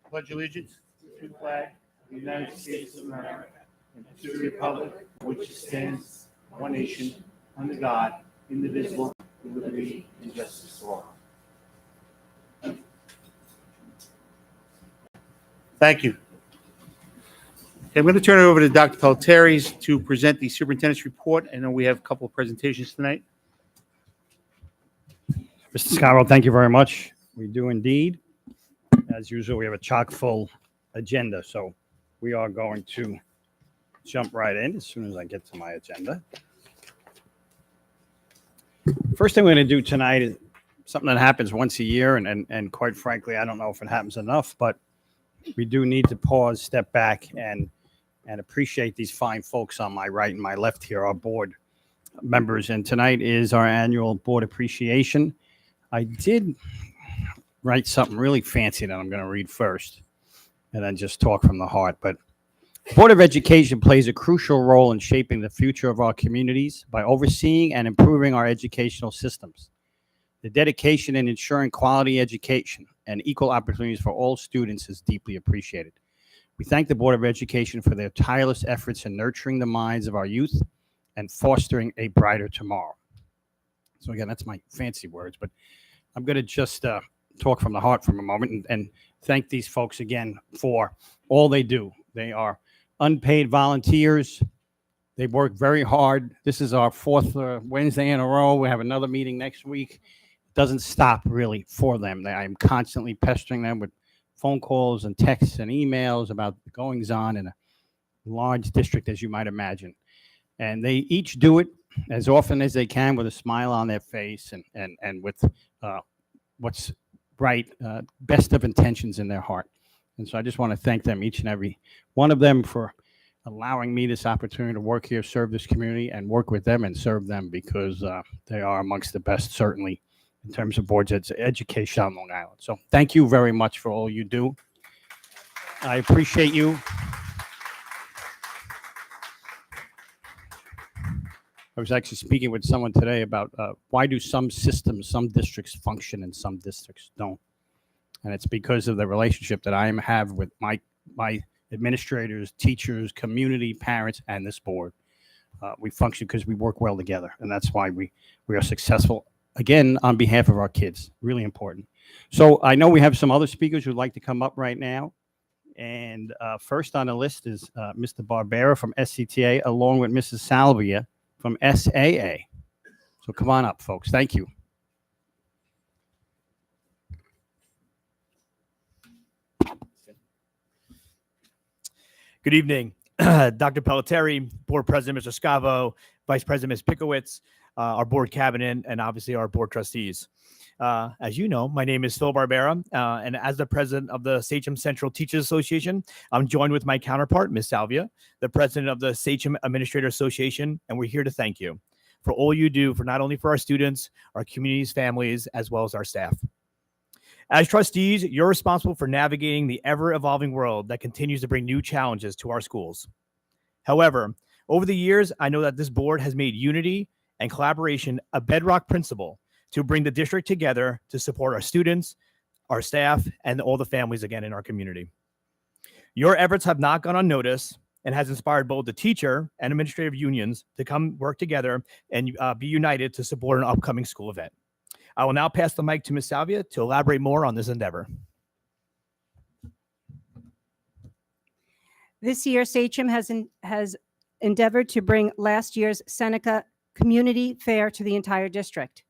pledge allegiance to the flag of the United States of America and to the republic for which it stands, one nation, under God, indivisible, with liberty and justice for all. Thank you. Okay, I'm going to turn it over to Dr. Pellettieri to present the superintendent's report. I know we have a couple of presentations tonight. Mr. Scaro, thank you very much. We do indeed. As usual, we have a chock full agenda, so we are going to jump right in as soon as I get to my agenda. First thing we're going to do tonight is something that happens once a year, and quite frankly, I don't know if it happens enough, but we do need to pause, step back, and appreciate these fine folks on my right and my left here, our board members. And tonight is our annual board appreciation. I did write something really fancy that I'm going to read first and then just talk from the heart. But Board of Education plays a crucial role in shaping the future of our communities by overseeing and improving our educational systems. The dedication in ensuring quality education and equal opportunities for all students is deeply appreciated. We thank the Board of Education for their tireless efforts in nurturing the minds of our youth and fostering a brighter tomorrow. So again, that's my fancy words, but I'm going to just talk from the heart for a moment and thank these folks again for all they do. They are unpaid volunteers. They work very hard. This is our fourth Wednesday in a row. We have another meeting next week. It doesn't stop really for them. I'm constantly pestering them with phone calls and texts and emails about the goings on in a large district, as you might imagine. And they each do it as often as they can with a smile on their face and with what's right, best of intentions in their heart. And so I just want to thank them, each and every one of them, for allowing me this opportunity to work here, serve this community, and work with them and serve them, because they are amongst the best, certainly, in terms of boards education on Long Island. So thank you very much for all you do. I appreciate you. I was actually speaking with someone today about why do some systems, some districts function and some districts don't. And it's because of the relationship that I have with my administrators, teachers, community, parents, and this board. We function because we work well together, and that's why we are successful, again, on behalf of our kids. Really important. So I know we have some other speakers who'd like to come up right now. And first on the list is Mr. Barbera from SCTA, along with Mrs. Salvia from SAA. So come on up, folks. Thank you. Good evening, Dr. Pellettieri, Board President Mr. Scavo, Vice President Ms. Pikowitz, our board cabinet, and obviously our board trustees. As you know, my name is Phil Barbera, and as the president of the Sachem Central Teachers Association, I'm joined with my counterpart, Ms. Salvia, the president of the Sachem Administrator Association, and we're here to thank you for all you do for not only for our students, our communities, families, as well as our staff. As trustees, you're responsible for navigating the ever-evolving world that continues to bring new challenges to our schools. However, over the years, I know that this board has made unity and collaboration a bedrock principle to bring the district together to support our students, our staff, and all the families again in our community. Your efforts have not gone unnoticed and has inspired both the teacher and administrative unions to come work together and be united to support an upcoming school event. I will now pass the mic to Ms. Salvia to elaborate more on this endeavor. This year, Sachem has endeavored to bring last year's Seneca Community Fair to the entire district.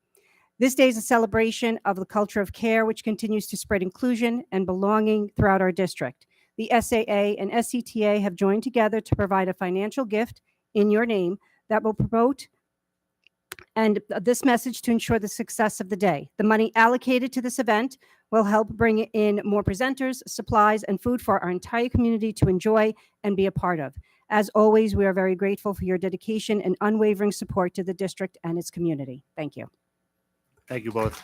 This day is a celebration of the culture of care, which continues to spread inclusion and belonging throughout our district. The SAA and SCTA have joined together to provide a financial gift in your name that will promote and this message to ensure the success of the day. The money allocated to this event will help bring in more presenters, supplies, and food for our entire community to enjoy and be a part of. As always, we are very grateful for your dedication and unwavering support to the district and its community. Thank you. Thank you both.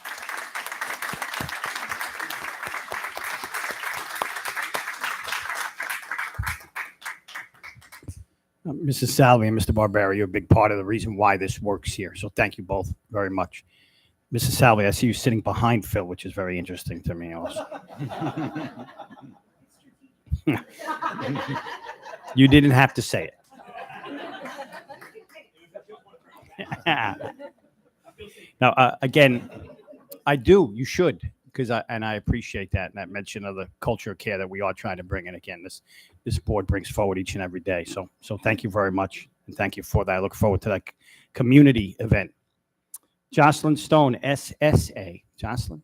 Mrs. Salvi and Mr. Barbera, you're a big part of the reason why this works here. So thank you both very much. Mrs. Salvi, I see you sitting behind Phil, which is very interesting to me also. You didn't have to say it. Now, again, I do. You should, because I appreciate that and that mention of the culture of care that we are trying to bring in. Again, this board brings forward each and every day. So thank you very much, and thank you for that. I look forward to that community event. Jocelyn Stone, SSA. Jocelyn.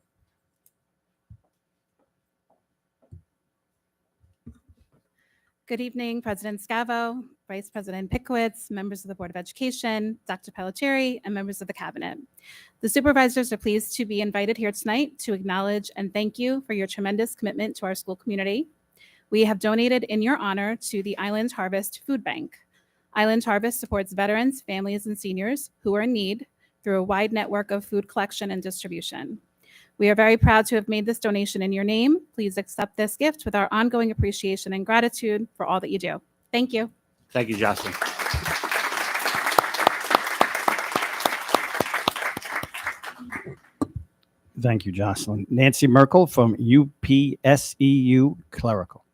Good evening, President Scavo, Vice President Pickowitz, members of the Board of Education, Dr. Pelletieri, and members of the Cabinet. The supervisors are pleased to be invited here tonight to acknowledge and thank you for your tremendous commitment to our school community. We have donated in your honor to the Island Harvest Food Bank. Island Harvest supports veterans, families, and seniors who are in need through a wide network of food collection and distribution. We are very proud to have made this donation in your name. Please accept this gift with our ongoing appreciation and gratitude for all that you do. Thank you. Thank you, Jocelyn. Thank you, Jocelyn. Nancy Merkel from UPSEU Clerical.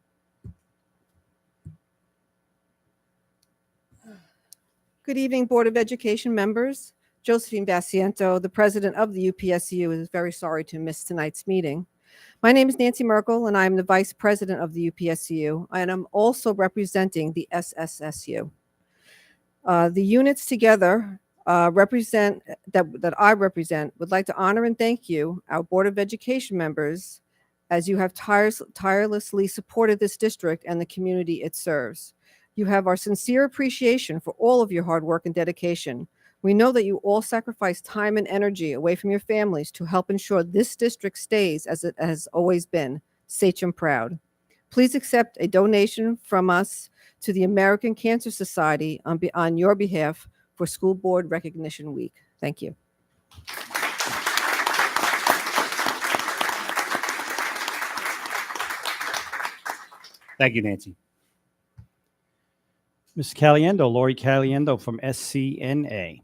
Good evening, Board of Education members. Josephine Bassiento, the president of the UPSU, is very sorry to miss tonight's meeting. My name is Nancy Merkel, and I am the vice president of the UPSU, and I'm also representing the SSSU. The units together that I represent would like to honor and thank you, our Board of Education members, as you have tirelessly supported this district and the community it serves. You have our sincere appreciation for all of your hard work and dedication. We know that you all sacrifice time and energy away from your families to help ensure this district stays as it has always been, Sachem proud. Please accept a donation from us to the American Cancer Society on your behalf for School Board Recognition Week. Thank you. Thank you, Nancy. Ms. Caliendo, Lori Caliendo from SCNA.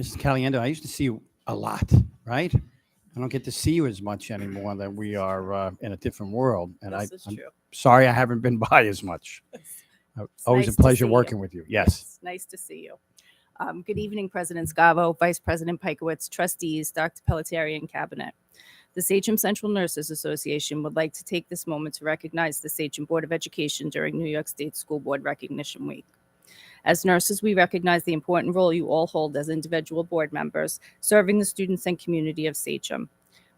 Mrs. Caliendo, I used to see you a lot, right? I don't get to see you as much anymore that we are in a different world. And I'm sorry I haven't been by as much. Always nice a to pleasure see working you. with you. Yes. Nice to see you. Good evening, President Scavo, Vice President Pikowitz, trustees, Dr. Pelletieri, and Cabinet. The Sachem Central Nurses Association would like to take this moment to recognize the Sachem Board of Education during New York State School Board Recognition Week. As nurses, we recognize the important role you all hold as individual board members, serving the students and community of Sachem,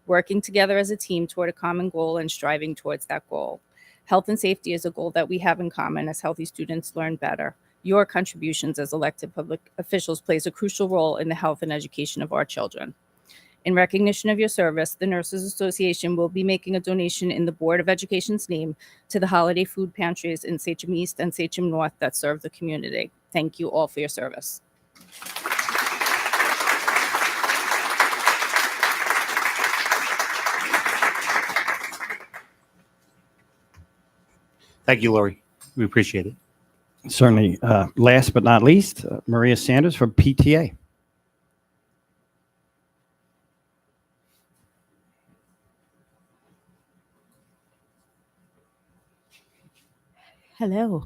working together as a team toward a common goal and striving towards that goal. Health and safety is a goal that we have in common as healthy students learn better. Your contributions as elected public officials plays a crucial role in the health and education of our children. In recognition of your service, the Nurses Association will be making a donation in the Board of Education's name to the holiday food pantries in Sachem East and Sachem North that serve the community. Thank you all for your service. Thank you, Lori. We appreciate it. Certainly. Last but not least, Maria Sanders from PTA. Hello.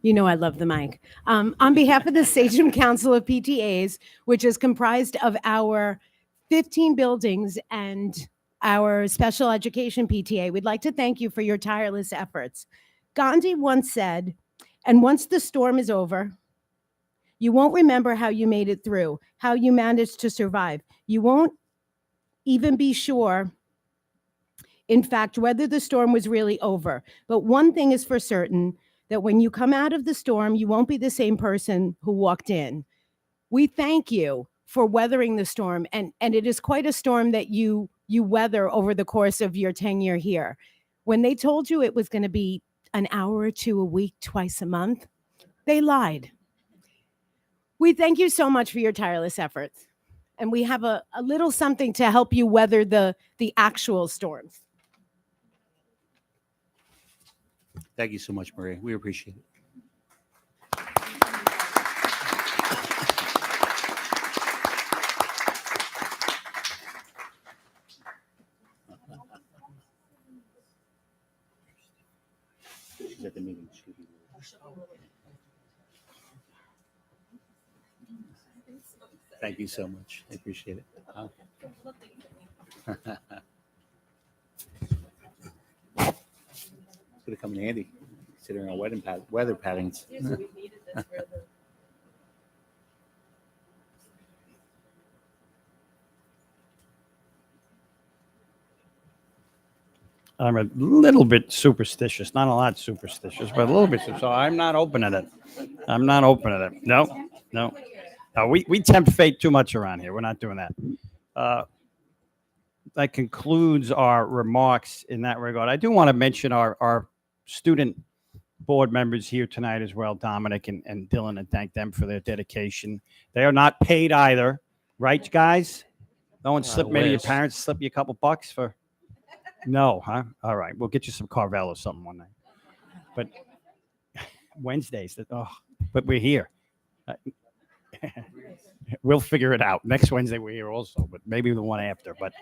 You know I love the mic. On behalf of the Sachem Council of PTAs, which is comprised of our 15 buildings and our special education PTA, we'd like to thank you for your tireless efforts. Gandhi once said, and once the storm is over, you won't remember how you made it through, how you managed to survive. You won't even be sure, in fact, whether the storm was really over. But one thing is for certain, that when you come out of the storm, you won't be the same person who walked in. We thank you for weathering the storm, and it is quite a storm that you weather over the course of your tenure here. When they told you it was going to be an hour or two a week, twice a month, they lied. We thank you so much for your tireless efforts, and we have a little something to help you weather the actual storms. Thank you so much, Maria. We appreciate it. She's at the meeting. Thank you so much. I appreciate it. It's gonna come in handy, considering our weather patterns. I'm a little bit superstitious, not a lot superstitious, but a little bit. So I'm not opening it. I'm not opening it. No, no. No, we tempt fate too much around here. We're not doing that. That concludes our remarks in that regard. I do want to mention our student board members here tonight as well, Dominic and Dylan, and thank them for their dedication. They are not paid either, right, guys? No one slipped, maybe your parents slipped you a couple bucks for. No, huh? All right. We'll get you some Carvel or something one night. But Wednesdays, but we're here. We'll figure it out. Next Wednesday we're here also, but maybe the one after. But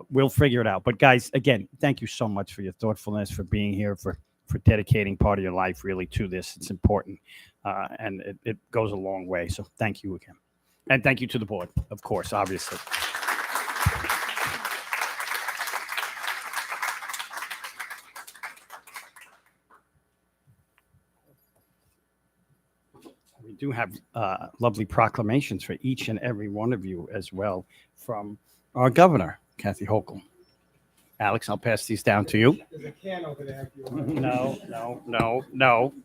we'll figure it out. But guys, again, thank you so much for your thoughtfulness, for being here, for dedicating part of your life really to this. It's important, and it goes a long way. So thank you again. And thank you to the board, of course, obviously. We do have lovely proclamations for each and every one of you as well from our governor, Kathy Hochul. Alex, I'll pass these down to you. There's a can over there. If you want. No.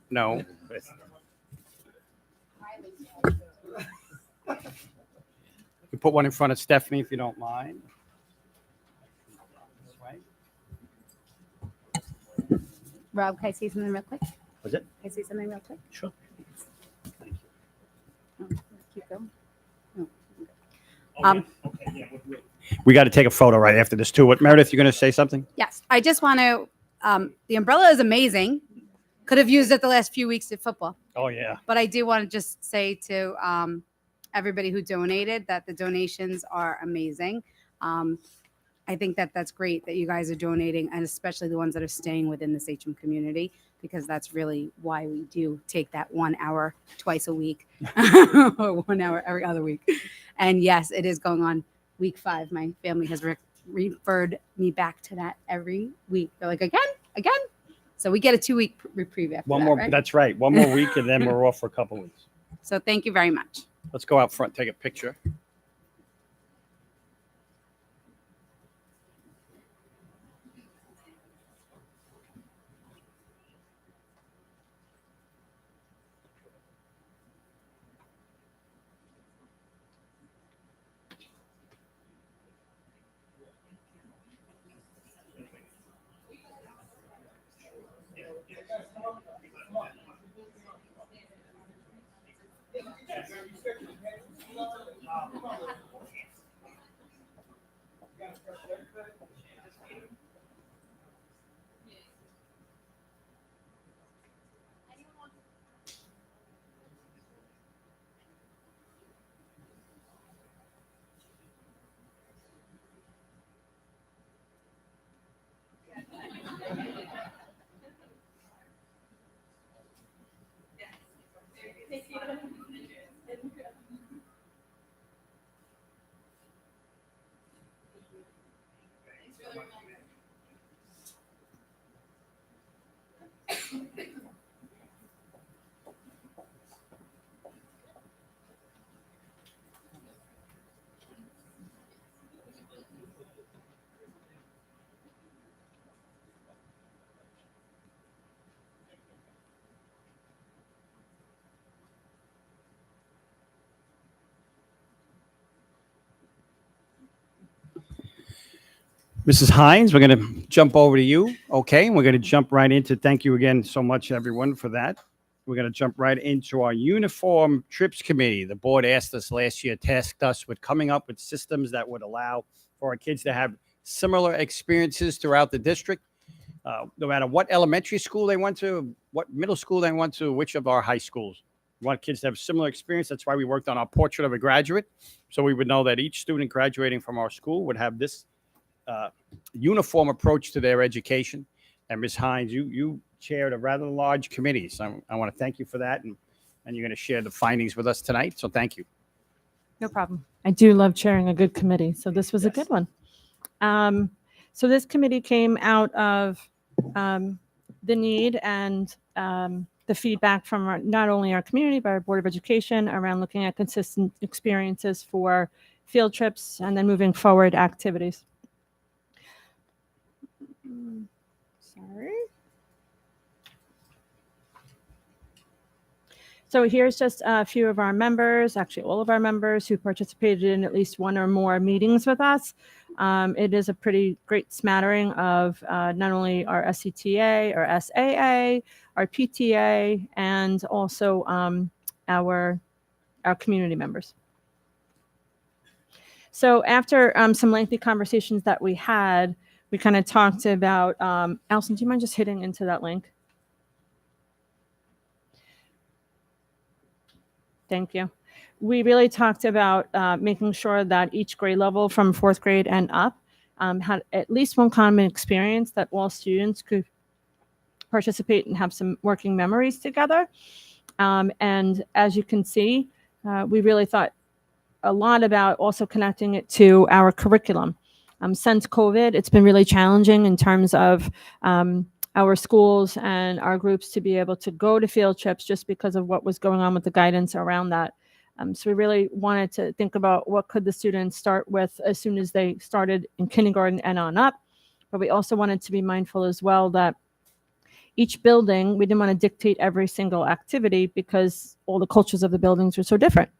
You put one in front of Stephanie if you don't mind. Rob, can I say something real quick? Was it? Can I say something real quick? Sure. Oh, keep going. We got to take a photo right after this too. What, Meredith, you going to say something? Yes, I just want to, the umbrella is amazing. Could have used it the last few weeks at football. Oh, yeah. But I do want to just say to everybody who donated that the donations are amazing. I think that that's great that you guys are donating, and especially the ones that are staying within the Sachem community, because that's really why we do take that 1 hour twice a week or 1 hour every other week. And yes, it is going on week 5. My family has referred me back to that every week. They're like, again. So we get a 2-week reprieve after One that, more. right? That's right. One more week, and then we're off for a couple weeks. So thank you very much. Let's go out front, take a picture. Mrs. Hines, we're going to jump over to you. Okay. And we're going to jump right into, thank you again so much, everyone, for that. We're going to jump right into our uniform trips committee. The board asked us last year, tasked us with coming up with systems that would allow for our kids to have similar experiences throughout the district, no matter what elementary school they went to, what middle school they went to, which of our high schools. We want kids to have similar experience. That's why we worked on our portrait of a graduate. So we would know that each student graduating from our school would have this uniform approach to their education. And Ms. Hines, you chaired a rather large committee. So I want to thank you for that. And you're going to share the findings with us tonight. So thank you. No problem. I do love chairing a good committee, so this was a good one. So this committee came out of the need and the feedback from not only our community, but our Board of Education around looking at consistent experiences for field trips and then moving forward activities. Sorry. So here's just a few of our members, actually all of our members who participated in at least one or more meetings with us. It is a pretty great smattering of not only our SCTA or SAA, our PTA, and also our community members. So after some lengthy conversations that we had, we kind of talked about, Allison, do you mind just hitting into that link? Thank you. We really talked about making sure that each grade level from 4th grade and up had at least one common experience that all students could participate and have some working memories together. And as you can see, we really thought a lot about also connecting it to our curriculum. Since COVID, it's been really challenging in terms of our schools and our groups to be able to go to field trips just because of what was going on with the guidance around that. So we really wanted to think about what could the students start with as soon as they started in kindergarten and on up. But we also wanted to be mindful as well that each building, we didn't want to dictate every single activity because all the cultures of the buildings are so different.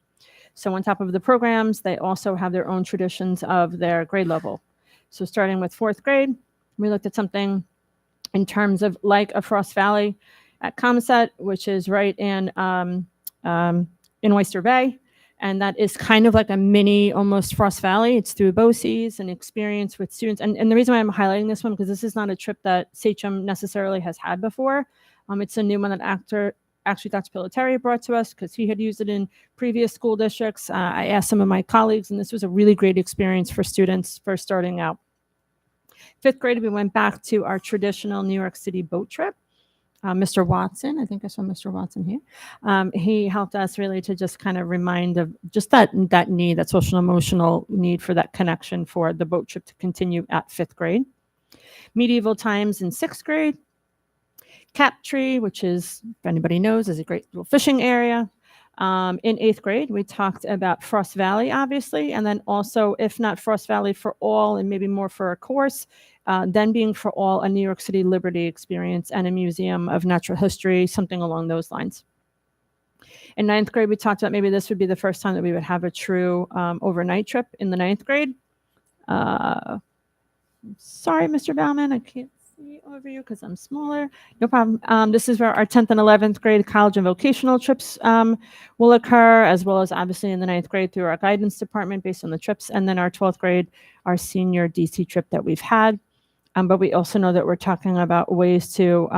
So on top of the programs, they also have their own traditions of their grade level. So starting with 4th grade, we looked at something in terms of like a Frost Valley at Comiset, which is right in Oyster Bay. And that is kind of like a mini almost Frost Valley. It's through BOCES and experience with students. And the reason why I'm highlighting this one, because this is not a trip that Sachem necessarily has had before. It's a new one that actually Dr. Pelletieri brought to us because he had used it in previous school districts. I asked some of my colleagues, and this was a really great experience for students first starting out. 5th grade, we went back to our traditional New York City boat trip. Mr. Watson, I think I saw Mr. Watson here. He helped us really to just kind of remind of just that need, that social and emotional need for that connection for the boat trip to continue at 5th grade. Medieval times in 6th grade. Captree, which is, if anybody knows, is a great little fishing area. In 8th grade, we talked about Frost Valley, obviously, and then also, if not Frost Valley for all and maybe more for a course, then being for all a New York City Liberty experience and a museum of natural history, something along those lines. In 9th grade, we talked about maybe this would be the first time that we would have a true overnight trip in the 9th grade. Sorry, Mr. Bauman, I can't see over you because I'm smaller. No problem. This is where our 10th and 11th grade college and vocational trips will occur, as well as obviously in the 9th grade through our guidance department based on the trips, and then our 12th grade, our senior DC trip that we've had. But we also know that we're talking about ways to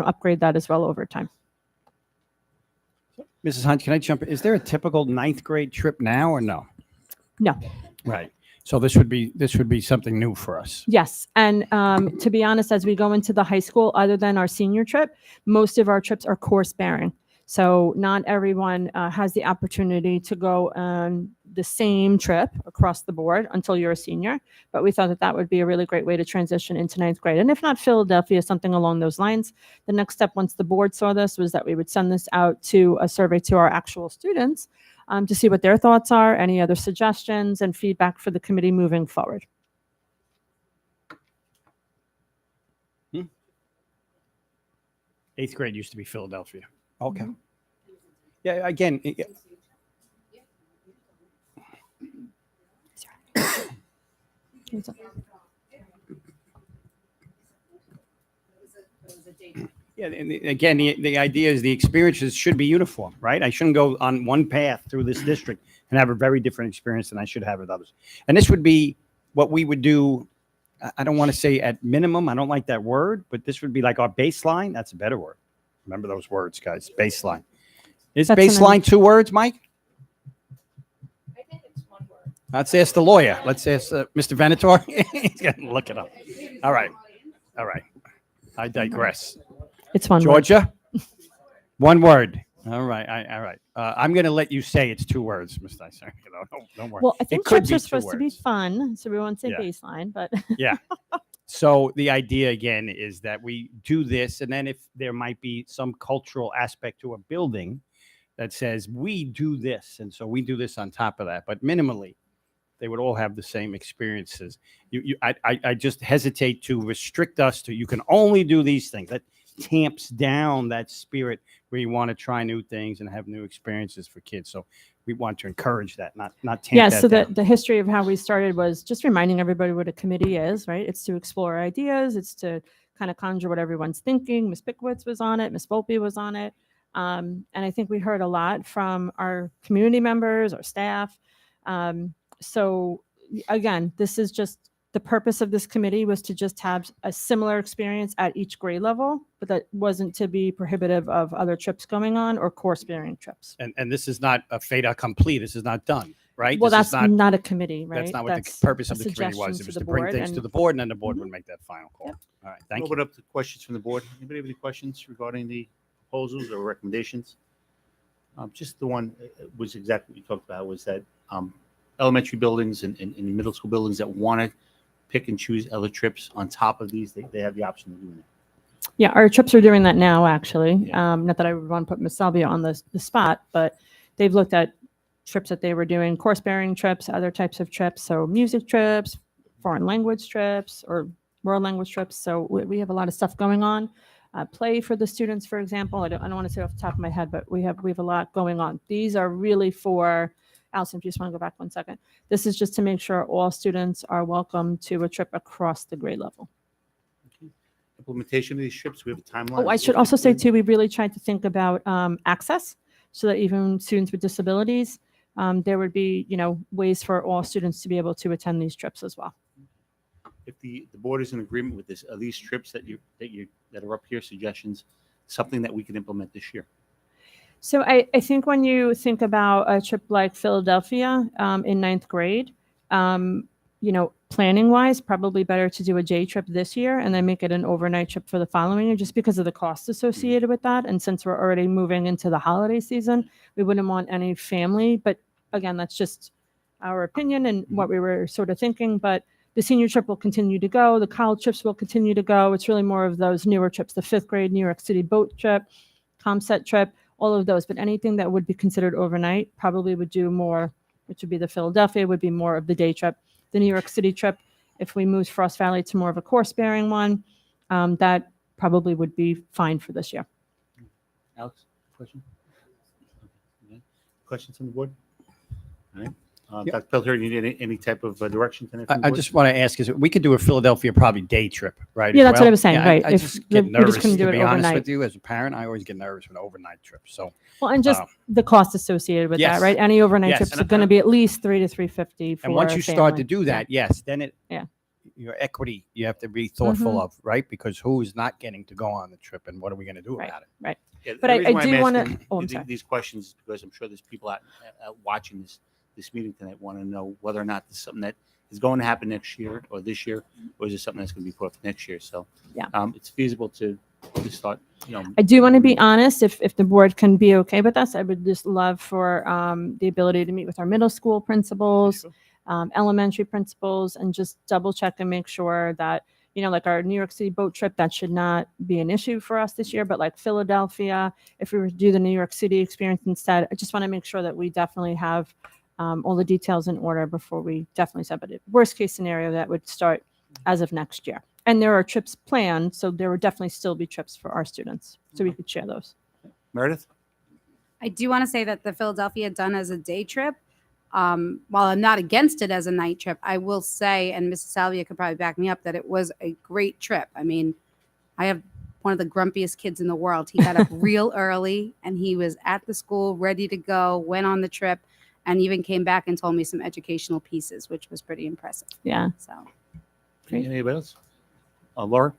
upgrade that as well over time. Mrs. Hunt, can I jump in? Is there a typical 9th grade trip now or no? No. Right. So this would be something new for us. Yes. And to be honest, as we go into the high school, other than our senior trip, most of our trips are course bearing. So not everyone has the opportunity to go on the same trip across the board until you're a senior. But we thought that that would be a really great way to transition into 9th grade. And if not Philadelphia, something along those lines. The next step, once the board saw this, was that we would send this out to a survey to our actual students to see what their thoughts are, any other suggestions and feedback for the committee moving forward. 8th grade used to be Philadelphia. Okay. Yeah, again. Yeah, and again, the idea is the experiences should be uniform, right? I shouldn't go on one path through this district and have a very different experience than I should have with others. And this would be what we would do. I don't want to say at minimum. I don't like that word, but this would be like our baseline. That's a better word. Remember those words, guys. Baseline. Is baseline 2 words, Mike? I think it's 1 word. Let's ask the lawyer. Let's ask Mr. Venator. He's going to look it up. All right. I digress. It's one word. Georgia? One word. All right. All right. I'm going to let you say it's 2 words, Ms. Dyson. Don't worry. Well, I It think could trips be are 2 supposed to be words. fun, so we won't say Yeah. baseline, but Yeah. So the idea again is that we do this, and then if there might be some cultural aspect to a building that says we do this, and so we do this on top of that, but minimally, they would all have the same experiences. I just hesitate to restrict us to you can only do these things. That tamps down that spirit where you want to try new things and have new experiences for kids. So we want to encourage that, not tamp yeah. that So down. the history of how we started was just reminding everybody what a committee is, right? It's to explore ideas. It's to kind of conjure what everyone's thinking. Ms. Pickowitz was on it. Ms. Volpe was on it. And I think we heard a lot from our community members, our staff. So again, this is just the purpose of this committee was to just have a similar experience at each grade level, but that wasn't to be prohibitive of other trips going on or course-bearing trips. And this is not a fait accompli. This is not done, right? Well, This is that's not a committee, right? That's not what the That's purpose a of the committee was. suggestion It was the to bring board, things to and- the board, and then the board Mhm. would make that final call. Yep. All right, thank Open you. up to questions from the board. Anybody have any questions regarding the proposals or recommendations? Just the one was exactly what you talked about, was that elementary buildings and middle school buildings that want to pick and choose other trips on top of these, they have the option of doing it. Yeah, our trips are doing that now, actually. Yeah. Not that I would want to put Ms. Salvia on the spot, but they've looked at trips that they were doing, course-bearing trips, other types of trips, so music trips, foreign language trips, or world language trips. So we have a lot of stuff going on. Play for the students, for example. I don't want to say off the top of my head, but we have a lot going on. These are really for Allison, if you just want to go back 1 second. This is just to make sure all students are welcome to a trip across the grade level. Implementation of these trips, we have a timeline. Oh, I should also say too, we really tried to think about access so that even students with disabilities, there would be, ways for all students to be able to attend these trips as well. If the board is in agreement with this, are these trips that are up here, suggestions, something that we can implement this year? So I think when you think about a trip like Philadelphia in 9th grade, planning wise, probably better to do a J trip this year and then make it an overnight trip for the following year, just because of the cost associated with that. And since we're already moving into the holiday season, we wouldn't want any family. But again, that's just our opinion and what we were sort of thinking. But the senior trip will continue to go. The college trips will continue to go. It's really more of those newer trips, the 5th grade New York City boat trip, ComSet trip, all of those. But anything that would be considered overnight probably would do more, which would be the Philadelphia, would be more of the day trip. The New York City trip, if we move Frost Valley to more of a course-bearing one, that probably would be fine for this year. Alex, question? Okay. Questions from the board? All right. Dr. Pelter, you need any type of direction tonight from the I board? just want to ask, is we could do a Philadelphia probably day trip, right? Yeah, as that's what well? I was saying, Yeah, right. I If just we get just nervous, couldn't do to it be honest overnight. with you. As a parent, I always get nervous with overnight trips. So Well, and just Uh, the cost associated with yes. that, right? Any overnight Yes, trips and are going to be at least $300 to $350 for and once a you start family. to do that, yes, then Yeah. your equity, you have to be thoughtful Mhm. of, right? Because who is not getting to go on the trip, and what are we going to do Right. about it? Right. Yeah, the But I reason why I'm do wanna- asking oh, I'm sorry. these questions is because I'm sure there's people out watching this meeting tonight want to know whether or not this is something that is going to happen next year or this year, or is it something that's going to be put for next year? So Yeah. it's feasible to start, I do want to be honest, if the board can be okay with us, I would just love for the ability to meet with our middle school principals, elementary principals, and just double check and make sure that, like our New York City boat trip, that should not be an issue for us this year. But like Philadelphia, if we were to do the New York City experience instead, I just want to make sure that we definitely have all the details in order before we definitely set. But worst case scenario, that would start as of next year. And there are trips planned, so there would definitely still be trips for our students, so we could share those. Meredith? I do want to say that the Philadelphia done as a day trip, while I'm not against it as a night trip, I will say, and Mrs. Salvia could probably back me up, that it was a great trip. I mean, I have one of the grumpiest kids in the world. He got up real early and he was at the school ready to go, went on the trip, and even came back and told me some educational pieces, which was pretty impressive. Yeah. So Great. Anybody else? Laura?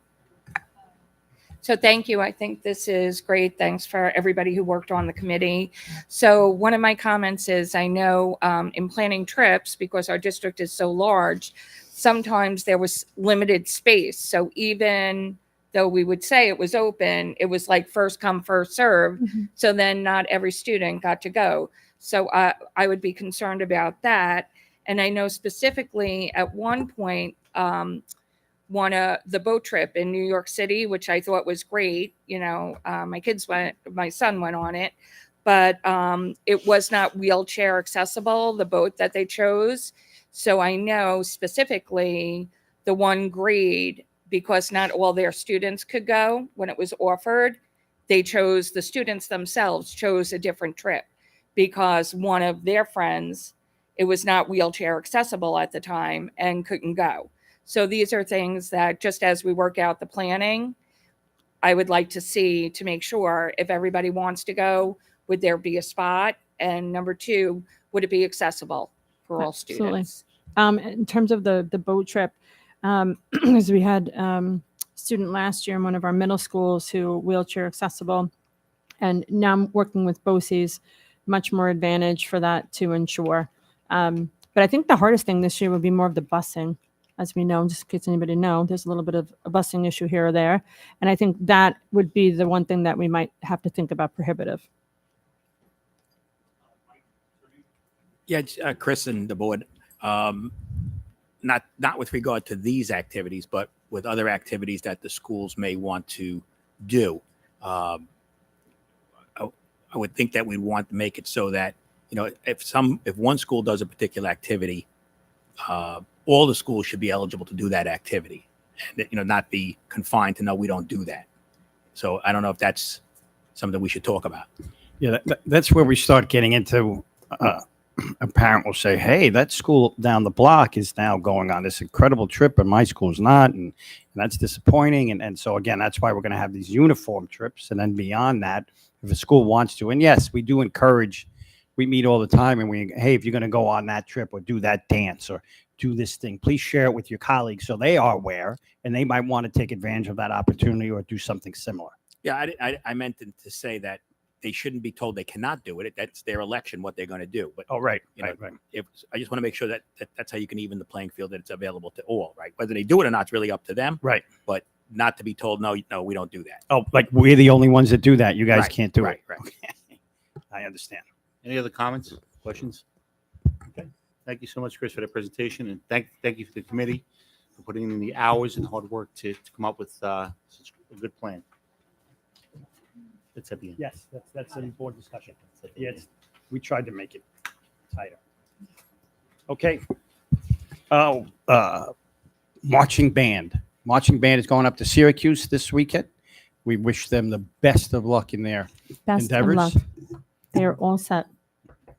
So thank you. I think this is great. Thanks for everybody who worked on the committee. So one of my comments is I know in planning trips, because our district is so large, sometimes there was limited space. So even though we would say it was open, it was like first come, first serve. So then not every student got to go. So I would be concerned about that. And I know specifically at one point, the boat trip in New York City, which I thought was great. My son went on it, but it was not wheelchair accessible, the boat that they chose. So I know specifically the one grade, because not all their students could go when it was offered, the students themselves chose a different trip because one of their friends, it was not wheelchair accessible at the time and couldn't go. So these are things that, just as we work out the planning, I would like to see to make sure if everybody wants to go, would there be a spot? And number two, would it be accessible for all Absolutely. students? In terms of the boat trip, as we had student last year in one of our middle schools who wheelchair accessible, and now I'm working with BOCES, much more advantage for that to ensure. But I think the hardest thing this year would be more of the busing. As we know, just in case anybody know, there's a little bit of a busing issue here or there. And I think that would be the one thing that we might have to think about prohibitive. Yeah, Chris and the board, not with regard to these activities, but with other activities that the schools may want to do. I would think that we'd want to make it so that, if one school does a particular activity, all the schools should be eligible to do that activity, and not be confined to, no, we don't do that. So I don't know if that's something we should talk about. Yeah, that's where we start getting into. A parent will say, "Hey, that school down the block is now going on this incredible trip, and my school's not," and that's disappointing. And so again, that's why we're going to have these uniform trips, and then beyond that, if a school wants to, and yes, we do encourage. We meet all the time, and hey, if you're going to go on that trip or do that dance or do this thing, please share it with your colleagues so they are aware, and they might want to take advantage of that opportunity or do something similar. Yeah, I meant to say that they shouldn't be told they cannot do it. That's their election, what they're going to do. But right. If I just want to make sure that that's how you can even the playing field, that it's available to all, right? Whether they do it or not, it's really up to them. Right. But not to be told, no, we don't do that. Oh, like we're the only ones that do that. You guys Right, can't do right, it. right. Okay. I understand. Any other comments, questions? Okay. Thank you so much, Chris, for the presentation, and thank you for the committee for putting in the hours and hard work to come up with such a good plan. It's at the end. Yes, that's an important discussion. Yes, we tried to make it tighter. Okay. Oh, marching band. Marching band is going up to Syracuse this weekend. We wish them the best of luck in their Best endeavors. of luck. They're all set.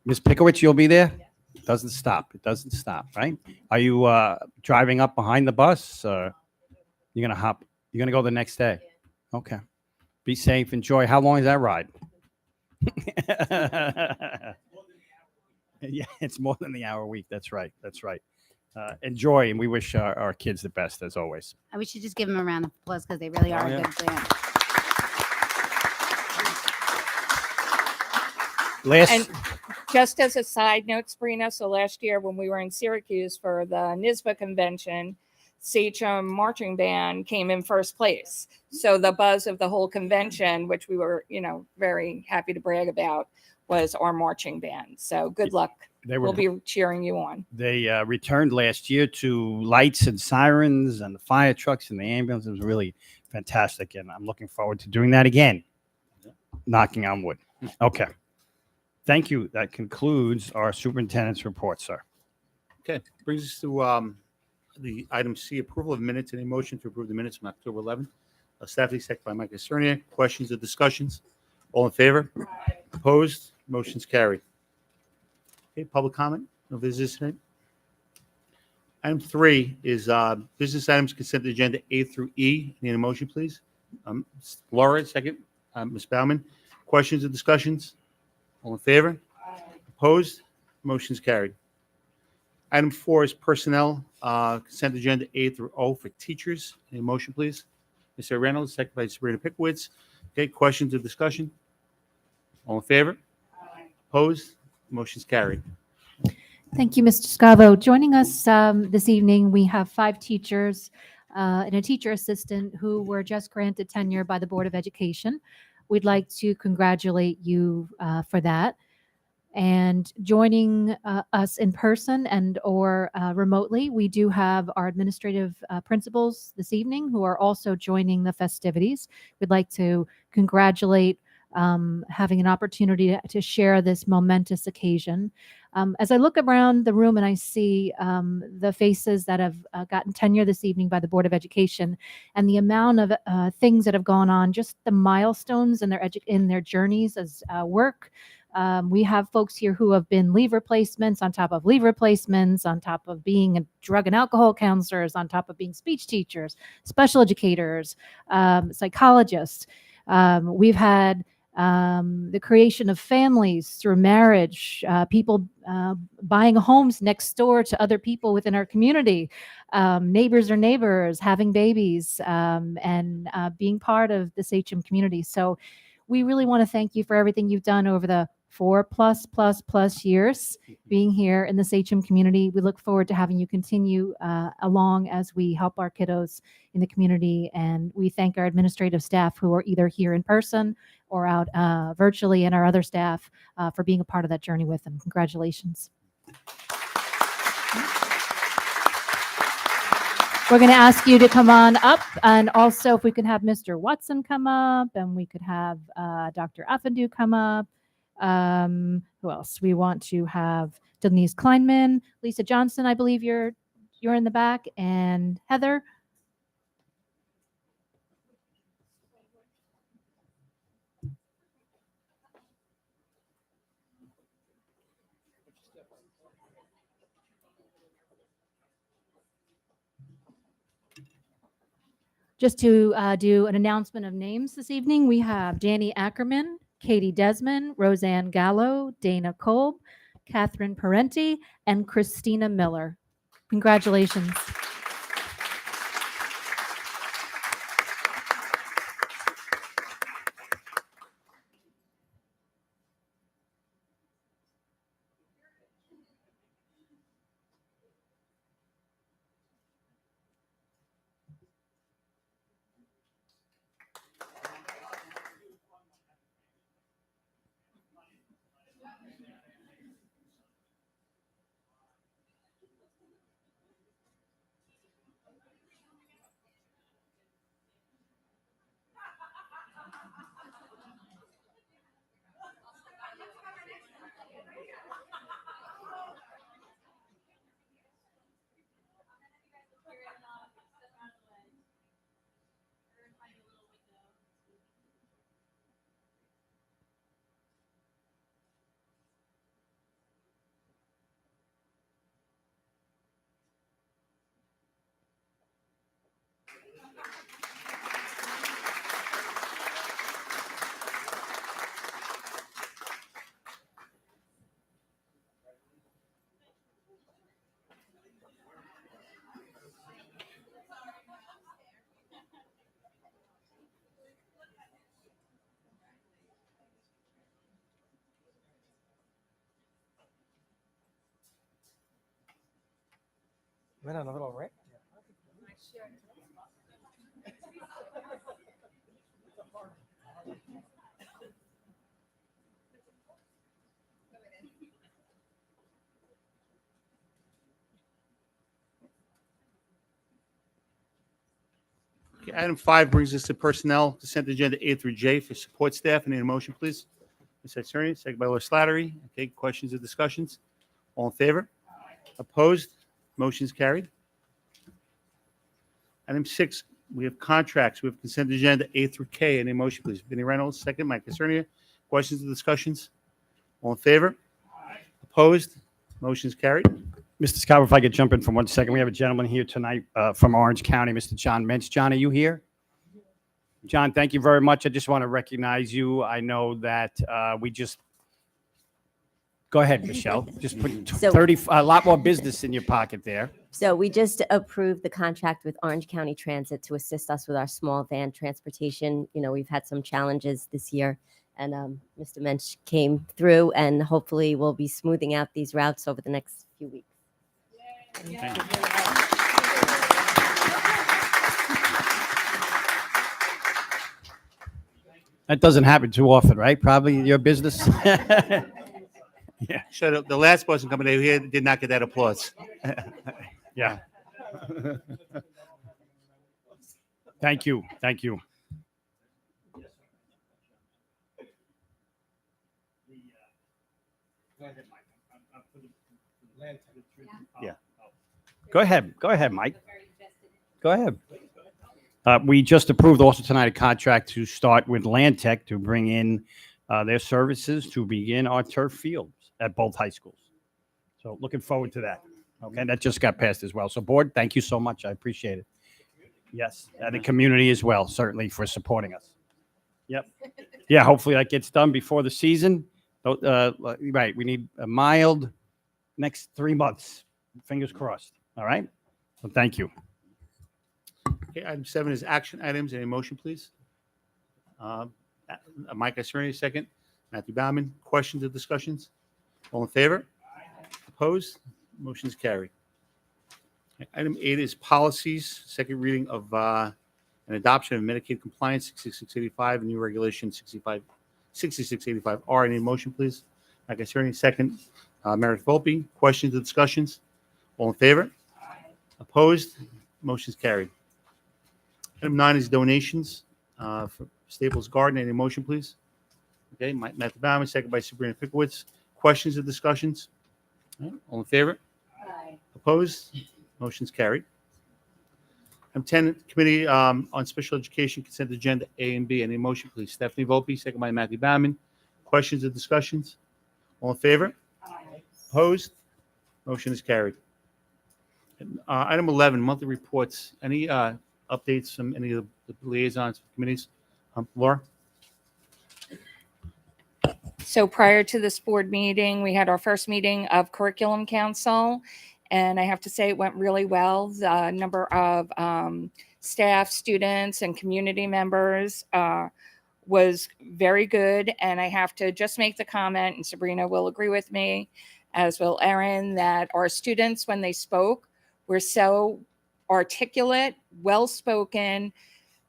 Ms. Pikowicz, you'll be there? It doesn't stop. It doesn't stop, right? Are you driving up behind the bus? Or you're going to hop? You're going to go the next day? Okay. Be safe. Enjoy. How long is that ride? Yeah, it's more than the hour a week. That's right. That's right. Enjoy, and we wish our kids the best, as always. And we should just give them a round of applause because they really are yeah. a good band. And just as a side note, Sabrina, so last year when we were in Syracuse for the NYSBA convention, Sachem Marching Band came in first place. So the buzz of the whole convention, which we were, very happy to brag about, was our marching band. So good luck. We'll be cheering you on. They returned last year to lights and sirens and the fire trucks and the ambulance. It was really fantastic, and I'm looking forward to doing that again. Knocking on wood. Okay. Thank you. That concludes our superintendent's report, sir. Okay, brings us to the item C, approval of minutes. Any motion to approve the minutes from October 11th? Staff second by Mike Cerniak. Questions or discussions? All in favor? Opposed? Motion's carried. Okay, public comment? No visitors tonight? Item 3 is business items consent agenda A through E. Need a motion, please? Laura, second. Ms. Baumann. Questions or discussions? All in favor? Opposed? Motion's carried. Item 4 is personnel, consent agenda A through O for teachers. Any motion, please? Mr. Reynolds, second by Sabrina Pikowicz. Okay, questions or discussion? All in favor? Opposed? Motion's carried. Thank you, Mr. Scavo. Joining us this evening, we have 5 teachers and a teacher assistant who were just granted tenure by the Board of Education. We'd like to congratulate you for that. And joining us in person and or remotely, we do have our administrative principals this evening who are also joining the festivities. We'd like to congratulate having an opportunity to share this momentous occasion. As I look around the room and I see the faces that have gotten tenure this evening by the Board of Education and the amount of things that have gone on, just the milestones in their journeys as work. We have folks here who have been leave replacements on top of leave replacements, on top of being drug and alcohol counselors, on top of being speech teachers, special educators, psychologists. We've had the creation of families through marriage, people buying homes next door to other people within our community, neighbors or neighbors, having babies, and being part of the Sachem community. So we really want to thank you for everything you've done over the 4+ years being here in the Sachem community. We look forward to having you continue along as we help our kiddos in the community. And we thank our administrative staff who are either here in person or out virtually, and our other staff for being a part of that journey with them. Congratulations. We're going to ask you to come on up, and also if we can have Mr. Watson come up, and we could have Dr. Affendu come up. Who else? We want to have Denise Kleinman, Lisa Johnson, I believe you're in the back, and Heather. Just to do an announcement of names this evening, we have Danny Ackerman, Katie Desmond, Roseanne Gallo, Dana Kolb, Catherine Parenti, and Christina Miller. Congratulations. Went on a little rant. Okay, item 5 brings us to personnel consent agenda A through J for support staff. I need a motion, please. Ms. Etzerian, second by Laura Slattery. Okay, questions or discussions? All in favor? Opposed? Motion's carried. Item 6, we have contracts. We have consent agenda A through K. Any motion, please? Vinnie Reynolds, second. Mike Etzerian. Questions or discussions? All in favor? Opposed? Motion's carried. Mr. Scott, if I could jump in for 1 second. We have a gentleman here tonight from Orange County, Mr. John Mintz. John, are you here? John, thank you very much. I just want to recognize you. I know that we just go ahead, Michelle. Just put So- 30, a lot more business in your pocket there. So we just approved the contract with Orange County Transit to assist us with our small van transportation. You know, we've had some challenges this year, and Mr. Mensch came through, and hopefully we'll be smoothing out these routes over the next few weeks. That doesn't happen too often, right? Probably your business. Yeah. Shut up. The last person coming in here did not get that applause. Yeah. Thank you. Thank you. Yeah. Go ahead. Go ahead, Mike. Go ahead. We just approved also tonight a contract to start with Land Tech to bring in their services to begin our turf fields at both high schools. So looking forward to that. Okay, that just got passed as well. So board, thank you so much. I appreciate it. Yes, and the community as well, certainly for supporting us. Yep. Yeah, hopefully that gets done before the season. Right, we need a mild next 3 months. Fingers crossed. All right. So thank you. Okay, item 7 is action items. Any motion, please? Mike Iserni, second. Matthew Bauman. Questions or discussions? All in favor? Opposed? Motion's carried. Item 8 is policies. Second reading of an adoption of Medicaid compliance 6685 and new regulation 6685R. Any motion, please? Mike Iserni, second. Meredith Volpe. Questions or discussions? All in favor? Opposed? Motion's carried. Item 9 is donations for Staples Garden. Any motion, please? Okay, Matthew Bauman, second by Sabrina Pickowitz. Questions or discussions? All in favor? Opposed? Motion's carried. Item 10, Committee on Special Education Consent Agenda A and B. Any motion, please? Stephanie Volpe, second by Matthew Bauman. Questions or discussions? All in favor? Opposed? Motion is carried. Item 11, monthly reports. Any updates from any of the liaisons, committees? Laura? So prior to this board meeting, we had our first meeting of Curriculum Council, and I have to say it went really well. The number of staff, students, and community members was very good, and I have to just make the comment, and Sabrina will agree with me, as will Erin, that our students, when they spoke, were so articulate, well-spoken,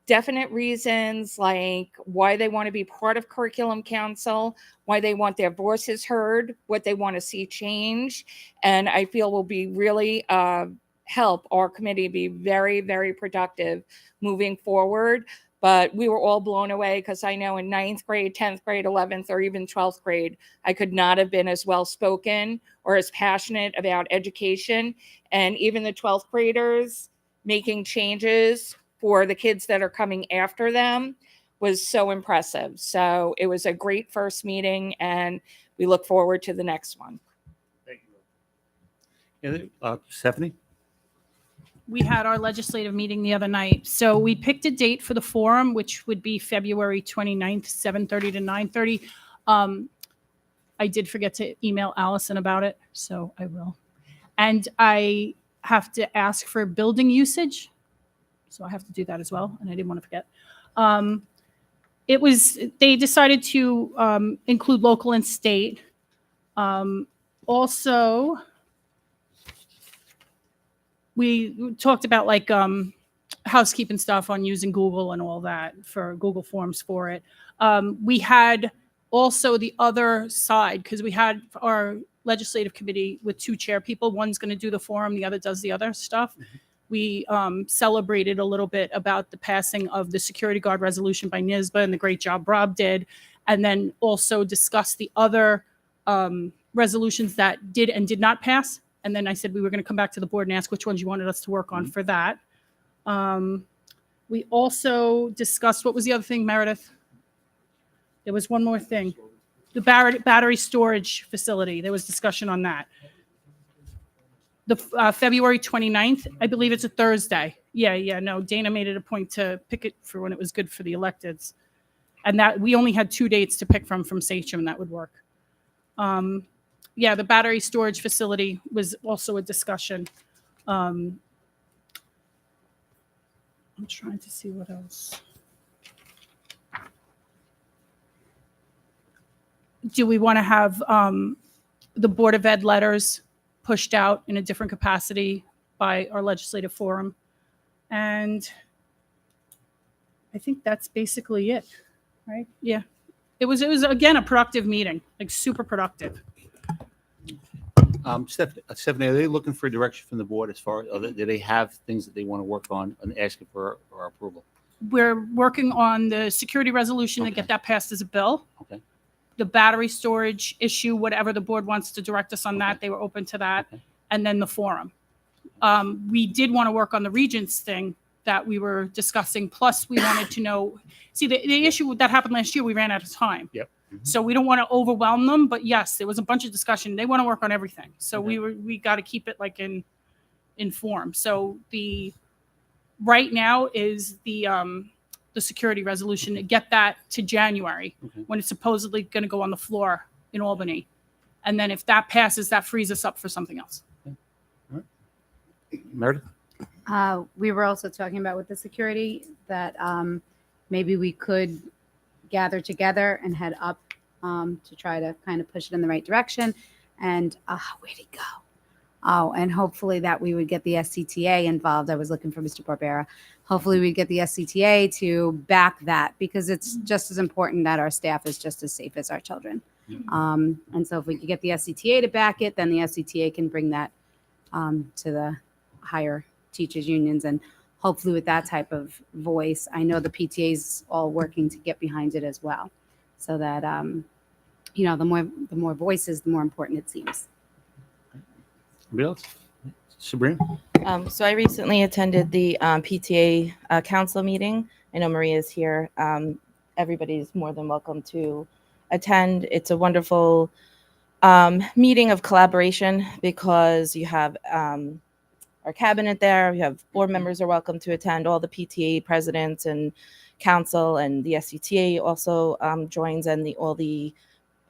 definite reasons like why they want to be part of Curriculum Council, why they want their voices heard, what they want to see change. And I feel will be really help our committee be very, very productive moving forward. But we were all blown away because I know in 9th grade, 10th grade, 11th, or even 12th grade, I could not have been as well spoken or as passionate about education. And even the 12th graders making changes for the kids that are coming after them was so impressive. So it was a great first meeting, and we look forward to the next one. Thank you. Stephanie? We had our legislative meeting the other night. So we picked a date for the forum, which would be February 29th, 7:30 to 9:30. I did forget to email Allison about it, so I will. And I have to ask for building usage. So I have to do that as well, and I didn't want to forget. They decided to include local and state. Also, we talked about like housekeeping stuff on using Google and all that for Google Forms for it. We had also the other side, because we had our legislative committee with 2 chair people. One's going to do the forum, the other does the other stuff. We celebrated a little bit about the passing of the security guard resolution by NYSBA and the great job Rob did, and then also discussed the other resolutions that did and did not pass. And then I said we were going to come back to the board and ask which ones you wanted us to work on for that. We also discussed, what was the other thing, Meredith? There was one more thing. The battery storage facility. There was discussion on that. The February 29th, I believe it's a Thursday. Yeah, no, Dana made it a point to pick it for when it was good for the electeds. And that we only had 2 dates to pick from Sachem, and that would work. Yeah, the battery storage facility was also a discussion. I'm trying to see what else. Do we want to have the Board of Ed letters pushed out in a different capacity by our legislative forum? And I think that's basically it. right? Yeah. It was again, a productive meeting, like super productive. Stephanie, are they looking for direction from the board as far as, do they have things that they want to work on and asking for our approval? We're working on the security resolution to Okay. get that passed as a bill. Okay. The battery storage issue, whatever the board wants to direct us on that, they were open to that. Okay. And then the forum. We did want to work on the Regents thing that we were discussing. Plus, we wanted to know, see, the issue that happened last year, we ran out of time. Yep. So we don't want to overwhelm them, but yes, there was a bunch of discussion. They want to work on everything. So we got to keep it like in form. So right now is the security resolution to get that to January when it's supposedly going to go on the floor in Albany. And then if that passes, that frees us up for something else. Meredith? We were also talking about with the security that maybe we could gather together and head up to try to kind of push it in the right direction. And where'd he go? Oh, and hopefully that we would get the SCTA involved. I was looking for Mr. Barbera. Hopefully we'd get the SCTA to back that because it's just as important that our staff is just as safe as our children. And so if we could get the SCTA to back it, then the SCTA can bring that to the higher teachers unions. And hopefully with that type of voice, I know the PTA's all working to get behind it as well. So that, the more voices, the more important it seems. Anybody else? Sabrina? So I recently attended the PTA council meeting. I know Maria is here. Everybody's more than welcome to attend. It's a wonderful meeting of collaboration because you have our cabinet there. You have board members are welcome to attend. All the PTA presidents and council and the SCTA also joins, and all the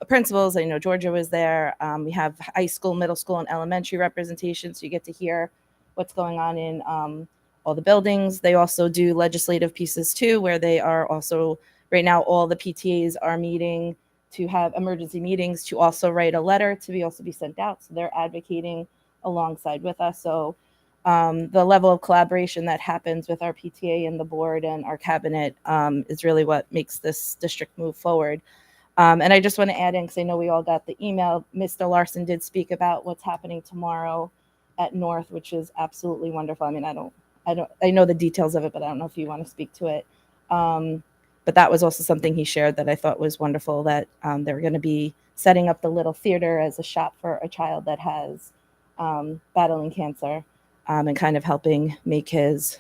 principals. I know Georgia was there. We have high school, middle school, and elementary representation, so you get to hear what's going on in all the buildings. They also do legislative pieces too, where they are also, right now, all the PTAs are meeting to have emergency meetings to also write a letter to also be sent out. So they're advocating alongside with us. So the level of collaboration that happens with our PTA and the board and our cabinet is really what makes this district move forward. And I just want to add in, because I know we all got the email, Mr. Larson did speak about what's happening tomorrow at North, which is absolutely wonderful. I mean, I know the details of it, but I don't know if you want to speak to it. But that was also something he shared that I thought was wonderful, that they're going to be setting up the little theater as a shop for a child that has battling cancer, and kind of helping make his,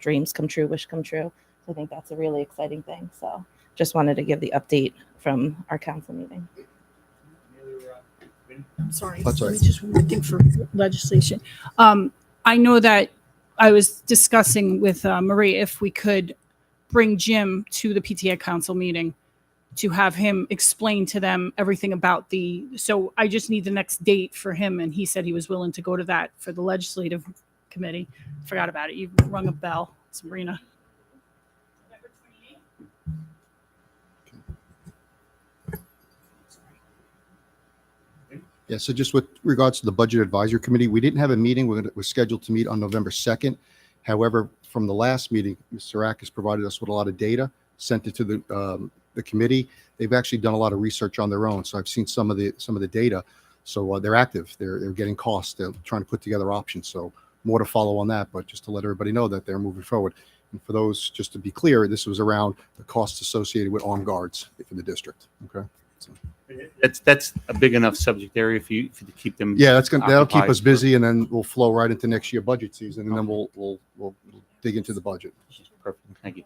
dreams come true, wish come true. So I think that's a really exciting thing. So just wanted to give the update from our council meeting. I'm sorry. That's all Let me right. just looking for legislation. I know that I was discussing with Marie if we could bring Jim to the PTA council meeting to have him explain to them everything about so I just need the next date for him. And he said he was willing to go to that for the legislative committee. Forgot about it. You rung a bell, Sabrina. Yeah, so just with regards to the Budget Advisory Committee, we didn't have a meeting. We're scheduled to meet on November 2nd. However, from the last meeting, Mr. Rack has provided us with a lot of data, sent it to the committee. They've actually done a lot of research on their own. So I've seen some of the data. So they're active. They're getting costs. They're trying to put together options. So more to follow on that, but just to let everybody know that they're moving forward. And for those, just to be clear, this was around the costs associated with armed guards for the district. Okay. So. That's a big enough subject area if you keep them. Yeah, that'll keep occupied us busy, and then we'll flow right into next year budget season, and then we'll dig into the budget. Perfect. Thank you.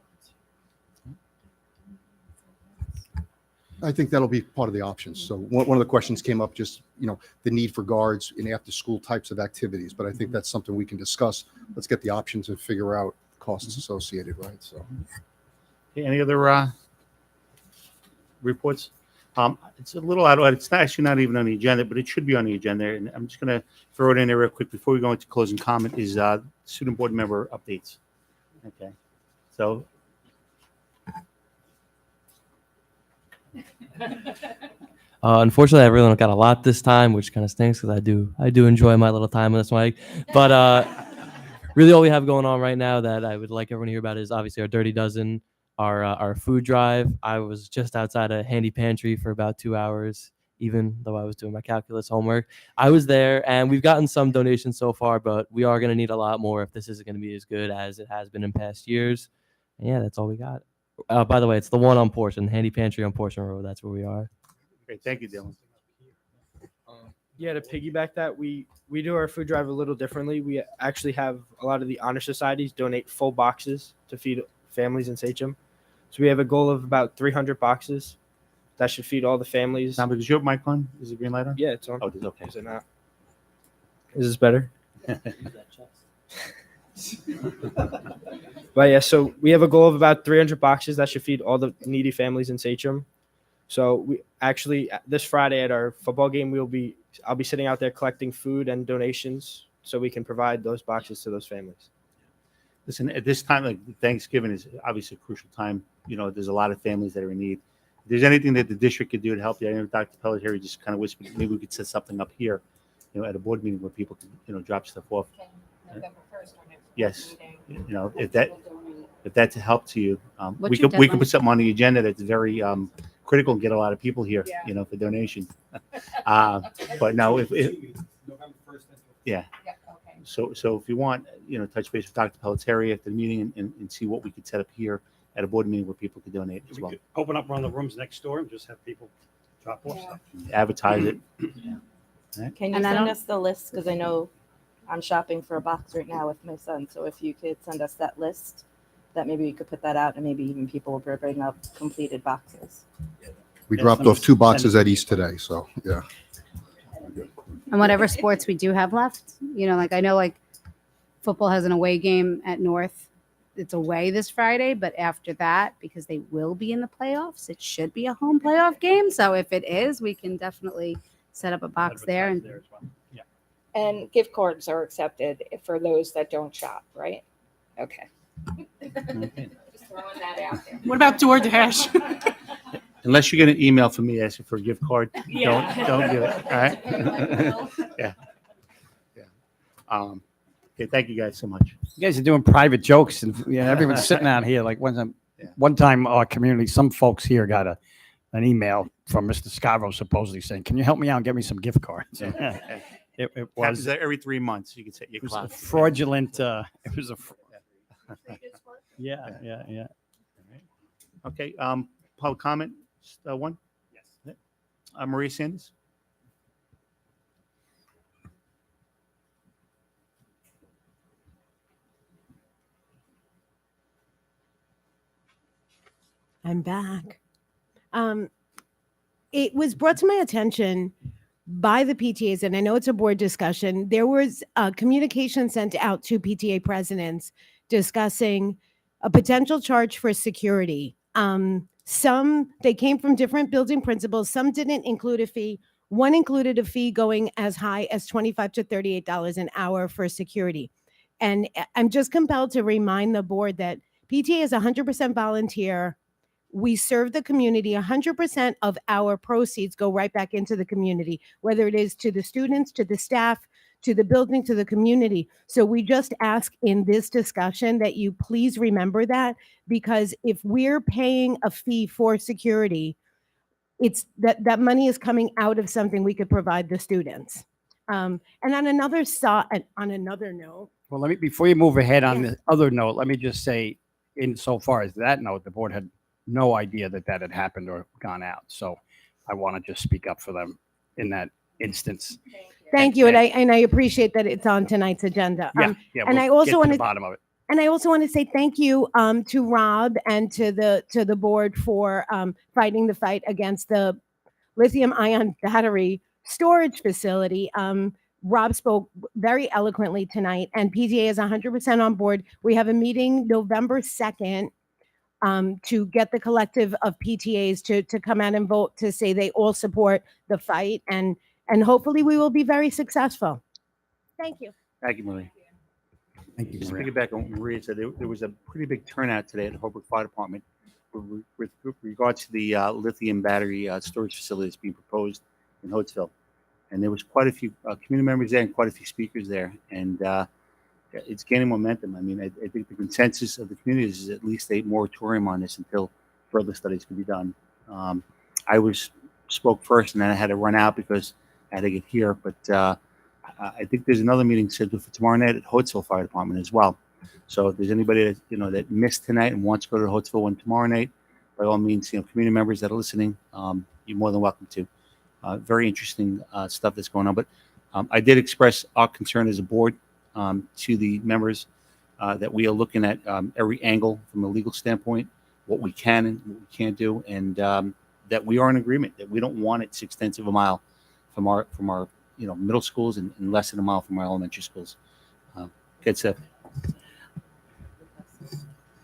I think that'll be part of the options. So one of the questions came up, just the need for guards in after school types of activities, but I think that's something we can discuss. Let's get the options and figure out costs associated, right? So. Okay, any other reports? It's a little out of it. It's actually not even on the agenda, but it should be on the agenda. And I'm just going to throw it in there real quick before we go into closing comment is student board member updates. Okay. So. Unfortunately, I really don't got a lot this time, which kind of stinks because I do enjoy my little time on this mic. But really all we have going on right now that I would like everyone to hear about is obviously our Dirty Dozen, our food drive. I was just outside a handy pantry for about 2 hours, even though I was doing my calculus homework. I was there, and we've gotten some donations so far, but we are going to need a lot more if this isn't going to be as good as it has been in past years. And yeah, that's all we got. By the way, it's the one on Portion, handy pantry on Portion Road. That's where we are. Great, thank you, Dylan. Yeah, to piggyback that, we do our food drive a little differently. We actually have a lot of the honor societies donate full boxes to feed families in Sachem. So we have a goal of about 300 boxes that should feed all the families. Now, because your mic on, is the green light on? Yeah, it's on. Oh, it's okay. Is it not? Is this better? But yeah, so we have a goal of about 300 boxes that should feed all the needy families in Sachem. So we actually this Friday at our football game, I'll be sitting out there collecting food and donations so we can provide those boxes to those families. Listen, at this time, like Thanksgiving is obviously a crucial time. You know, there's a lot of families that are in need. If there's anything that the district could do to help you, I know Dr. Pelletieri just kind of whispered, maybe we could set something up here, at a board meeting where people can, drop stuff off. Yes, if that's a help to you, What's we your could put deadline? something on the agenda that's very critical and get a lot of people here, for donations. But no, if yeah. So if you want, touch base with Dr. Pelletieri after the meeting and see what we could set up here at a board meeting where people could donate as We well. could open up one of the rooms next door and just have people drop off stuff. Advertise it. Can you And I send don't- us the list? Because I know I'm shopping for a box right now with my son. So if you could send us that list, that maybe we could put that out and maybe even people will bring up completed boxes. We Yes, dropped let me off 2 send boxes it. at East today, so yeah. And whatever sports we do have left, I know like football has an away game at North. It's away this Friday, but after that, because they will be in the playoffs, it should be a home playoff game. So if it is, we can definitely set up a box there. Advertise And there as well. Yeah. And gift cards are accepted for those that don't shop, right? Okay. Just throwing that out there. What about DoorDash? Unless you get an email from me asking for a gift card, Yeah. don't do it. All right. Yeah. Okay. Thank you guys so much. You guys are doing private jokes, and everyone's sitting out here. Like one time, our community, some folks here got an email from Mr. Scavo supposedly saying, "Can you help me out and get me some gift cards?" It Happens was every 3 months. You can set your it was a clock. fraudulent. It was a. Yeah. Okay. Public comment. One. Yes. Maria Sanders. I'm back. It was brought to my attention by the PTAs, and I know it's a board discussion. There was a communication sent out to PTA presidents discussing a potential charge for security. Some, they came from different building principals. Some didn't include a fee. One included a fee going as high as $25 to $38 an hour for security. And I'm just compelled to remind the board that PTA is 100% volunteer. We serve the community. 100% of our proceeds go right back into the community, whether it is to the students, to the staff, to the building, to the community. So we just ask in this discussion that you please remember that, because if we're paying a fee for security, it's that money is coming out of something we could provide the students. And on another note, Well, let me before you move ahead on the other note, let me just say, insofar as that note, the board had no idea that had happened or gone out. So I want to just speak up for them in that instance. thank you, and I appreciate that it's on tonight's agenda. Yeah, and we'll I also get to want the to bottom of it. And I also want to say thank you to Rob and to the board for fighting the fight against the lithium-ion battery storage facility. Rob spoke very eloquently tonight, and PTA is 100% on board. We have a meeting November 2nd to get the collective of PTAs to come out and vote to say they all support the fight, and hopefully we will be very successful. Thank you. Thank you, Maria. Thank you, Just Maria. piggyback on what Maria said, there was a pretty big turnout today at the Holbrook Fire Department with regards to the lithium battery storage facility that's being proposed in Hoatsville. And there was quite a few community members there and quite a few speakers there. And it's gaining momentum. I mean, I think the consensus of the community is at least a moratorium on this until further studies can be done. I spoke first, and then I had to run out because I had to get here. But I think there's another meeting scheduled for tomorrow night at Hoytsville Fire Department as well. So if there's anybody that that missed tonight and wants to go to the Hoytsville one tomorrow night, by all means, community members that are listening, you're more than welcome to. Very interesting stuff that's going on. But I did express our concern as a board to the members that we are looking at every angle from a legal standpoint, what we can and what we can't do, and that we are in agreement that we don't want it 6/10 of a mile from our middle schools and less than a mile from our elementary schools. Good stuff.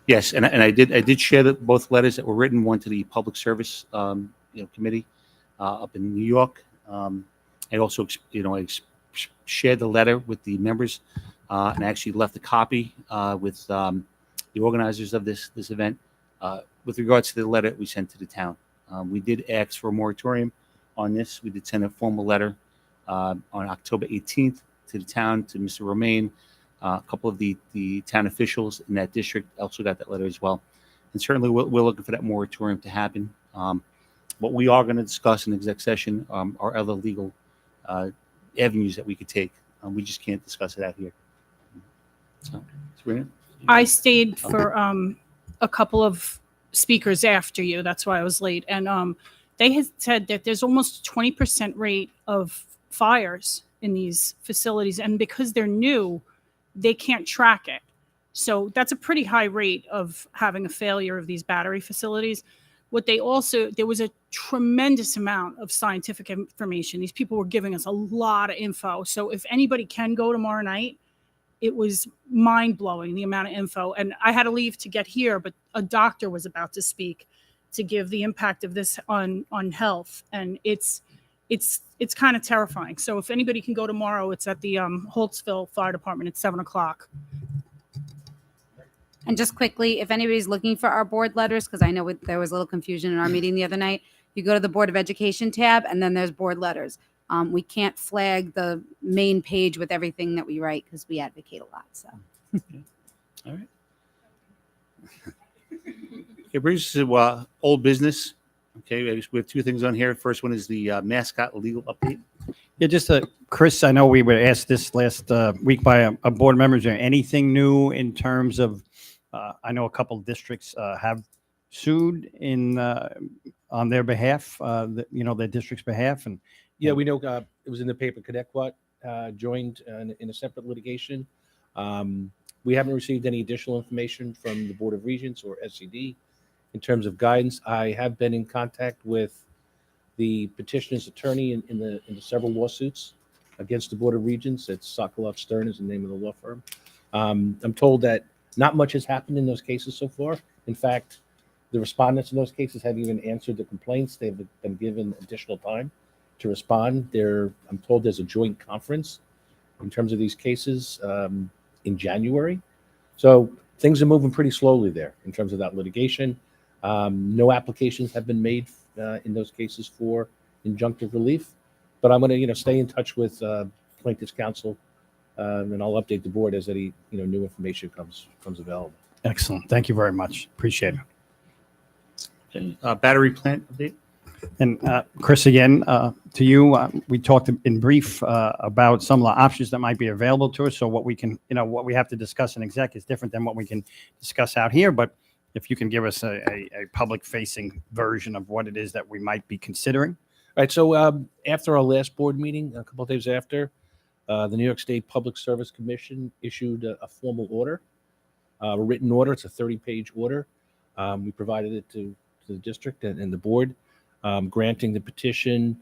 Yes, and I did share both letters that were written, one to the Public Service committee up in New York. I also I shared the letter with the members and actually left a copy with the organizers of this event with regards to the letter we sent to the town. We did ask for a moratorium on this. We did send a formal letter on October 18th to the town, to Mr. Romaine. A couple of the town officials in that district also got that letter as well. And certainly we're looking for that moratorium to happen. What we are going to discuss in exec session are other legal avenues that we could take. We just can't discuss it out here. So, Sabrina? I stayed for a couple of speakers after you. That's why I was late. And they had said that there's almost a 20% rate of fires in these facilities. And because they're new, they can't track it. So that's a pretty high rate of having a failure of these battery facilities. There was a tremendous amount of scientific information. These people were giving us a lot of info. So if anybody can go tomorrow night, it was mind blowing, the amount of info. And I had to leave to get here, but a doctor was about to speak to give the impact of this on health. And it's kind of terrifying. So if anybody can go tomorrow, it's at the Holtzville Fire Department at 7:00. And just quickly, if anybody's looking for our board letters, because I know there was a little confusion in our meeting the other night, you go to the Board of Education tab, and then there's board letters. We can't flag the main page with everything that we write because we advocate a lot. So, All right. It brings us to old business. Okay, we have two things on here. First one is the mascot legal update. Yeah, just Chris, I know we were asked this last week by a board member. Is there anything new in terms of, I know a couple of districts have sued on their behalf, their district's behalf. And yeah, we know it was in the paper. Connecticut joined in a separate litigation. We haven't received any additional information from the Board of Regents or SCD in terms of guidance. I have been in contact with the petitioner's attorney in the several lawsuits against the Board of Regents. It's Sokoloff Stern is the name of the law firm. I'm told that not much has happened in those cases so far. In fact, the respondents in those cases haven't even answered the complaints. They've been given additional time to respond. I'm told there's a joint conference in terms of these cases in January. So things are moving pretty slowly there in terms of that litigation. No applications have been made in those cases for injunctive relief, but I'm going to stay in touch with plaintiff's counsel, and I'll update the board as any new information comes available. Excellent. Thank you very much. Appreciate it. Okay. Battery plant update. And Chris, again, to you, we talked in brief about some of the options that might be available to us. So what we can, what we have to discuss in exec is different than what we can discuss out here. But if you can give us a public-facing version of what it is that we might be considering. All right. So after our last board meeting, a couple of days after, the New York State Public Service Commission issued a formal order, a written order. It's a 30-page order. We provided it to the district and the board, granting the petition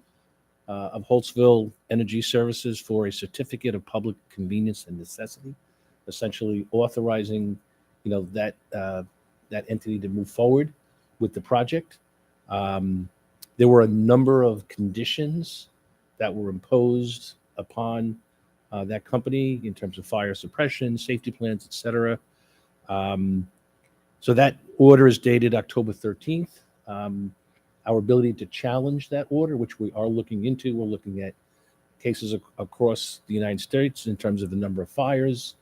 of Holtzville Energy Services for a certificate of public convenience and necessity, essentially authorizing, that entity to move forward with the project. There were a number of conditions that were imposed upon that company in terms of fire suppression, safety plans, et cetera. So that order is dated October 13th. Our ability to challenge that order, which we are looking into, we're looking at cases across the United States in terms of the number of fires,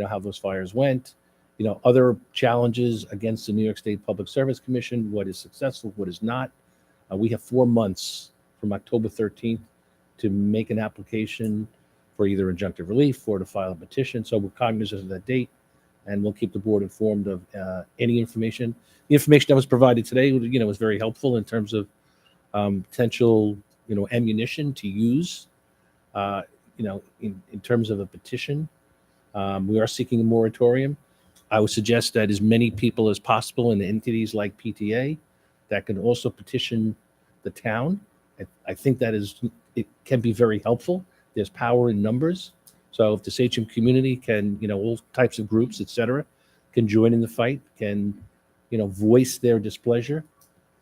how those fires went, other challenges against the New York State Public Service Commission, what is successful, what is not. We have 4 months from October 13th to make an application for either injunctive relief or to file a petition. So we're cognizant of that date, and we'll keep the board informed of any information. The information that was provided today, was very helpful in terms of potential, ammunition to use, in terms of a petition. We are seeking a moratorium. I would suggest that as many people as possible in entities like PTA that can also petition the town. I think it can be very helpful. There's power in numbers. So if the Sachem community can, all types of groups, et cetera, can join in the fight, can, voice their displeasure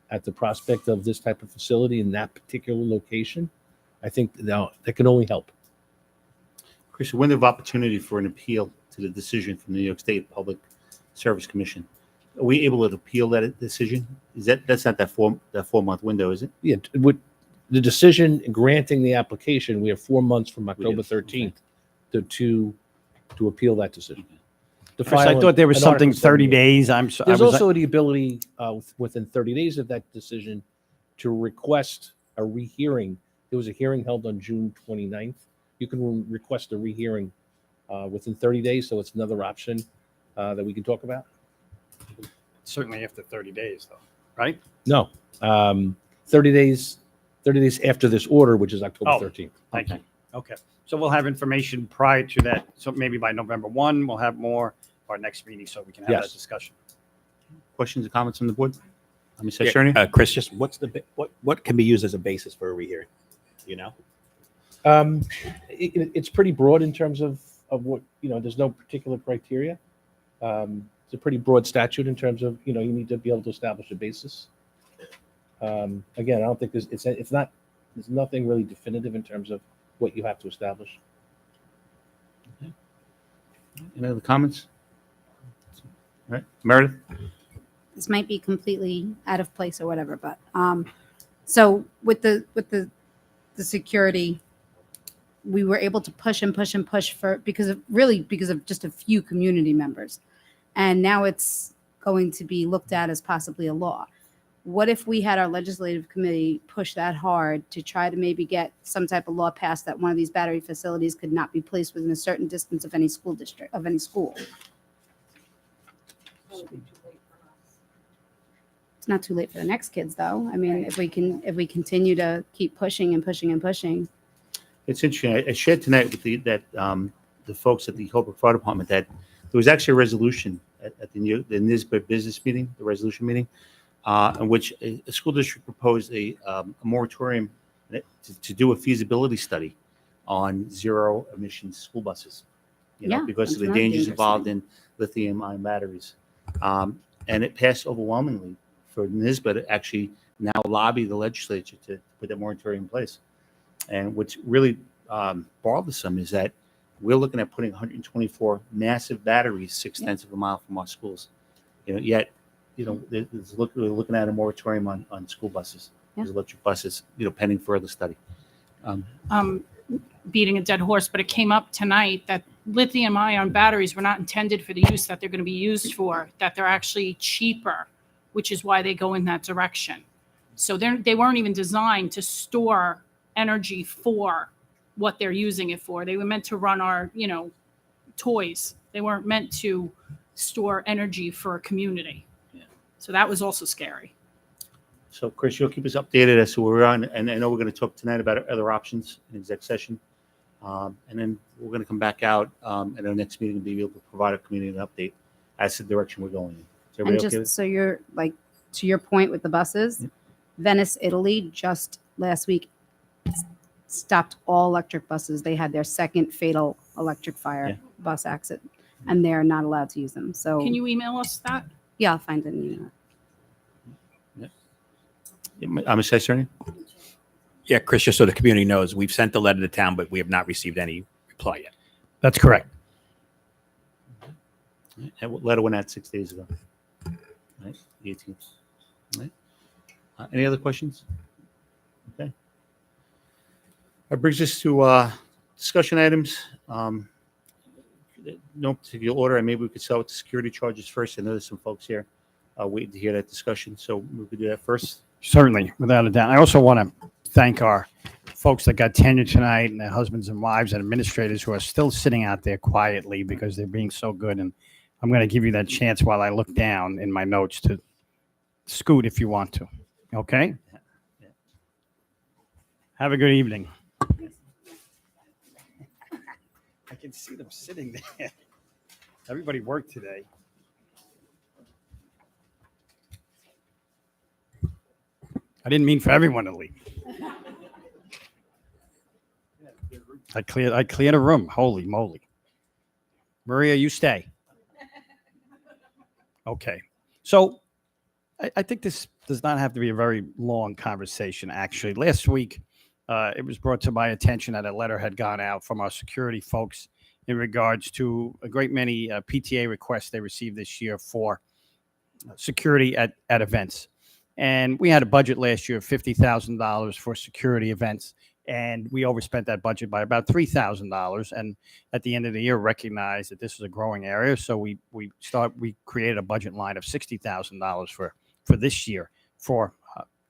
at the prospect of this type of facility in that particular location, I think that can only help. Chris, a window of opportunity for an appeal to the decision from the New York State Public Service Commission. Are we able to appeal that decision? That's not that 4-month window, is it? Yeah, with the decision granting the application, we have 4 months from October 13th to appeal that decision. To Chris, I file thought there was an something Article 30 78. days. There's also the ability within 30 days of that decision to request a rehearing. There was a hearing held on June 29th. You can request a rehearing within 30 days, so it's another option that we can talk about. Certainly after 30 days, though, right? No, 30 days after this order, which is October 13th. Thank you. Okay. So we'll have information prior to that. So maybe by November 1, we'll have more our next meeting so we can have Yes. that discussion. Questions or comments from the board? Ms. Yeah, Attorney? Chris, just what can be used as a basis for a rehearing? You know? It's pretty broad in terms of what, there's no particular criteria. It's a pretty broad statute in terms of, you need to be able to establish a basis. Again, I don't think there's nothing really definitive in terms of what you have to establish. Any other comments? All right, Meredith? This might be completely out of place or whatever, but so with the security, we were able to push and push and push because of just a few community members, and now it's going to be looked at as possibly a law. What if we had our legislative committee push that hard to try to maybe get some type of law passed that one of these battery facilities could not be placed within a certain distance of any school district, of any school? It's not too late for the next kids, though. I mean, if we continue to keep pushing and pushing and pushing. It's interesting. I shared tonight with the folks at the Holbrook Fire Department that there was actually a resolution at the NISBA business meeting, the resolution meeting, in which a school district proposed a moratorium to do a feasibility study on zero emission school buses. Because of the dangers involved in lithium-ion batteries, and it passed overwhelmingly for NISBA to actually now lobby the legislature to put that moratorium in place. And what's really bothersome is that we're looking at putting 124 massive batteries 6/10 of a mile from our schools. Yet, we're looking at a moratorium on school buses, these electric buses, pending further study. Beating a dead horse, but it came up tonight that lithium ion batteries were not intended for the use that they're going to be used for, that they're actually cheaper, which is why they go in that direction. So they weren't even designed to store energy for what they're using it for. They were meant to run our, toys. They weren't meant to store energy for a community. So that was also scary. So, Chris, you'll keep us updated as to where we're on, and I know we're going to talk tonight about other options in exec session. And then we're going to come back out at our next meeting and be able to provide a community an update as to the direction we're going in. Is And everybody just okay with so you're to your point with the buses, Venice, Italy, just last week stopped all electric buses. They had their second fatal electric fire bus accident, and they're not allowed to use them. So Can you email us that? Yeah, I'll find an email. Ms. Attorney? Yeah, Chris, just so the community knows, we've sent the letter to town, but we have not received any reply yet. That's correct. That letter went out 6 days ago. Right, the 18th. Right. Any other questions? Okay. That brings us to discussion items. no particular order, and maybe we could start with the security charges first. I know there's some folks here waiting to hear that discussion, so we could do that first. Certainly, without a doubt. I also want to thank our folks that got tenure tonight and their husbands and wives and administrators who are still sitting out there quietly because they're being so good. And I'm going to give you that chance while I look down in my notes to scoot if you want to. Okay? Have a good evening. I can see them sitting there. Everybody worked today. I didn't mean for everyone to leave. I cleared a room. Holy moly. Maria, you stay. Okay. So I think this does not have to be a very long conversation, actually. Last week, it was brought to my attention that a letter had gone out from our security folks in regards to a great many PTA requests they received this year for security at events. And we had a budget last year of $50,000 for security events, and we overspent that budget by about $3,000. And at the end of the year, recognized that this is a growing area, so we created a budget line of $60,000 for this year for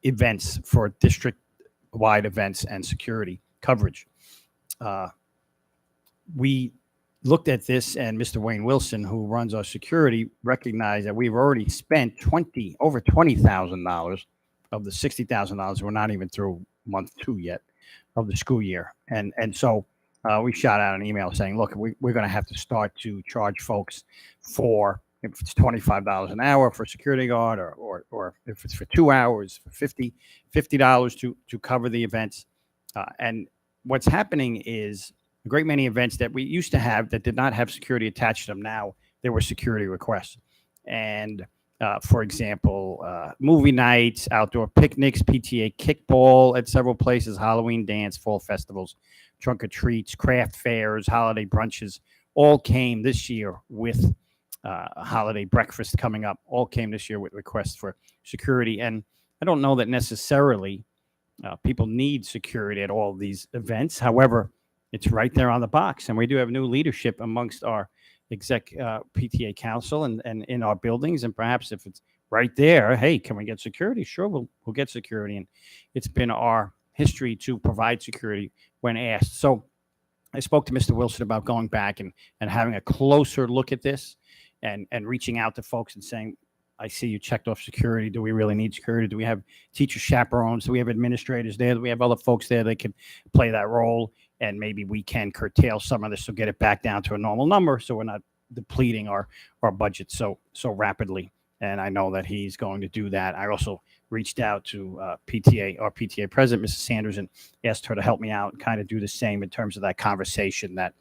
events, for district-wide events and security coverage. We looked at this, and Mr. Wayne Wilson, who runs our security, recognized that we've already spent over $20,000 of the $60,000. We're not even through month 2 yet of the school year. And so we shot out an email saying, look, we're going to have to start to charge folks for, if it's $25 an hour for a security guard, or if it's for 2 hours, for $50 to cover the events. And what's happening is a great many events that we used to have that did not have security attached to them. Now there were security requests. And for example, movie nights, outdoor picnics, PTA kickball at several places, Halloween dance, fall festivals, trunk or treats, craft fairs, holiday brunches, all came this year with holiday breakfast coming up, all came this year with requests for security. And I don't know that necessarily people need security at all of these events. However, it's right there on the box. And we do have new leadership amongst our exec PTA council and in our buildings. And perhaps if it's right there, hey, can we get security? Sure, we'll get security. And it's been our history to provide security when asked. So I spoke to Mr. Wilson about going back and having a closer look at this and reaching out to folks and saying, I see you checked off security. Do we really need security? Do we have teacher chaperones? Do we have administrators there? Do we have other folks there that can play that role? And maybe we can curtail some of this to get it back down to a normal number, so we're not depleting our budget so rapidly. And I know that he's going to do that. I also reached out to our PTA president, Mrs. Sanders, and asked her to help me out and kind of do the same in terms of that conversation, that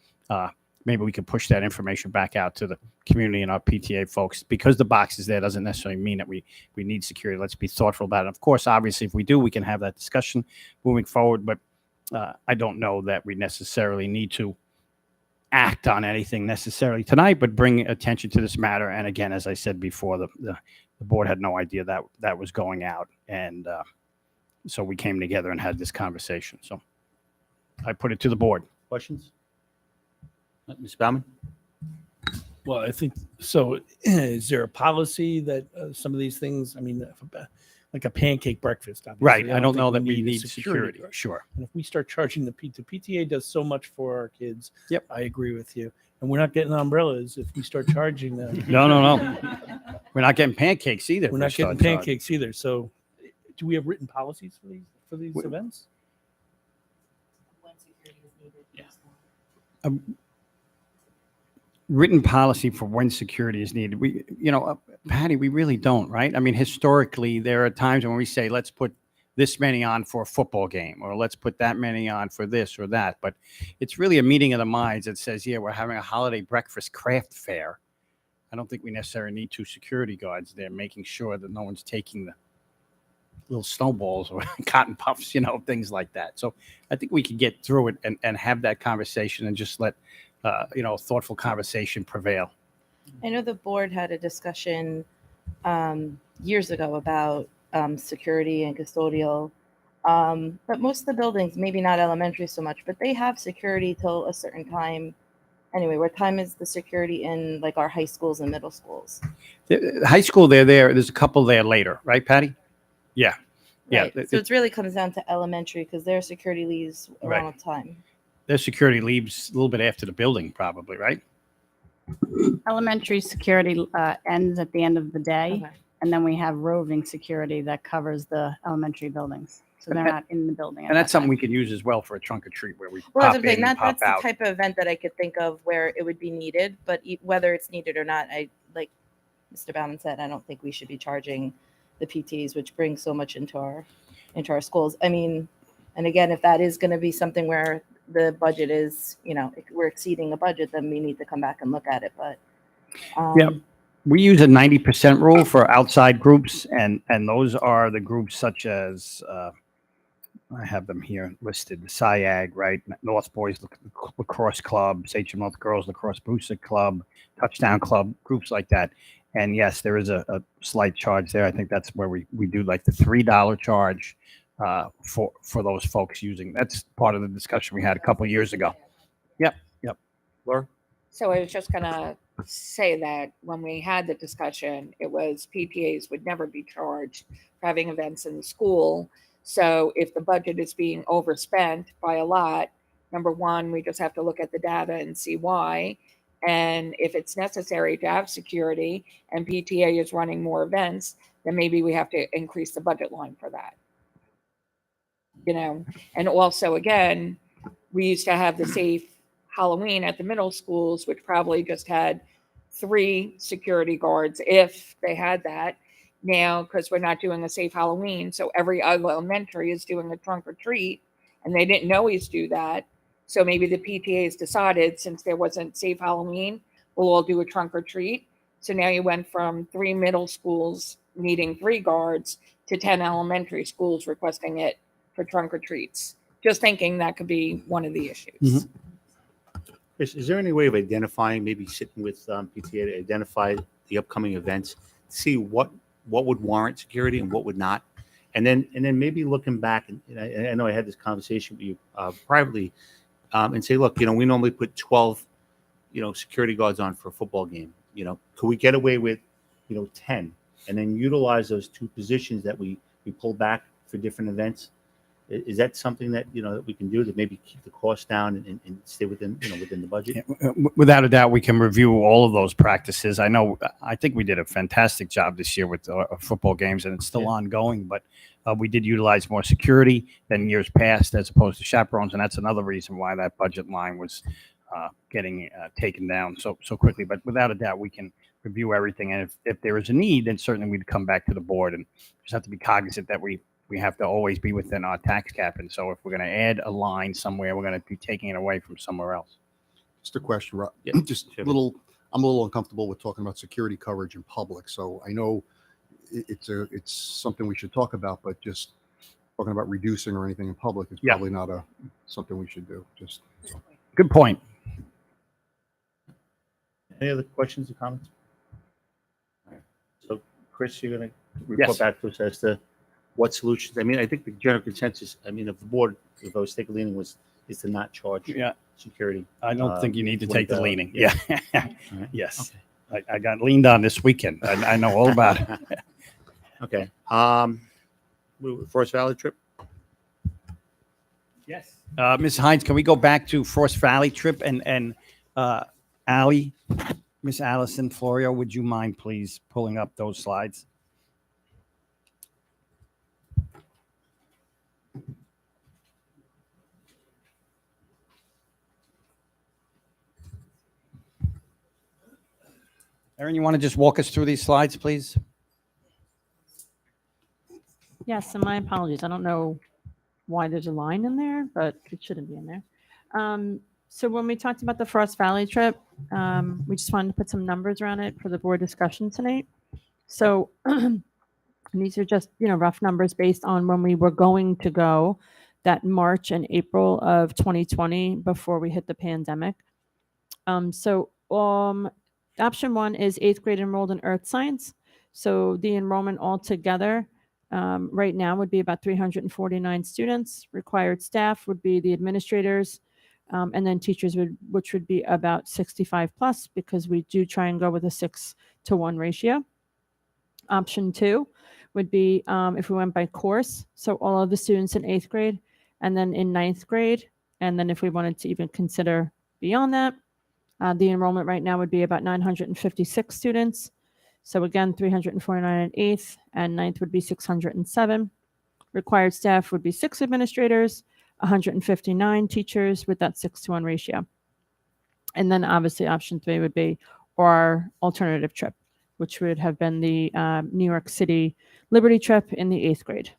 maybe we can push that information back out to the community and our PTA folks. Because the box is there doesn't necessarily mean that we need security. Let's be thoughtful about it. Of course, obviously, if we do, we can have that discussion moving forward. But I don't know that we necessarily need to act on anything necessarily tonight, but bring attention to this matter. And again, as I said before, the board had no idea that was going out. And so we came together and had this conversation. So I put it to the board. Questions? Ms. Baumann? Well, I think so. Is there a policy that some of these things, I mean, like a pancake breakfast? Right. I don't think know that we the need security. guard. Sure. And if we start charging the PTA does so much for our kids. Yep. I agree with you. And we're not getting umbrellas if we start charging them. No. We're not getting pancakes either. We're not getting pancakes either. So do we have written policies for these events? Written policy for when security is needed. We, Patty, we really don't, right? I mean, historically, there are times when we say, let's put this many on for a football game, or let's put that many on for this or that. But it's really a meeting of the minds that says, yeah, we're having a holiday breakfast craft fair. I don't think we necessarily need 2 security guards there making sure that no one's taking the little snowballs or cotton puffs, things like that. So I think we can get through it and have that conversation and just let thoughtful conversation prevail. I know the board had a discussion years ago about security and custodial, but most of the buildings, maybe not elementary so much, but they have security till a certain time, anyway, what time is the security in like our high schools and middle schools? The high school, they're there. There's a couple there later, right, Patty? Yeah. Yeah. Right. So it really comes down to elementary because their security leaves around Right. the time. Their security leaves a little bit after the building, probably, right? Elementary security ends at the end of the day, Okay. and then we have roving security that covers the elementary buildings. So they're And that- not in the building. at And that's that something time. we could use as well for a trunk or treat where we Well, pop that's, what I'm saying, in and that's pop out. the type of event that I could think of where it would be needed, but whether it's needed or not, I like Mr. Bauman said, I don't think we should be charging the PTs, which brings so much into our schools. I mean, and again, if that is going to be something where the budget is, we're exceeding a budget, then we need to come back and look at it. But Yeah, we use a 90% rule for outside groups, and those are the groups such as I have them here listed: the SIAG, right? North Boys Lacrosse Club, Sachem North Girls Lacrosse Booster Club, Touchdown Club, groups like that. And yes, there is a slight charge there. I think that's where we do like the $3 charge for those folks using. That's part of the discussion we had a couple years ago. Yep. Laura? So I was just gonna say that when we had the discussion, it was PTAs would never be charged for having events in the school. So if the budget is being overspent by a lot, number one, we just have to look at the data and see why. And if it's necessary to have security and PTA is running more events, then maybe we have to increase the budget line for that. And also again, we used to have the safe Halloween at the middle schools, which probably just had 3 security guards if they had that. Now, because we're not doing a safe Halloween, so every other elementary is doing a trunk or treat, and they didn't always do that. So maybe the PTAs decided, since there wasn't safe Halloween, we'll all do a trunk or treat. So now you went from 3 middle schools needing 3 guards to 10 elementary schools requesting it for trunk or treats. Just thinking that could be one of the issues. Is there any way of identifying, maybe sitting with PTA to identify the upcoming events, see what would warrant security and what would not? And then maybe looking back, and I know I had this conversation with you privately, and say, look, we normally put 12, security guards on for a football game. Could we get away with, 10, and then utilize those 2 positions that we pull back for different events? Is that something that that we can do to maybe keep the cost down and stay within within the budget? Without a doubt, we can review all of those practices. I think we did a fantastic job this year with football games, and it's still ongoing. But we did utilize more security than years past, as opposed to chaperones, and that's another reason why that budget line was getting taken down so quickly. But without a doubt, we can review everything, and if there is a need, then certainly we'd come back to the board, and just have to be cognizant that we have to always be within our tax cap. And so if we're going to add a line somewhere, we're going to be taking it away from somewhere else. Just a question, Rob. Yeah, Just sure. I'm a little uncomfortable with talking about security coverage in public. So I know it's something we should talk about, but just talking about reducing or anything in public is probably not something we should do. Just Good point. Any other questions or comments? All right. So, Chris, you're going to report Yes. back to us as to what solutions. I think the general consensus, of the board, if I was taking leaning, is to not charge security. I don't think you need to with, take the leaning. yeah. Yeah. All right. Yes. I got leaned on this weekend. I know all about it. Okay. Forest Valley trip? Yes. Ms. Hines, can we go back to Forest Valley trip and Allie, Miss Allison Florio, would you mind please pulling up those slides? Erin, you want to just walk us through these slides, please? Yes, and my apologies. I don't know why there's a line in there, but it shouldn't be in there. So when we talked about the Frost Valley trip, we just wanted to put some numbers around it for the board discussion tonight. So these are just, rough numbers based on when we were going to go that March and April of 2020 before we hit the pandemic. Option 1 is 8th grade enrolled in earth science. So the enrollment altogether right now would be about 349 students. Required staff would be the administrators, and then teachers which would be about 65 plus, because we do try and go with a 6-to-1 ratio. Option 2 would be if we went by course, so all of the students in 8th grade, and then in 9th grade, and then if we wanted to even consider beyond that, the enrollment right now would be about 956 students. So again, 349 in 8th, and 9th would be 607. Required staff would be 6 administrators, 159 teachers with that 6-to-1 ratio. And then obviously option 3 would be our alternative trip, which would have been the New York City Liberty trip in the 8th grade.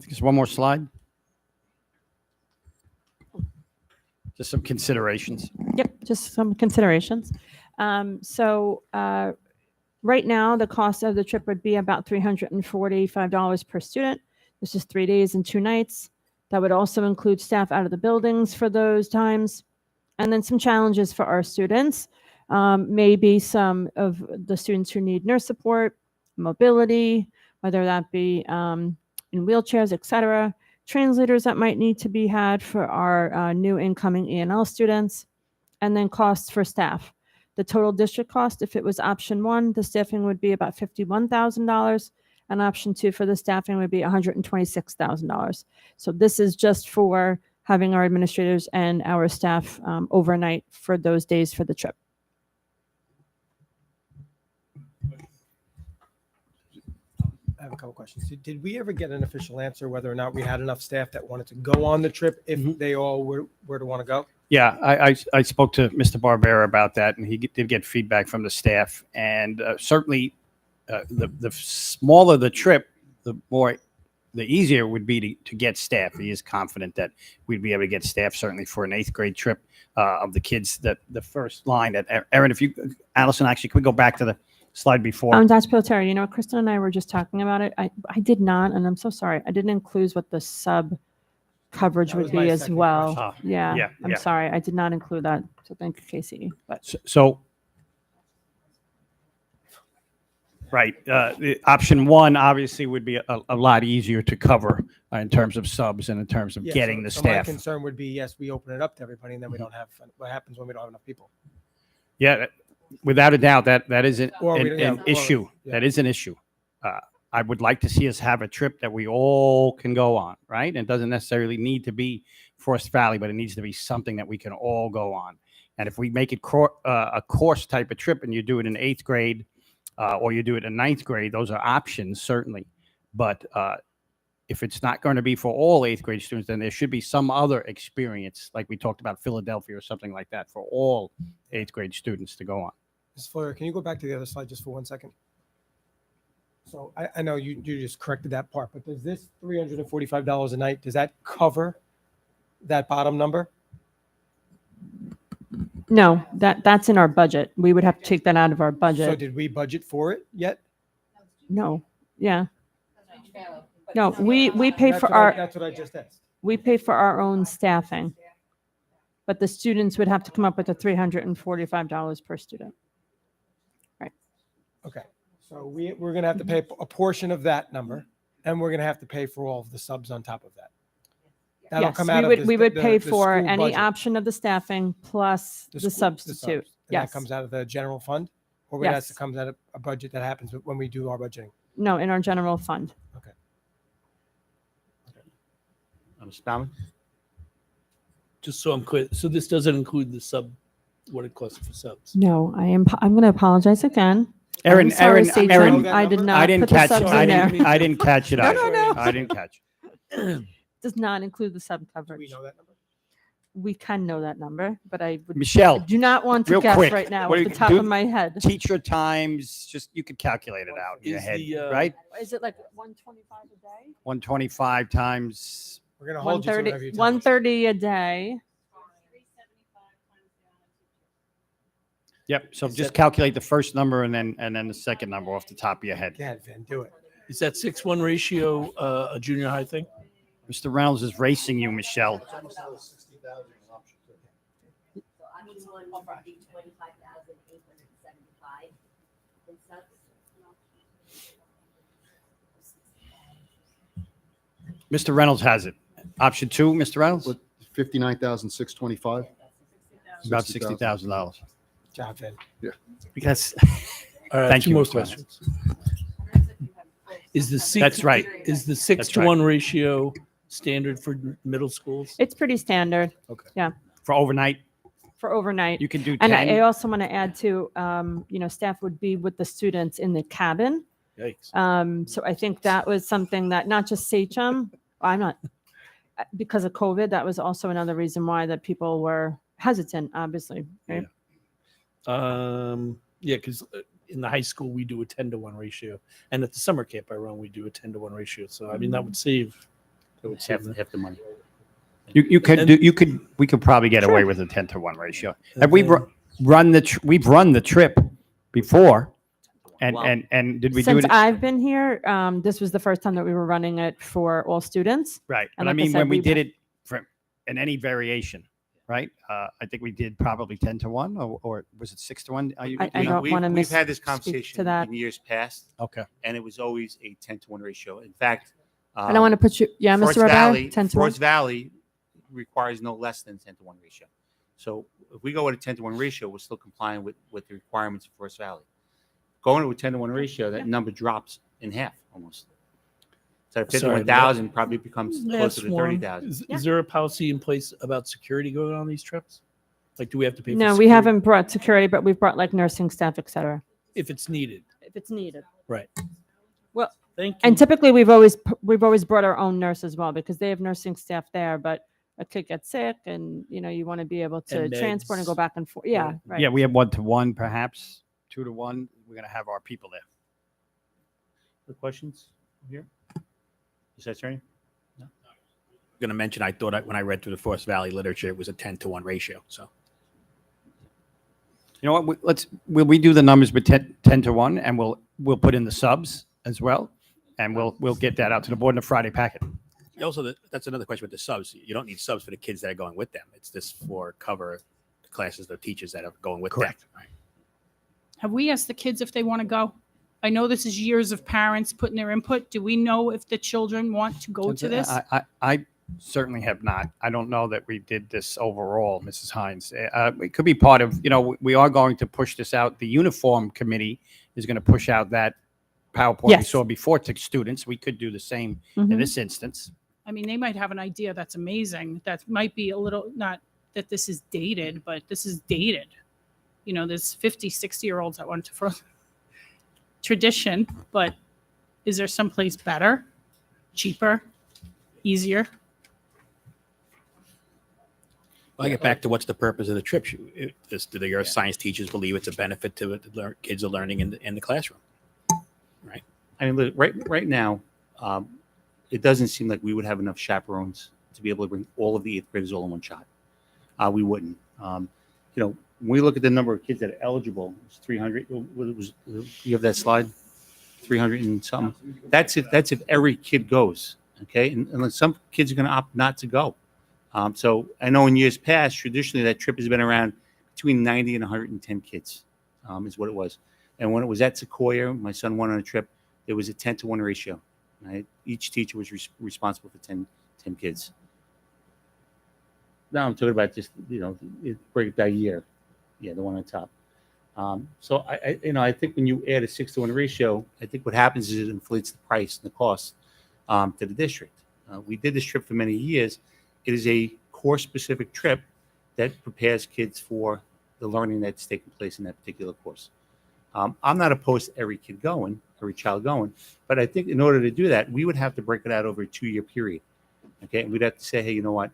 Just one more slide. Just some considerations. Yep, just some considerations. So right now, the cost of the trip would be about $345 per student. This is 3 days and 2 nights. That would also include staff out of the buildings for those times. And then some challenges for our students. Maybe some of the students who need nurse support, mobility, whether that be in wheelchairs, etc. Translators that might need to be had for our new incoming ENL students, and then costs for staff. The total district cost, if it was option 1, the staffing would be about $51,000, and option 2 for the staffing would be $126,000. So this is just for having our administrators and our staff overnight for those days for the trip. I have a couple questions. Did we ever get an official answer whether or not we had enough staff that wanted to go on the trip if they all were to want to go? Yeah, I spoke to Mr. Barbera about that, and he did get feedback from the staff. And certainly, the smaller the trip, the easier it would be to get staff. He is confident that we'd be able to get staff, certainly for an 8th grade trip of the kids. That the first line that Erin, Allison, actually, can we go back to the slide before? Dr. Pilteri, you know, Kristen and I were just talking about it. I did not, and I'm so sorry, I didn't include what the sub coverage That would was my be as second well. question. Yeah, I'm yeah. sorry, I did not include that. So thank you, Casey. But So, right, the option 1 obviously would be a lot easier to cover in terms of subs and in terms of Yeah, getting the so my staff. concern would be, yes, we open it up to everybody, and then we don't have, what happens when we don't have enough people? Yeah, without a doubt, that is an Or we don't- yeah, or- issue. yeah. That is an issue. I would like to see us have a trip that we all can go on, right? And it doesn't necessarily need to be Forest Valley, but it needs to be something that we can all go on. And if we make it a course type of trip, and you do it in 8th grade, or you do it in 9th grade, those are options, certainly. But if it's not going to be for all 8th grade students, then there should be some other experience, like we talked about Philadelphia or something like that, for all 8th grade students to go on. Ms. Fleur, can you go back to the other slide just for 1 second? So I know you just corrected that part, but does this $345 a night, does that cover that bottom number? no, that's in our budget. We would have to take that out of our So budget. did we budget for it yet? No, yeah. No, we pay for That's what I just asked. we pay for our own staffing. But the students would have to come up with the $345 per student. Right. Okay, so we're gonna have to pay a portion of that number, and we're gonna have to pay for all of the subs on top of that. That'll Yes, come we out of would, the- we would the- pay the for school any budget. option of the staffing plus the subs, substitute. And that Yes. comes out of the general fund, or it has to Yes. come out of a budget that happens when we do our budgeting. No, in our general fund. Ms. Baumann? Just so I'm clear, so this doesn't include the sub, what it costs for subs? No, I'm going to apologize again. Erin, I'm sorry, Erin, Satan, Erin, I did not I didn't put the catch subs it. in there. I didn't catch it. No, either. no, no. I didn't catch it. Does not include the sub coverage. We know that number? We can know that number, but I would Michelle, do not want to real guess quick, right now what at do the you top do? of my head. Teacher times, just you could calculate it out in your Is head, the, right? Is it like 125 a day? 125 times. We're gonna hold you to whatever you tell us. 130 a day. Yep. So just calculate the first number and then the second number off the top of your head. Go ahead, Vin, do it. Is that 6-1 ratio a junior high thing? Mr. Reynolds is racing you, Michelle. Mr. Reynolds has it. Option 2, Mr. Reynolds? 59,625. About $60,000. Jonathan. Yeah. Because, All right, thank two you. more Mr. Reynolds. questions. Is the six, That's right. Is the 6 That's to right. 1 ratio standard for middle schools? It's pretty standard. Okay. Yeah. For overnight, For overnight. you can do And 10. I also want to add to, staff would be with the students in the cabin. Yikes. So I think that was something that not just Sachem, I'm not, because of COVID, that was also another reason why that people were hesitant, obviously. Right? Yeah, because in the high school we do a 10 to 1 ratio, and at the summer camp I run we do a 10 to 1 ratio. So I mean that would save. That would save Half the money. We could probably get away Sure. with a 10 to 1 ratio. And And we've then- we've run the trip before. And did we do Since it? I've been here, this was the first time that we were running it for all students. Right. And But I like mean, said, when we we've did had- it for in any variation, right? I think we did probably 10 to 1 or was it 6 to 1? I don't wanna We've had this misspeak to conversation that. in years past. Okay. And it was always a 10 to 1 ratio. In fact, I don't want to put you, yeah, Forest Mr. Rabbi, Valley, 10 to 1. Forest Valley requires no less than 10 to 1 ratio. So if we go with a 10 to 1 ratio, we're still complying with the requirements of Forest Valley. Going to a 10 to 1 ratio, that number drops in half almost. So 51,000 probably becomes closer Last to one. 30,000. Is there a policy in place about security going on these trips? Like, do we have to pay? For No, we security haven't brought security, but we've brought like nursing staff, et cetera. if it's needed. If it's needed. Right. Well, Thank you. and typically we've always brought our own nurse as well because they have nursing staff there, but a kid gets sick and, you want to be able to And transport and go meds. back and forth. Yeah. Right. Yeah, we have 1 to 1, perhaps 2 to 1. We're going to have our people there. The questions here? Is that right? I'm going to mention, I thought when I read through the Forest Valley literature, it was a 10 to 1 ratio. So You know what? Will we do the numbers with 10 to 1 and we'll put in the subs as well. And we'll get that out to the board in a Friday packet. also, that's another question with the subs. You don't need subs for the kids that are going with them. It's just for cover the classes, the teachers that are going with Correct. them. Right. Have we asked the kids if they want to go? I know this is years of parents putting their input. Do we know if the children want to go to this? I certainly have not. I don't know that we did this overall, Mrs. Hines. It could be part of, we are going to push this out. The uniform committee is going to push out that PowerPoint we Yes. saw before to students. We could do the same in Mhm. this instance. I mean, they might have an idea that's amazing. That might be a little, not that this is dated, but this is dated. There's 50, 60-year-olds that went to for tradition, but is there someplace better, cheaper, easier? Well, I get back to what's the purpose of the trip. Do your science teachers believe it's a benefit to the kids are learning in the classroom? Right. I mean, look, right now, it doesn't seem like we would have enough chaperones to be able to bring all of the 8th graders all in one shot. We wouldn't. When we look at the number of kids that are eligible, it's 300. You have that slide? 300 and something. That's if every kid goes. Okay, and some kids are going to opt not to go. So I know in years past, traditionally that trip has been around between 90 and 110 kids, is what it was. And when it was at Sequoia, my son went on a trip. It was a 10 to 1 ratio. Right? Each teacher was responsible for 10 kids. Now I'm talking about just break it by year. Yeah, the one on top. So I think when you add a 6 to 1 ratio, I think what happens is it inflates the price and the cost to the district. We did this trip for many years. It is a course-specific trip that prepares kids for the learning that's taking place in that particular course. I'm not opposed to every child going, but I think in order to do that, we would have to break it out over a 2-year period. Okay, and we'd have to say, hey, you know what?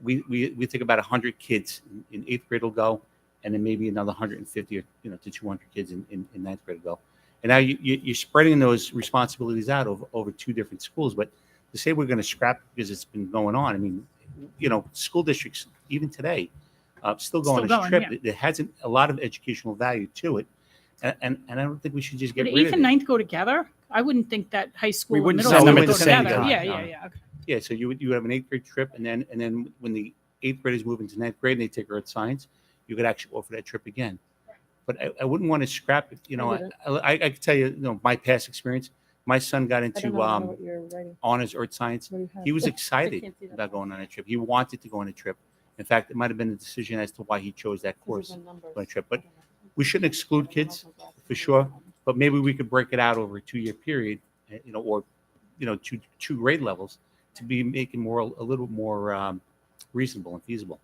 We think about 100 kids in 8th grade will go, and then maybe another 150 to 200 kids in 9th grade will go. And now you're spreading those responsibilities out over 2 different schools. But to say we're going to scrap because it's been going on, I mean, school districts even today still go on this trip. Yeah. There hasn't a lot of educational value to it, and I don't think we should just get Would rid 8th of and it. 9th go together? I wouldn't think that high school and wouldn't middle send school them would at go the same together. time, Yeah, no. yeah, yeah. Okay. Yeah, so you have an 8th grade trip, and then when the 8th graders move into 9th grade and they take earth science, you could actually offer that trip again. But I wouldn't want to scrap it. I could tell you, my past experience. My son got I into don't know what you're writing. honors earth science. What do you have? He was I excited can't see that. about going on a trip. He wanted to go on a trip. In fact, it might have been a decision as to why he chose that course on a trip. But we shouldn't exclude kids for sure. But maybe we could break it out over a 2-year period, or two grade levels to be making a little more reasonable and feasible.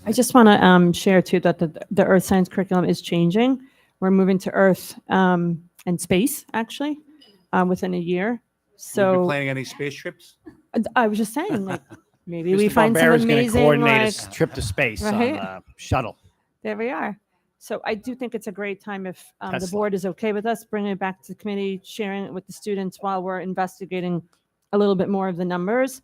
I just want to share too that the earth science curriculum is changing. We're moving to earth and space actually within a year. So, So planning any space trips? I was just saying, like maybe we Mr. find some Barbera's gonna amazing coordinate like a trip to space right? on shuttle. There we are. So I do think it's a great time if the Tesla. board is okay with us bringing it back to committee, sharing it with the students while we're investigating a little bit more of the numbers,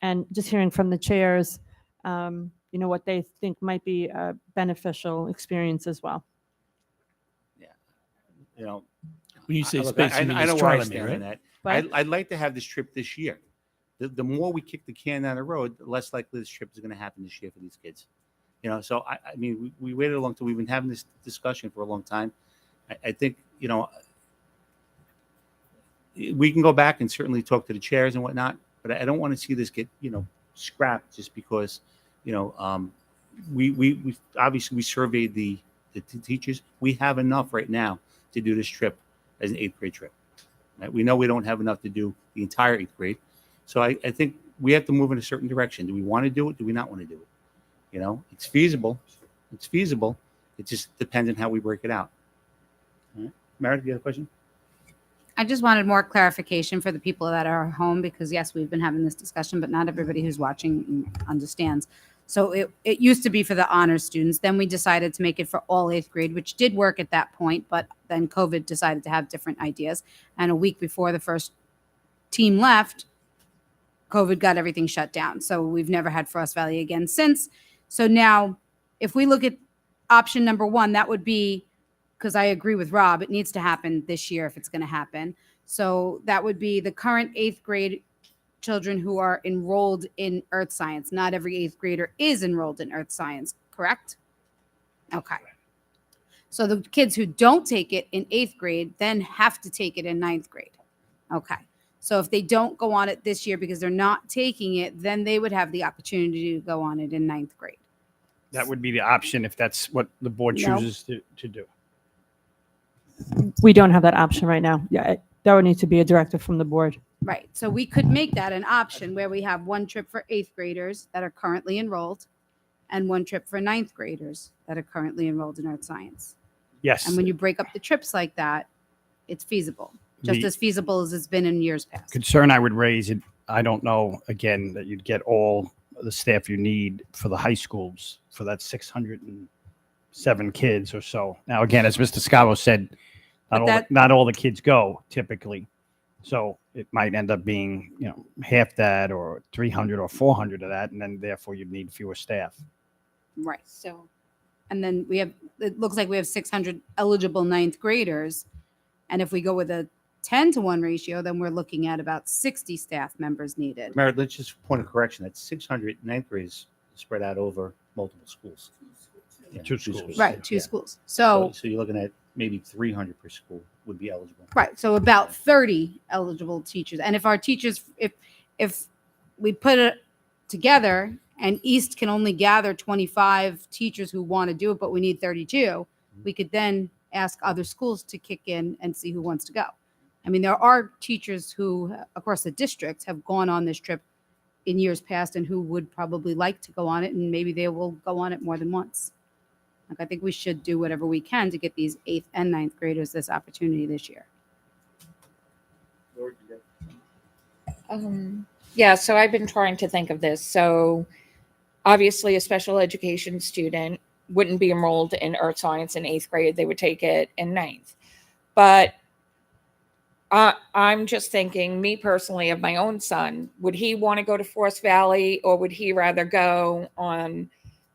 and just hearing from the chairs, what they think might be a beneficial experience as well. When you say Look, space, I you mean know where I astronomy, stand right? on that. What? I'd like to have this trip this year. The more we kick the can down the road, the less likely this trip is going to happen this year for these kids. So I mean, we waited a long time. We've been having this discussion for a long time. I think, we can go back and certainly talk to the chairs and whatnot, but I don't want to see this get, scrapped just because, we obviously we surveyed the teachers. We have enough right now to do this trip as an 8th grade trip. Right? We know we don't have enough to do the entire 8th grade. So I think we have to move in a certain direction. Do we want to do it? Do we not want to do it? It's feasible. It's feasible. It just depends on how we break it out. All right. Meredith, you have a question? I just wanted more clarification for the people that are home because yes, we've been having this discussion, but not everybody who's watching understands. So it used to be for the honors students. Then we decided to make it for all 8th grade, which did work at that point, but then COVID decided to have different ideas. And a week before the first team left, COVID got everything shut down. So we've never had Frost Valley again since. So now if we look at option number 1, that would be, because I agree with Rob, it needs to happen this year if it's going to happen. So that would be the current 8th grade children who are enrolled in earth science. Not every 8th grader is enrolled in earth science, correct? Okay. So the kids who don't take it in 8th grade then have to take it in 9th grade. Okay. So if they don't go on it this year because they're not taking it, then they would have the opportunity to go on it in 9th grade. That would be the option if that's what the board No. chooses to do. We don't have that option right now. Yeah, that would need to be a directive from the board. Right. So we could make that an option where we have one trip for 8th graders that are currently enrolled and one trip for 9th graders that are currently enrolled in earth science. Yes. And when you break up the trips like that, it's feasible, just The- as feasible as it's been in years past. Concern I would raise, I don't know, again, that you'd get all the staff you need for the high schools for that 607 kids or so. Now, again, as Mr. Scavo said, not all the kids go typically. So it might end up being, half that or 300 or 400 of that. And then therefore you'd need fewer staff. Right. So, and then it looks like we have 600 eligible 9th graders. And if we go with a 10-to-1 ratio, then we're looking at about 60 staff members needed. Meredith, let's just point of correction. That's 600 9th graders spread out over multiple schools. Yeah, Two schools. Right. 2 Yeah. schools. So you're looking at maybe 300 per school would be eligible. Right. So about 30 eligible teachers. And if our teachers, if we put it together and East can only gather 25 teachers who want to do it, but we need 32, we could then ask other schools to kick in and see who wants to go. I mean, there are teachers who across the district have gone on this trip in years past and who would probably like to go on it, and maybe they will go on it more than once. Like, I think we should do whatever we can to get these 8th and 9th graders this opportunity this year. Yeah, so I've been trying to think of this. So obviously a special education student wouldn't be enrolled in earth science in 8th grade. They would take it in 9th. But I'm just thinking, me personally, of my own son, would he want to go to Forest Valley or would he rather go on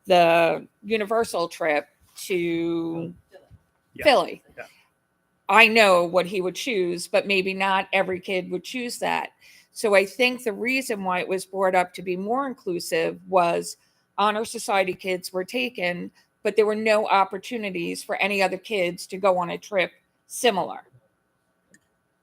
the Universal trip to Philly? Yeah. I know what he would choose, but maybe not every kid would choose that. So I think the reason why it was brought up to be more inclusive was Honor Society kids were taken, but there were no opportunities for any other kids to go on a trip similar.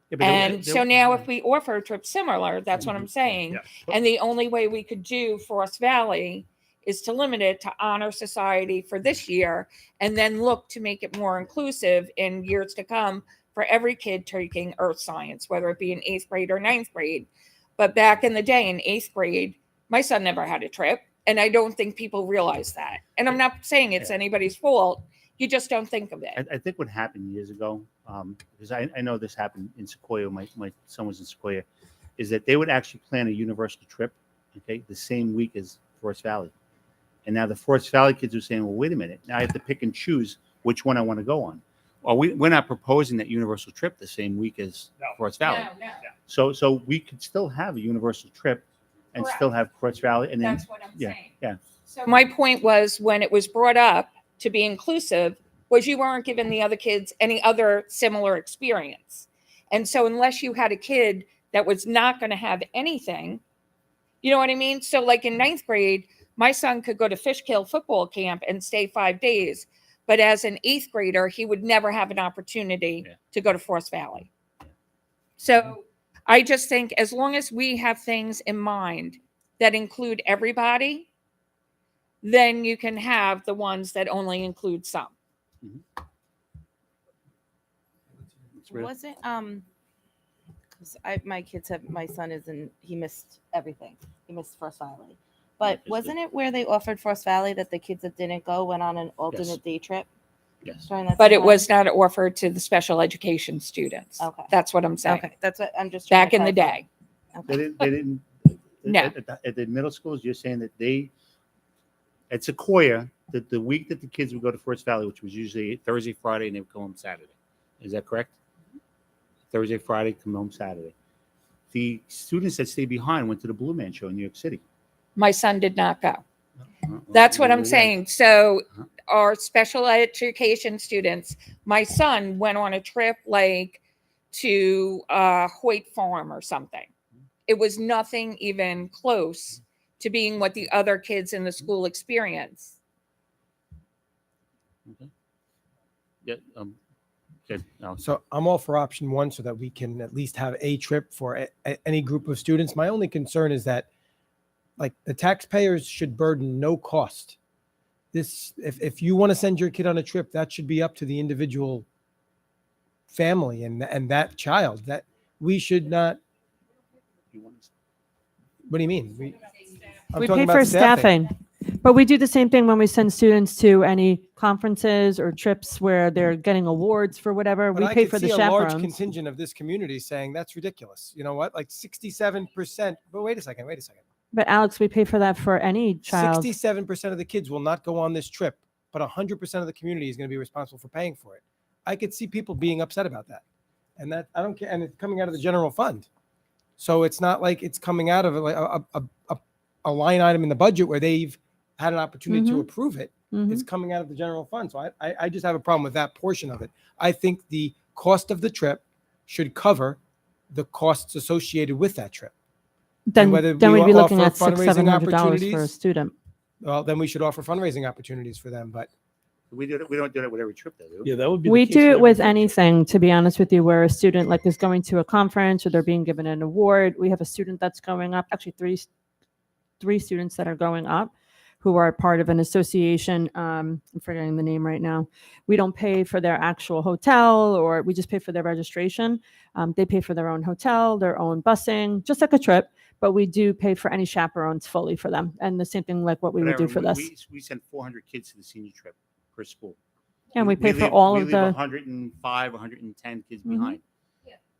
Yeah, but And so now if we offer a trip similar, that's what I'm saying. Yeah. And the only way we could do Forest Valley is to limit it to Honor Society for this year and then look to make it more inclusive in years to come for every kid taking earth science, whether it be in 8th grade or 9th grade. But back in the day in 8th grade, my son never had a trip. And I don't think people realize that. And I'm not saying it's anybody's fault. You just don't think of it. I think what happened years ago, because I know this happened in Sequoia, my son was in Sequoia, is that they would actually plan a universal trip, okay, the same week as Forest Valley. And now the Forest Valley kids are saying, well, wait a minute, now I have to pick and choose which one I want to go on. Well, we're not proposing that universal trip the same week as Forest Valley. So we could still have a universal trip and still have Forest Valley. And then, That's what I'm saying. Yeah. So my point was when it was brought up to be inclusive was you weren't giving the other kids any other similar experience. And so unless you had a kid that was not going to have anything, you know what I mean? So like in 9th grade, my son could go to Fishkill football camp and stay 5 days. But as an 8th grader, he would never have an opportunity to go to Forest Valley. So I just think as long as we have things in mind that include everybody, then you can have the ones that only include some. Wasn't because my kids have my son he missed everything. He missed Forest Valley. But wasn't it where they offered Forest Valley that the kids that didn't go went on an alternate day trip? Yes. During that But same it was time? not offered to the special education students. Okay. That's what I'm saying. Okay, that's what I'm just trying Back to in the clarify. day. They didn't. No. At the middle schools, you're saying that at Sequoia, that the week that the kids would go to Forest Valley, which was usually Thursday, Friday, and they would come home Saturday. Is that correct? Thursday, Friday, come home Saturday. The students that stayed behind went to the Blue Man Show in New York City. My son did not go. That's what I'm saying. So our special education students, my son went on a trip like to Hoyt Farm or something. It was nothing even close to being what the other kids in the school experience. Yeah. Good. No. So I'm all for option one so that we can at least have a trip for any group of students. My only concern is that like the taxpayers should burden no cost. If you want to send your kid on a trip, that should be up to the individual family and that child. That we should not. What do you mean? I'm We talking pay about for staffing, but we do the same thing when we send students to any conferences or trips where they're getting awards for whatever. But We I pay could for the see a large chaperones. contingent of this community saying that's ridiculous. You know what? Like 67%. But wait a second. But Alex, we pay for that for any child. 67% of the kids will not go on this trip, but 100% of the community is going to be responsible for paying for it. I could see people being upset about that. And that I don't care. And it's coming out of the general fund. So it's not like it's coming out of a line item in the budget where they've had an opportunity to Mhm. approve it. Mhm. It's coming out of the general fund. So I just have a problem with that portion of it. I think the cost of the trip should cover the costs associated with that trip. Then whether we'd be looking offer at $600-700 for a opportunities, student. well, then we should offer fundraising opportunities for them. But We don't do that with every trip, though. Do we? Yeah, that would be. We do it with anything, to be honest with you, where a student like is going to a conference or they're being given an award. We have a student that's going up, actually three students that are going up who are part of an association. I'm forgetting the name right now. We don't pay for their actual hotel, or we just pay for their registration. They pay for their own hotel, their own busing, just like a trip, but we do pay for any chaperones fully for them. And the same thing like what we would do Whatever, for this. We sent 400 kids to the senior trip per school. And we pay for all we of leave the- 105, 110 kids Mhm. behind.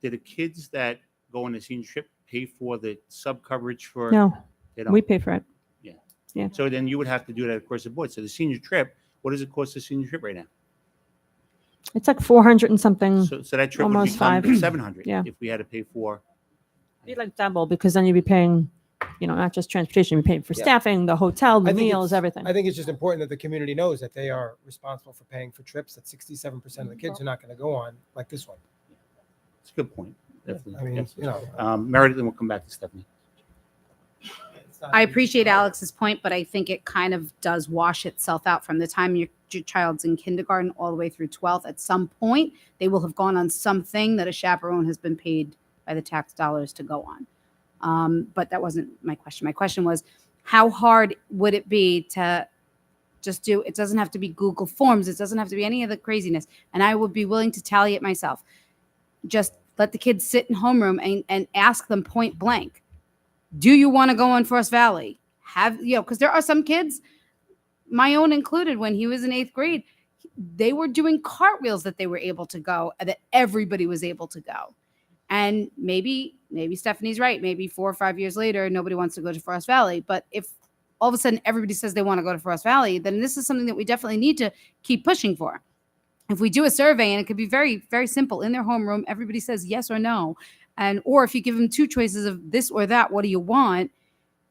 Did the kids that go on the senior trip pay for the sub coverage for? No, They don't. we pay for it. Yeah. Yeah. So then you would have to do that across the board. So the senior trip, what does it cost the senior trip right now? It's like 400 and something. So that trip would almost become 5. 700 Yeah. if we had to pay for. Be like double, because then you'd be paying, not just transportation, you'd be paying for Yeah. staffing, the hotel, the I think meals, it's- everything. I think it's just important that the community knows that they are responsible for paying for trips that 67% of the kids are not going to go on, like this one. It's a good point. Definitely. I mean, Yes. Meredith, then we'll come back to Stephanie. I appreciate Alex's point, but I think it kind of does wash itself out from the time your child's in kindergarten all the way through 12th. At some point, they will have gone on something that a chaperone has been paid by the tax dollars to go on. But that wasn't my question. My question was, how hard would it be to just do, it doesn't have to be Google Forms. It doesn't have to be any of the craziness. And I would be willing to tally it myself. Just let the kids sit in homeroom and ask them point blank. Do you want to go on Frost Valley? Because there are some kids, my own included, when he was in 8th grade, they were doing cartwheels that they were able to go, that everybody was able to go. And maybe Stephanie's right. Maybe 4 or 5 years later, nobody wants to go to Frost Valley. But if all of a sudden everybody says they want to go to Frost Valley, then this is something that we definitely need to keep pushing for. If we do a survey, and it could be very, very simple, in their homeroom, everybody says yes or no. Or if you give them 2 choices of this or that, what do you want?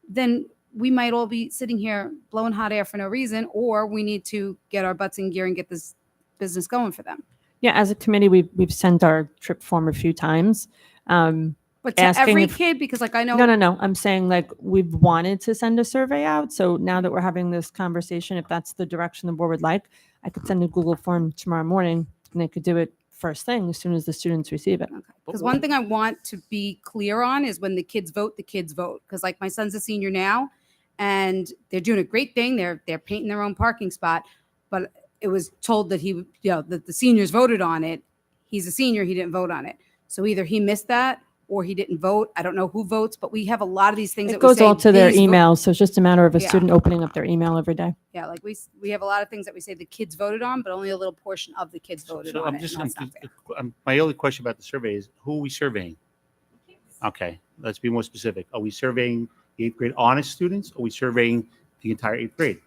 Then we might all be sitting here blowing hot air for no reason, or we need to get our butts in gear and get this business going for them. Yeah, as a committee, we've sent our trip form a few times. But to every kid, because like I know. No. I'm saying like we've wanted to send a survey out. So now that we're having this conversation, if that's the direction the board would like, I could send a Google form tomorrow morning and they could do it first thing as soon as the students receive it. Because one thing I want to be clear on is when the kids vote. Because like my son's a senior now, and they're doing a great thing. They're painting their own parking spot, but it was told that that the seniors voted on it. He's a senior. He didn't vote on it. So either he missed that or he didn't vote. I don't know who votes, but we have a lot of these things. It goes all to their emails. So it's just a matter of a student opening up their email every day. Yeah, like we have a lot of things that we say the kids voted on, but only a little portion of the kids voted on it. And that's not fair. My only question about the survey is, who are we surveying? Okay, let's be more specific. Are we surveying the 8th grade honest students? Or are we surveying the entire 8th grade?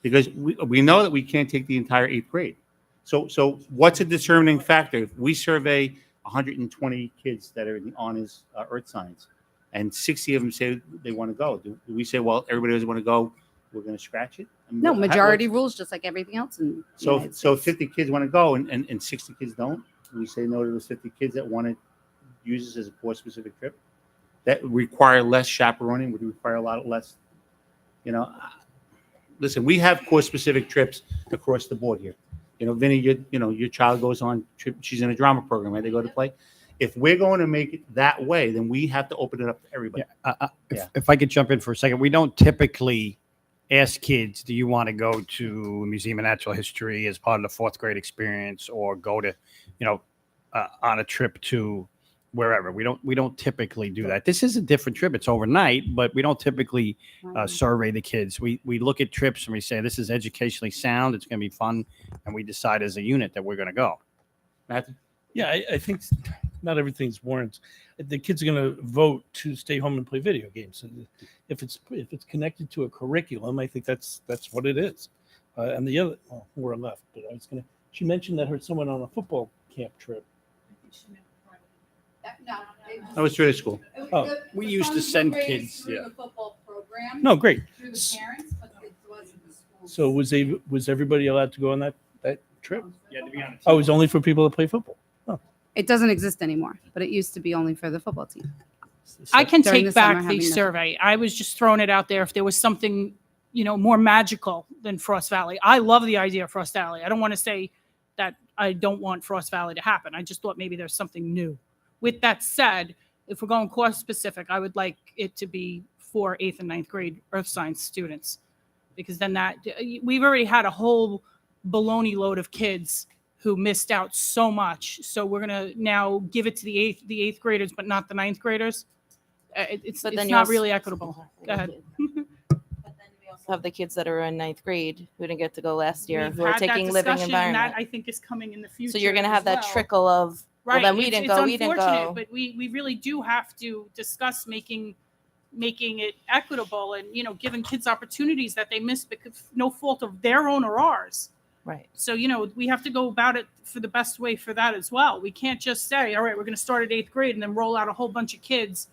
Because we know that we can't take the entire 8th grade. So what's a determining factor? If we survey 120 kids that are in the honors earth science, and 60 of them say they want to go, do we say, well, everybody doesn't want to go, we're going to scratch it? I mean, No, majority rules, just like everything else. So 50 kids want to go and 60 kids don't. We say no to those 50 kids that want to use this as a course specific trip that require less chaperoning, would require a lot less. Listen, we have course specific trips across the board here. Vinny, your child goes on trip. She's in a drama program, right? They go to play. If we're going to make it that way, then we have to open it up to everybody. If I could jump in for a second, we don't typically ask kids, do you want to go to a Museum of Natural History as part of the 4th grade experience, or go to, on a trip to wherever. We don't typically do that. This is a different trip. It's overnight, but we don't typically survey the kids. We look at trips and we say, this is educationally sound. It's going to be fun. And we decide as a unit that we're going to go. Matthew? Yeah, I think not everything's warrants. The kids are going to vote to stay home and play video games. And if it's connected to a curriculum, I think that's what it is. And the other, we're left, but she mentioned that someone on a football camp trip. I was through the school. We used to send kids. Yeah. No, great. Through the parents, but it wasn't the school. So was everybody allowed to go on that trip? Yeah, to be honest. Oh, it was only for people that play football. It doesn't exist anymore, but it used to be only for the football team. I can During take the summer back the having nothing. survey. I was just throwing it out there if there was something, more magical than Frost Valley. I love the idea of Frost Valley. I don't want to say that I don't want Frost Valley to happen. I just thought maybe there's something new. With that said, if we're going course specific, I would like it to be for 8th and 9th grade earth science students, because then we've already had a whole baloney load of kids who missed out so much. So we're going to now give it to the eighth graders, but not the 9th graders. It's you not also- really equitable. Go ahead. Have the kids that are in 9th grade who didn't get to go last year, We've who are had that taking living discussion, and environment. that I think is coming in the future. So you're going to have as that well. trickle of, Right. well, then we It's didn't unfortunate, go. but we really do have to discuss making it equitable and, giving kids opportunities that they missed because no fault of their own or ours. Right. So, we have to go about it for the best way for that as well. We can't just say, all right, we're going to start at 8th grade and then roll out a whole bunch of kids,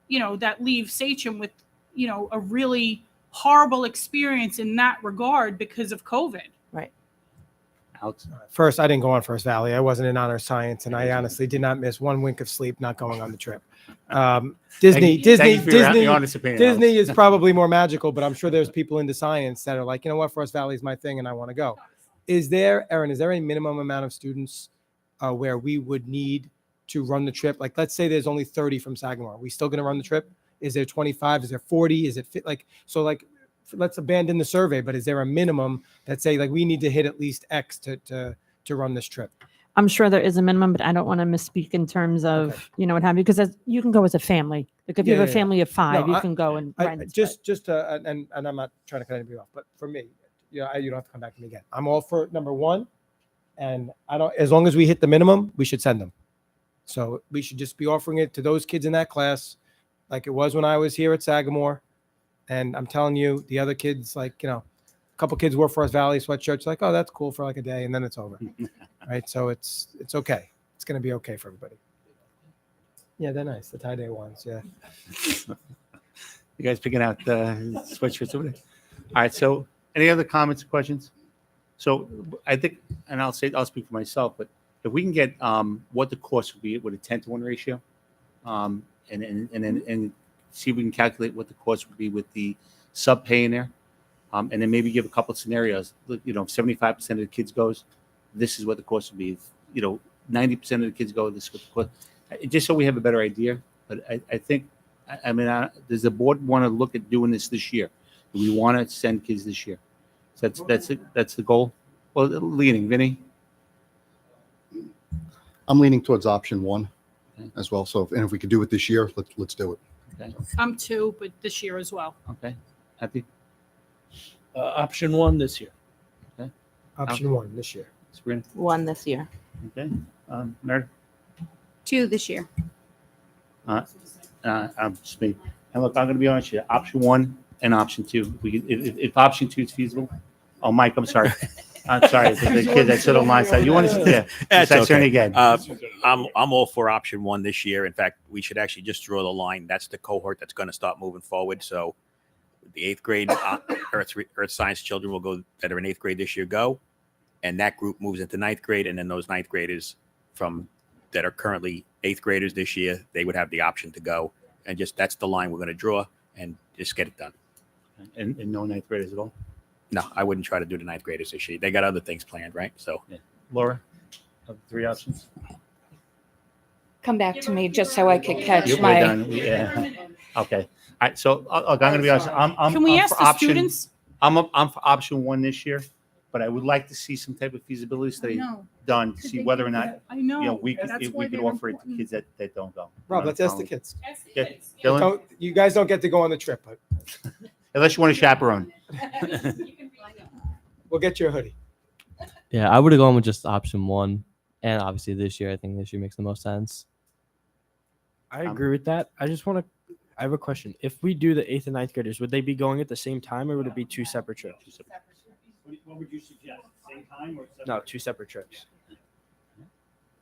that leave Sachem with, a really horrible experience in that regard because of COVID. Right. Alex? First, I didn't go on First Valley. I wasn't in honor science, and I honestly did not miss one wink of sleep not going on the trip. Disney is probably more magical, but I'm sure there's people into science that are like, you know what, First Valley is my thing, and I want to go. Erin, is there a minimum amount of students where we would need to run the trip? Like, let's say there's only 30 from Sagamore. Are we still going to run the trip? Is there 25? Is there 40? Is it let's abandon the survey, but is there a minimum that say like we need to hit at least X to run this trip? I'm sure there is a minimum, but I don't want to misspeak in terms of, what have you, because you can go as a family. Like if you have a family of 5, No, you can go and rent. And I'm not trying to cut anybody off, but for me, you don't have to come back to me again. I'm all for number 1, and as long as we hit the minimum, we should send them. So we should just be offering it to those kids in that class, like it was when I was here at Sagamore. And I'm telling you, the other kids, a couple kids wore First Valley sweatshirts, like, oh, that's cool for like a day, and then it's over, right? So it's okay. It's going to be okay for everybody. Yeah, they're nice. The tie-dye ones, yeah. You guys picking out the sweatshirts over there? All right, so any other comments or questions? So I think, and I'll speak for myself, but if we can get what the cost would be with a 10-to-1 ratio, and see if we can calculate what the cost would be with the sub pay in there, and then maybe give a couple of scenarios. If 75% of the kids goes, this is what the cost would be. If 90% of the kids go, this is what the cost. Just so we have a better idea. But I think, does the board want to look at doing this year? Do we want to send kids this year? So that's the goal. Well, leaning, Vinny. I'm leaning towards option 1 as well. So, and if we could do it this year, let's do it. Okay. I'm 2, but this year as well. Okay. Happy? Option 1 this year. Okay. Option 1 this year. Spring. 1 this year. Okay. Nerd. 2 this year. I'm just me. And look, I'm going to be honest with you. Option 1 and option 2. If option 2 is feasible. Oh, Mike, I'm sorry. I'm sorry. The kid that sit on my side. You want to? Yeah. That's okay. Again. I'm all for option 1 this year. In fact, we should actually just draw the line. That's the cohort that's going to start moving forward. So the 8th grade Earth Science children will go that are in 8th grade this year go, and that group moves into 9th grade, and then those 9th graders that are currently 8th graders this year, they would have the option to go, and that's the line we're going to draw and just get it done. And no 9th graders at all. No, I wouldn't try to do the 9th graders this year. They got other things planned, right? So, Laura, 3 options. Come back to me just so I could catch We're my. done. Yeah. Okay. All right. So I'm going to be honest. Can we I'm ask for the students? I'm for option 1 this year, but I would like to see some type of feasibility study know. done to see whether or not I know. we That's could why they're offer it to important. kids that don't go. Rob, let's ask the kids. Yeah. Dylan, You guys don't get to go on the trip, but unless you want to chaperone. we'll get you a hoodie. Yeah, I would have gone with just option 1, and obviously this year, I think this year makes the most sense. I agree with that. I have a question. If we do the 8th and 9th graders, would they be going at the same time, or would it be 2 separate trips? What would you suggest? Same time or No, 2 separate trips.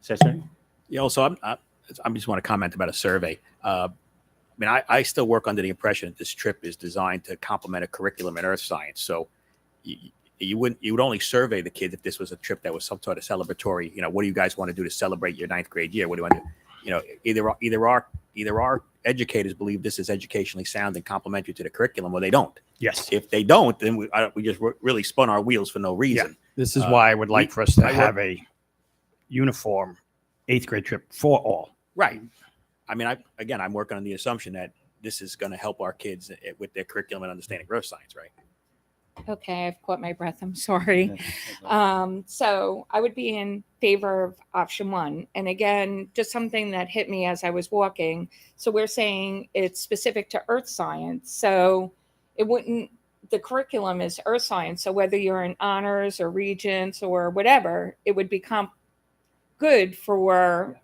Cesar? yeah. Also, I just want to comment about a survey. I still work under the impression that this trip is designed to complement a curriculum in Earth Science. So you would only survey the kids if this was a trip that was some sort of celebratory. What do you guys want to do to celebrate your 9th grade year? What do you want to do? Either our educators believe this is educationally sound and complementary to the curriculum, or they don't. Yes. If they don't, then we just really spun our wheels for no reason. This is why I would like for us to have a uniform 8th grade trip for all. Right. I'm working on the assumption that this is going to help our kids with their curriculum and understanding Earth Science, right? Okay, I've caught my breath. I'm sorry. So I would be in favor of option 1. And again, just something that hit me as I was walking. So we're saying it's specific to Earth Science. So the curriculum is Earth Science. So whether you're in honors or regents or whatever, it would be good for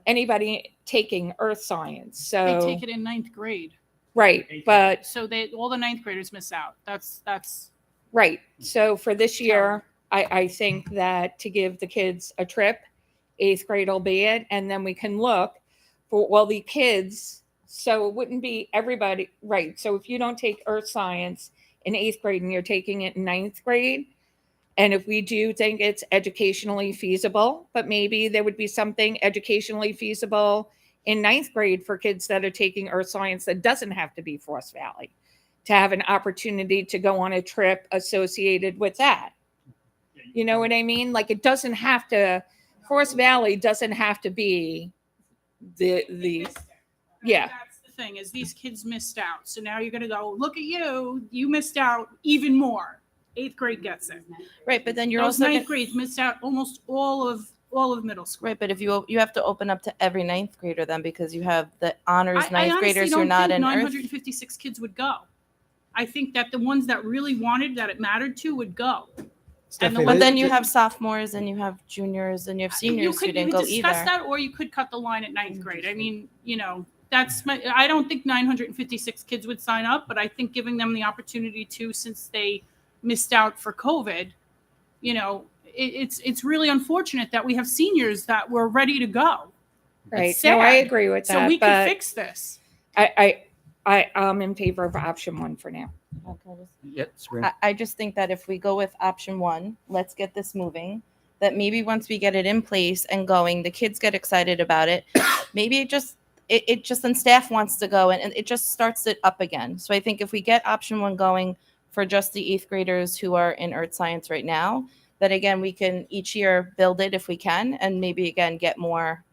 anybody taking Earth Science. So They take it in 9th grade. right, but So all the 9th graders miss out. That's right. So for this year, I think that to give the kids a trip, 8th grade will be it, and then we can look for the kids. So it wouldn't be everybody, right? So if you don't take Earth Science in 8th grade and you're taking it in 9th grade, And if we do think it's educationally feasible, but maybe there would be something educationally feasible in ninth grade for kids that are taking earth science that doesn't have to be Frost Valley, to have an opportunity to go on a trip associated with that. You know what I mean? Like it doesn't have to, Frost Valley doesn't have to be the yeah. That's the thing is these kids missed out. So now you're going to go, look at you. You missed out even more. 8th grade gets it. Right, but then you're Those also ninth grades missed out almost all of middle school. right. But if you have to open up to every ninth grader then because you have the honors I ninth honestly graders don't who are not think in Earth. 956 kids would go. I think that the ones that really wanted that it mattered to would go. And But then you have sophomores and you have juniors and you have seniors who didn't you go could discuss either. that, or you could cut the line at ninth grade. I mean, I don't think 956 kids would sign up, but I think giving them the opportunity to, since they missed out for COVID, it's really unfortunate that we have seniors that were ready to go. Right. It's No, I sad. agree with that. So we but could fix this. I'm in favor of option 1 for now. Yes, I just think that if we go with option 1, let's get this moving. That maybe once we get it in place and going, the kids get excited about it. Maybe it just then staff wants to go and it just starts it up again. So I think if we get option 1 going for just the 8th graders who are in earth science right now, that again we can each year build it if we can, and maybe again get more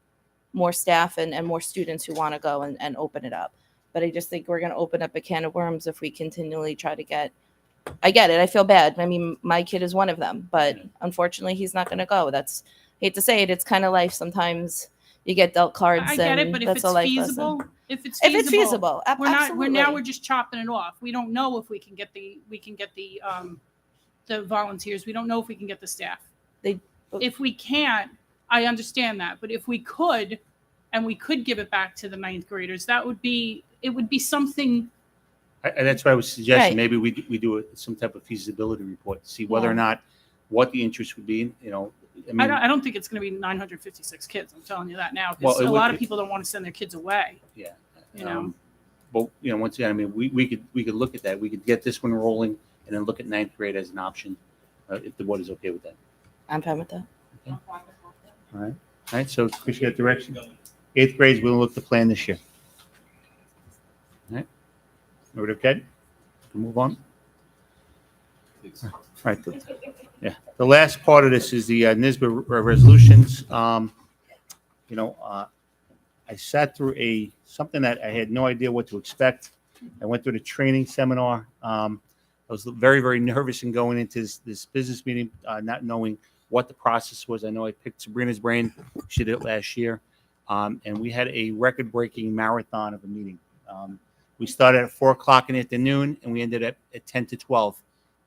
staff and more students who want to go and open it up. But I just think we're going to open up a can of worms if we continually try to get. I get it. I feel bad. I mean, my kid is one of them, but unfortunately, he's not going to go. Hate to say it. It's kind of life. Sometimes you get dealt cards. I get it, and but if that's it's a life feasible, lesson. if it's feasible, absolutely. we're just chopping it off. We don't know if we can get the volunteers. We don't know if we can get the staff. If we can't, I understand that. But if we could, and we could give it back to the ninth graders, it would be something. And that's what I was suggesting. Right. Maybe we do some type of feasibility report to see whether or not what the interest would be. I don't think it's going to be 956 kids. I'm telling you that now, Well, because it a would- lot of people don't want to send their kids away. Yeah. You know. But once again, we could look at that. We could get this one rolling and then look at ninth grade as an option, if the board is okay with that. I'm fine with that. All right. So appreciate that direction. 8th grade, we'll look to plan this year. All right. Everybody okay? We'll move on. All right. The last part of this is the NYSBA resolutions. I sat through something that I had no idea what to expect. I went through the training seminar. I was very, very nervous in going into this business meeting, not knowing what the process was. I know I picked Sabrina's brain. She did it last year. And we had a record-breaking marathon of a meeting. We started at 4:00 in the afternoon, and we ended at 10 to 12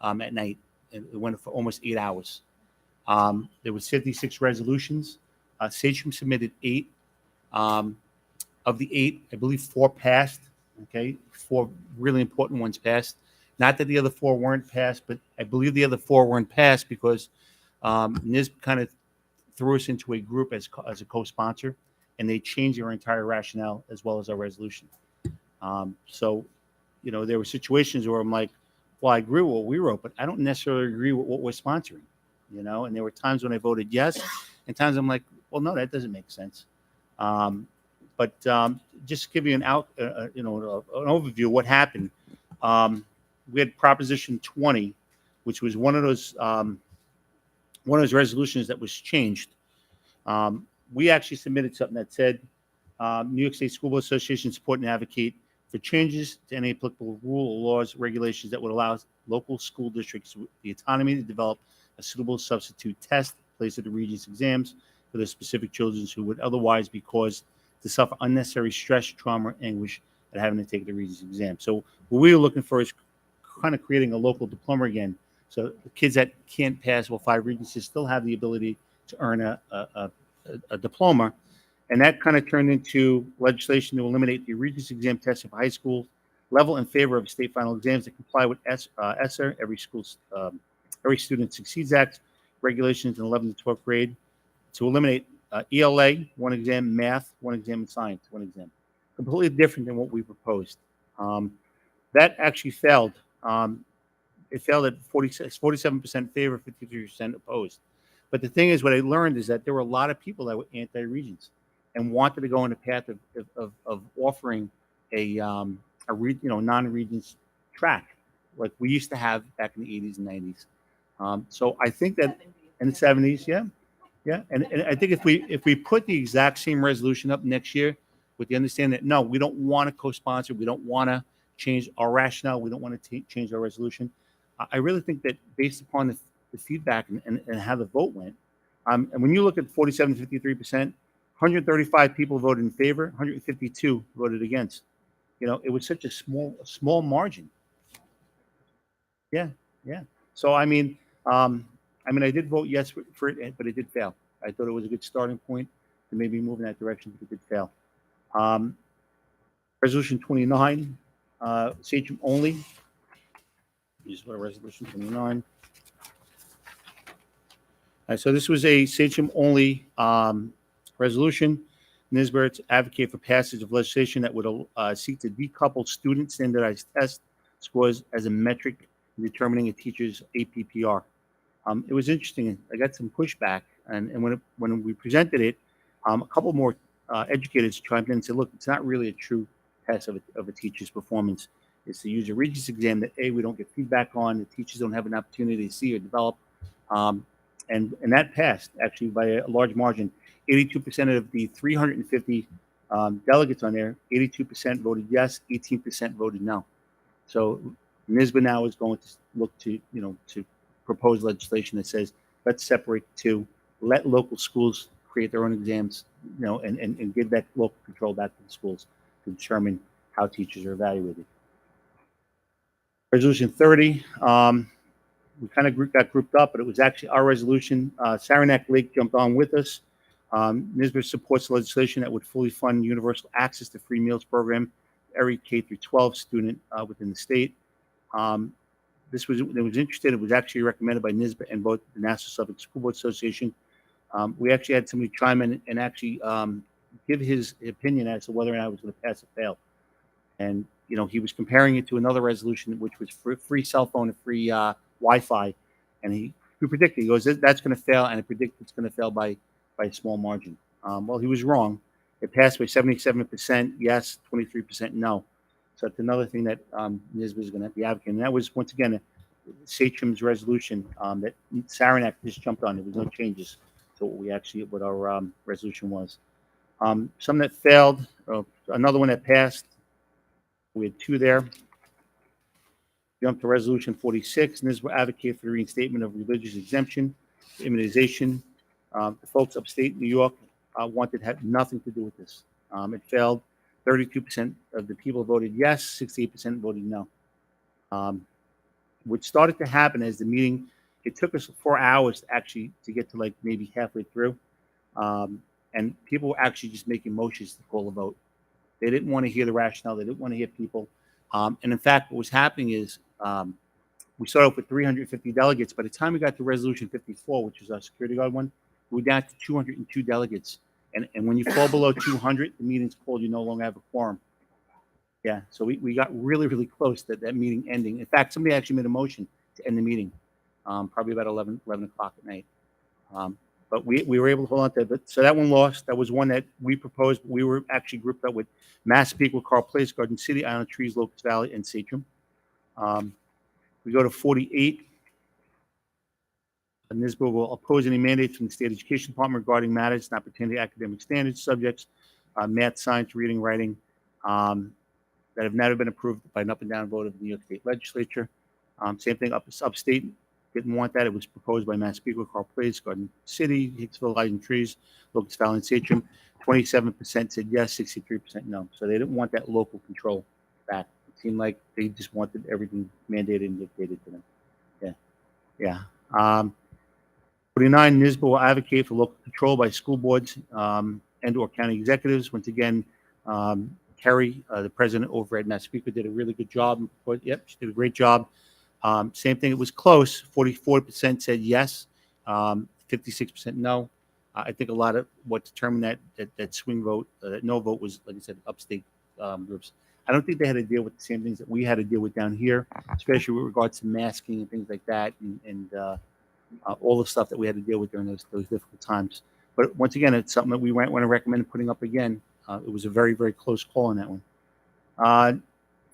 at night. It went for almost 8 hours. There was 56 resolutions. Sachem submitted 8. Of the 8, I believe 4 passed. Okay, 4 really important ones passed. Not that the other 4 weren't passed, but I believe the other 4 weren't passed because NYSB kind of threw us into a group as a co-sponsor, and they changed our entire rationale as well as our resolution. So, there were situations where I'm like, well, I agree with what we wrote, but I don't necessarily agree with what we're sponsoring, and there were times when I voted yes, and times I'm like, well, no, that doesn't make sense. But just to give you an overview of what happened, we had Proposition 20, which was one of those resolutions that was changed. We actually submitted something that said, New York State School Board Association support and advocate for changes to any applicable rule or laws, regulations that would allow local school districts the autonomy to develop a suitable substitute test placed at the Regents exams for the specific children who would otherwise be caused to suffer unnecessary stress, trauma, or anguish at having to take the Regents exam. So what we were looking for is kind of creating a local diploma again. So the kids that can't pass all 5 Regencies still have the ability to earn a diploma. And that kind of turned into legislation to eliminate the Regents exam testing for high school level in favor of state final exams that comply with ESSER, Every Student Succeeds Act regulations in 11th to 12th grade, to eliminate ELA, 1 exam, math, 1 exam, and science, 1 exam. Completely different than what we proposed. That actually failed. it failed at 47% favor, 53% opposed. But the thing is, what I learned is that there were a lot of people that were anti-Regents and wanted to go in the path of offering a non-Regents track like we used to have back in the 80s and 90s. So I think that in the 70s, yeah, and I think if we put the exact same resolution up next year with the understanding that no, we don't want to co-sponsor, we don't want to change our rationale, we don't want to change our resolution. I really think that based upon the feedback and how the vote went, and when you look at 47 to 53%, 135 people voted in favor, 152 voted against. You know, it was such a small margin. Yeah. So I mean, I did vote yes for it, but it did fail. I thought it was a good starting point to maybe move in that direction, but it did fail. Resolution 29, Sachem only. Is what resolution 29. So this was a Sachem only resolution. Nisbet advocate for passage of legislation that would seek to decouple student standardized test scores as a metric in determining a teacher's APPR. It was interesting. I got some pushback, and when we presented it, a couple more educators chimed in and said, "Look, it's not really a true test of a teacher's performance. It's to use a Regents exam that we don't get feedback on. The teachers don't have an opportunity to see or develop." And that passed actually by a large margin. 82% of the 350 delegates on there, 82% voted yes, 18% voted no. So NISBA now is going to look to propose legislation that says let's separate the two, let local schools create their own exams, and give that local control back to the schools to determine how teachers are evaluated. Resolution 30, we kind of got grouped up, but it was actually our resolution. Saranac Lake jumped on with us. NISBA supports legislation that would fully fund universal access to free meals program for every K through 12 student within the state. It was interesting. It was actually recommended by NISBA and both the National Suffolk School Board Association. We actually had somebody chime in and actually give his opinion as to whether or not it was going to pass or fail. And he was comparing it to another resolution, which was free cell phone and free Wi-Fi, and he predicted. He goes, "That's going to fail," and I predict it's going to fail by a small margin. Well, he was wrong. It passed by 77% yes, 23% no. So that's another thing that NISBA is going to be advocating. And that was, once again, Sachem's resolution that Saranac just jumped on. There was no changes to what our resolution was. Some that failed, another one that passed. We had two there. Jump to resolution 46. NISBA advocate for the reinstatement of religious exemption, immunization. The folks upstate New York wanted to have nothing to do with this. It failed. 32% of the people voted yes, 68% voted no. What started to happen as the meeting, it took us 4 hours to get to maybe halfway through. And people were actually just making motions to call a vote. They didn't want to hear the rationale. They didn't want to hear people. And in fact, what was happening is we started off with 350 delegates. By the time we got to resolution 54, which is our security guard one, we were down to 202 delegates. And when you fall below 200, the meeting's called. You no longer have a quorum. Yeah, so we got really, really close to that meeting ending. In fact, somebody actually made a motion to end the meeting, probably about 11 o'clock at night. But we were able to hold on to it. So that one lost. That was one that we proposed. We were actually grouped up with Massapequa, Carl Place, Garden City, Island Trees, Locust Valley, and Sachem. We go to 48. NISBA will oppose any mandates from the State Education Department regarding matters not pertaining to academic standards, subjects, math, science, reading, writing, that have never been approved by an up and down vote of the New York State Legislature. Same thing upstate. Didn't want that. It was proposed by Massapequa, Carl Place, Garden City, Hicksville, Island Trees, Locust Valley, and Sachem. 27% said yes, 63% no. So they didn't want that local control back. It seemed like they just wanted everything mandated and dictated to them. Yeah. 49, NISBA will advocate for local control by school boards and or county executives. Once again, Kerry, the president over at Massapequa, did a really good job. Yep, she did a great job. Same thing, it was close. 44% said yes, 56% no. I think a lot of what determined that swing vote, that no vote was, like I said, upstate groups. I don't think they had to deal with the same things that we had to deal with down here, especially with regards to masking and things like that, and all the stuff that we had to deal with during those difficult times. But once again, it's something that we want to recommend putting up again. It was a very, very close call on that one.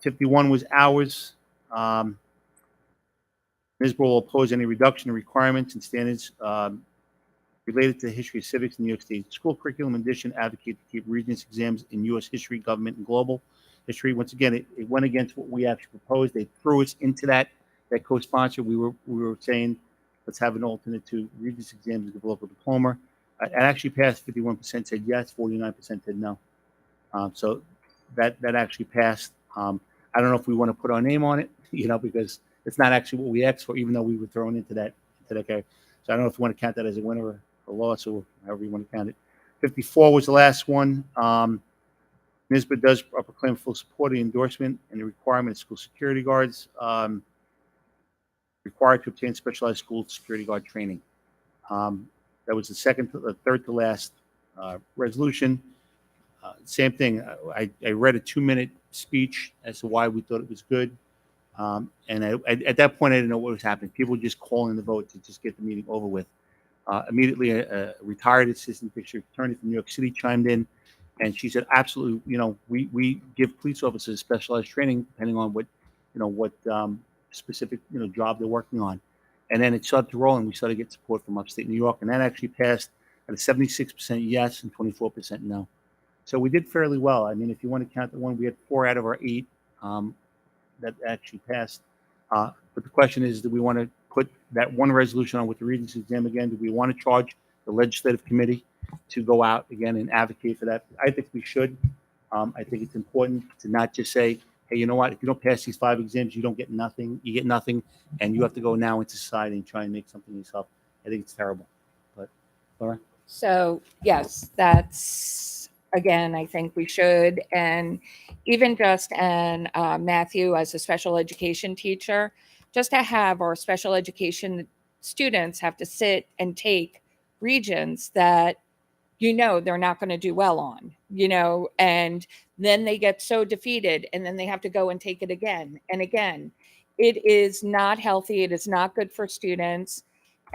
51 was ours. NISBA will oppose any reduction in requirements and standards related to the history of civics in New York State school curriculum. In addition, advocate to keep Regents exams in U.S. history, government, and global history. Once again, it went against what we actually proposed. They threw us into that co-sponsor. We were saying, let's have an alternate to Regents exams and give a local diploma. It actually passed. 51% said yes, 49% said no. So that actually passed. I don't know if we want to put our name on it, because it's not actually what we asked for, even though we were thrown into that category. So I don't know if you want to count that as a winner or a loss, or however you want to count it. 54 was the last one. NISBA does proclaim full support of the endorsement and the requirement of school security guards required to obtain specialized school security guard training. That was the third to last resolution. Same thing. I read a 2-minute speech as to why we thought it was good. And at that point, I didn't know what was happening. People were just calling the vote to just get the meeting over with. Immediately, a retired assistant district attorney from New York City chimed in, and she said, absolutely, we give police officers specialized training depending on what specific, job they're working on. And then it started to roll, and we started to get support from upstate New York, and that actually passed at a 76% yes and 24% no. So we did fairly well. I mean, if you want to count the one, we had 4 out of our 8 that actually passed. But the question is, do we want to put that one resolution on with the Regents exam again? Do we want to charge the legislative committee to go out again and advocate for that? I think we should. I think it's important to not just say, hey, you know what? If you don't pass these 5 exams, you don't get nothing. You get nothing, and you have to go now into society and try and make something yourself. I think it's terrible. But Laura? So yes, that's, again, I think we should. And even just, and Matthew, as a special education teacher, just to have our special education students have to sit and take regions that, they're not going to do well on, and then they get so defeated, and then they have to go and take it again and again. It is not healthy. It is not good for students.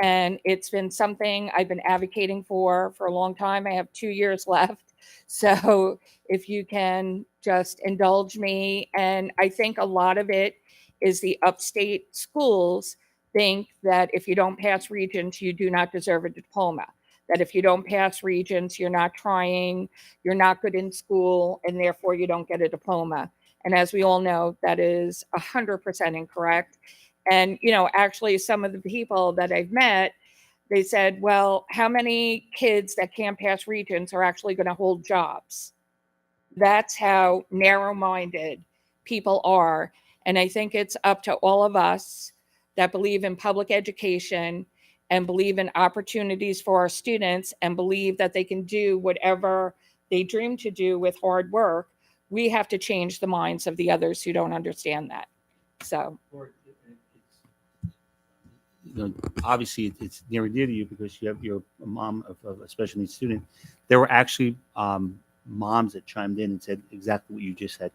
And it's been something I've been advocating for a long time. I have 2 years left. So if you can just indulge me. And I think a lot of it is the upstate schools think that if you don't pass Regents, you do not deserve a diploma. That if you don't pass Regents, you're not trying, you're not good in school, and therefore you don't get a diploma. And as we all know, that is 100% incorrect. And, actually some of the people that I've met, they said, well, how many kids that can't pass Regents are actually going to hold jobs? That's how narrow-minded people are. And I think it's up to all of us that believe in public education and believe in opportunities for our students and believe that they can do whatever they dream to do with hard work. We have to change the minds of the others who don't understand that. So. Obviously it's near and dear to you because you're a mom of a special needs student. There were actually moms that chimed in and said exactly what you just said.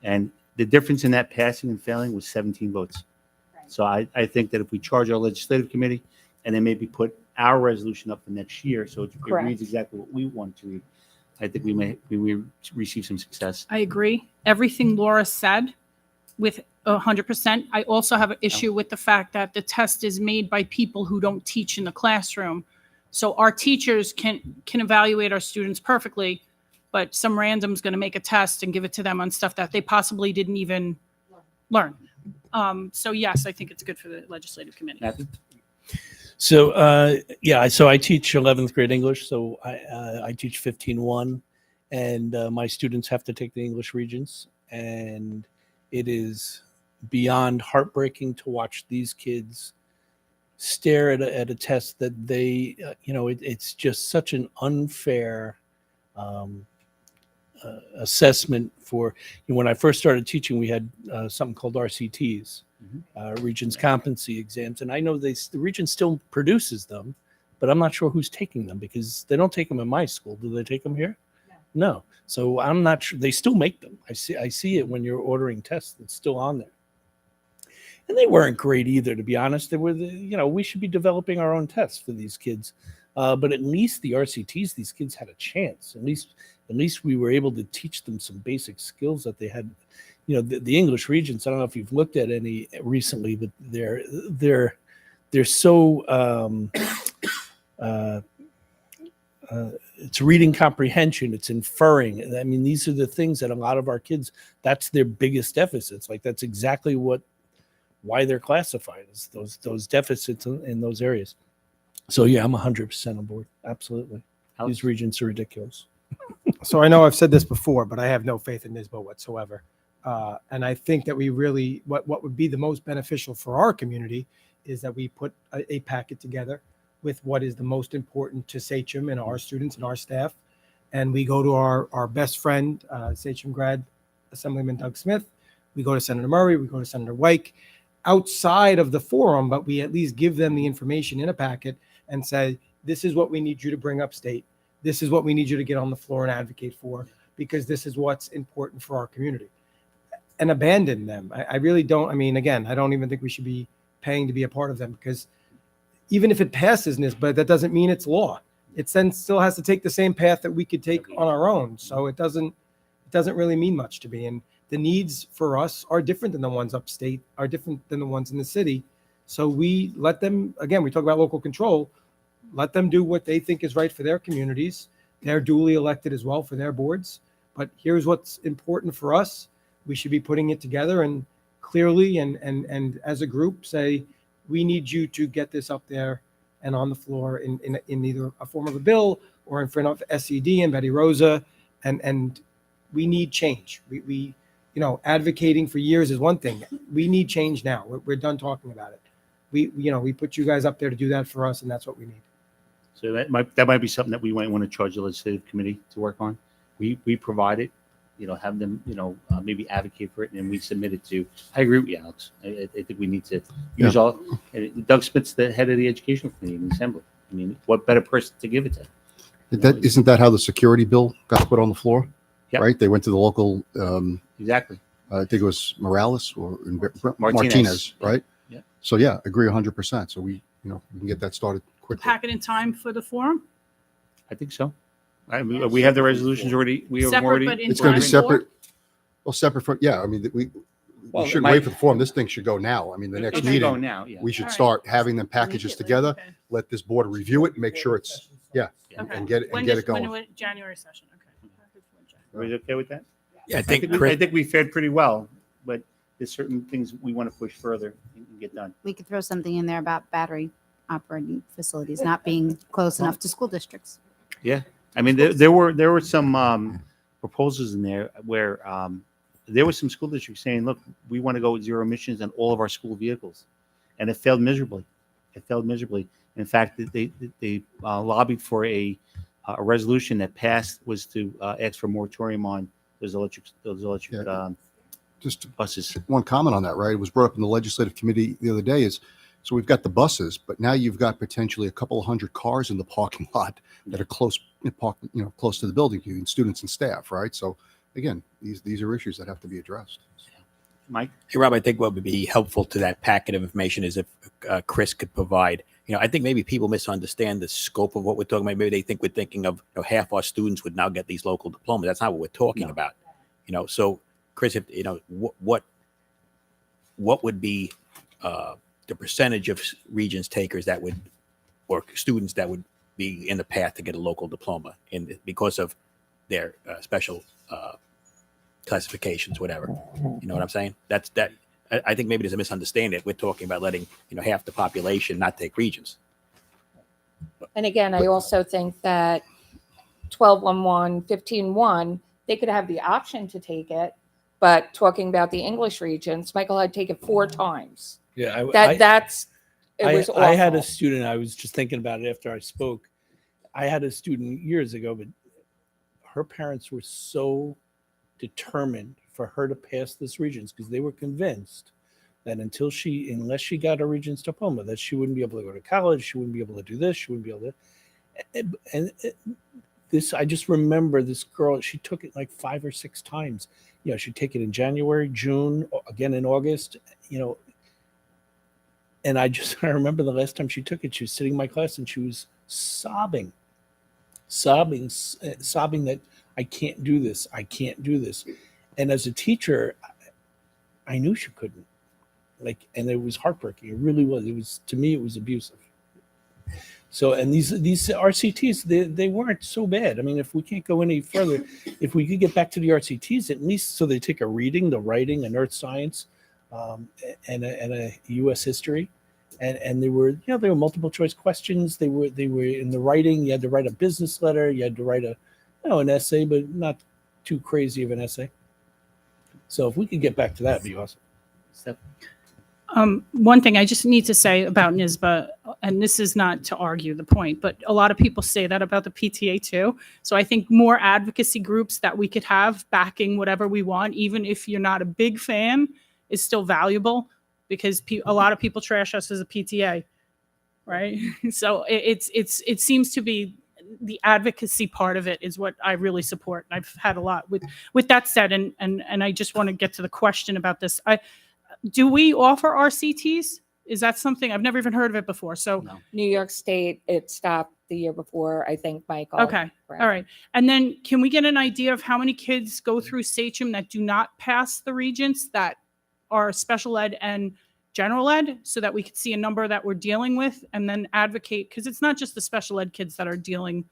And the difference in that passing and failing was 17 votes. Right. So I think that if we charge our legislative committee and then maybe put our resolution up for next year, so it reads exactly what we want to read, I think we may receive some success. I agree. Everything Laura said with 100%. I also have an issue with the fact that the test is made by people who don't teach in the classroom. So our teachers can evaluate our students perfectly, but some random's going to make a test and give it to them on stuff that they possibly didn't even learn. So yes, I think it's good for the legislative committee. Matthew? So so I teach 11th grade English. So I teach 15-1, and my students have to take the English Regents, and it is beyond heartbreaking to watch these kids stare at a test that they, it's just such an unfair assessment for, when I first started teaching, we had something called RCTs, Regents Competency Exams. And I know the Regents still produces them, but I'm not sure who's taking them because they don't take them in my school. Do they take them here? No. So I'm not sure. They still make them. I see it when you're ordering tests. It's still on there. And they weren't great either, to be honest. They were, we should be developing our own tests for these kids. But at least the RCTs, these kids had a chance. At least we were able to teach them some basic skills that they had. The English Regents. I don't know if you've looked at any recently, but they're so. It's reading comprehension, it's inferring. I mean, these are the things that a lot of our kids, that's their biggest deficits. Like that's exactly why they're classified as those deficits in those areas. So yeah, I'm 100% on board. Absolutely. These regents are ridiculous. So I know I've said this before, but I have no faith in NISBA whatsoever. And I think that we really, what would be the most beneficial for our community is that we put a packet together with what is the most important to Sachem and our students and our staff. And we go to our best friend, Sachem grad Assemblyman Doug Smith. We go to Senator Murray, we go to Senator Wyke outside of the forum, but we at least give them the information in a packet and say, this is what we need you to bring upstate. This is what we need you to get on the floor and advocate for, because this is what's important for our community. And abandon them. I really don't. I mean, again, I don't even think we should be paying to be a part of them, because even if it passes NISBA, that doesn't mean it's law. It then still has to take the same path that we could take on our own. So it doesn't really mean much to me. And the needs for us are different than the ones upstate, are different than the ones in the city. So we let them, again, we talk about local control, let them do what they think is right for their communities. They're duly elected as well for their boards. But here's what's important for us. We should be putting it together and clearly and as a group say, we need you to get this up there and on the floor in either a form of a bill or in front of SED and Betty Rosa. And we need change. We advocating for years is one thing. We need change now. We're done talking about it. We put you guys up there to do that for us, and that's what we need. So that might be something that we might want to charge the legislative committee to work on. We provide it, have them, maybe advocate for it, and then we submit it to. I agree with you, Alex. I think we need to use all. And Doug Smith's the head of the educational committee in the assembly. I mean, what better person to give it to? Isn't that how the security bill got put on the floor? Yep. Right? They went to the local. Exactly. I think it was Morales or Martinez, right? Yeah. So yeah, agree 100%. So we can get that started quickly. Packet in time for the forum? I think so. We have the resolutions already. We have them Separate, already. but in It's going to be time for? separate. Well, separate from, yeah. I mean, we Well, it shouldn't might- wait for the forum. This thing should go now. I mean, the It next should meeting, go now, yeah. we should All right. start having them packages together. Let this board review it and make sure it's, Okay. and get it When going. when January session, okay. Everybody okay with that? Yeah, I I think think Chris- we fared pretty well, but there's certain things we want to push further and get done. We could throw something in there about battery operating facilities not being close enough to school districts. Yeah, I mean, there were some proposals in there where there was some school districts saying, look, we want to go with zero emissions on all of our school vehicles, and it failed miserably. In fact, they lobbied for a resolution that passed was to ask for a moratorium on those electric Just buses. one comment on that, right? It was brought up in the legislative committee the other day is, so we've got the buses, but now you've got potentially a couple of hundred cars in the parking lot that are close to the building, and students and staff, right? So again, these are issues that have to be addressed. Mike? Hey, Rob, I think what would be helpful to that packet of information is if Chris could provide, I think maybe people misunderstand the scope of what we're talking about. Maybe they think we're thinking of half our students would now get these local diplomas. That's not what we're talking about. So Chris, if what would be the percentage of Regents takers that would, or students that would be in the path to get a local diploma because of their special classifications, whatever. You know what I'm saying? I think maybe there's a misunderstanding. We're talking about letting half the population not take Regents. And again, I also think that 12-1-1, 15-1, they could have the option to take it, but talking about the English Regents, Michael had taken 4 times. Yeah, It was awful. I had a student. I was just thinking about it after I spoke. I had a student years ago, but her parents were so determined for her to pass this Regents because they were convinced that unless she got a Regents diploma, that she wouldn't be able to go to college, she wouldn't be able to do this, she wouldn't be able to. And this, I just remember this girl, she took it like 5 or 6 times. You know, she'd take it in January, June, again in August, you know. And I remember the last time she took it, she was sitting in my class and she was sobbing that I can't do this. I can't do this. And as a teacher, I knew she couldn't. Like, and it was heartbreaking. It really was. It was, to me, it was abusive. So, and these RCTs, they weren't so bad. I mean, if we can't go any further, if we could get back to the RCTs, at least so they take a reading, the writing, an earth science, and a U.S. history, and they were, you know, they were multiple choice questions. They were in the writing. You had to write a business letter. You had to write an essay, but not too crazy of an essay. So if we could get back to that, it'd be awesome. One thing I just need to say about NYSBA, and this is not to argue the point, but a lot of people say that about the PTA too. So I think more advocacy groups that we could have backing whatever we want, even if you're not a big fan, is still valuable, because a lot of people trash us as a PTA, right? So it seems to be the advocacy part of it is what I really support. And I've had a lot with that said, and I just want to get to the question about this. Do we offer RCTs? Is that something I've never even heard of it before? So New York State, it stopped the year before, I think, Michael. Okay. All right. And then can we get an idea of how many kids go through Sachem that do not pass the regents that are special ed and general ed, so that we could see a number that we're dealing with and then advocate? Because it's not just the special ed kids that are dealing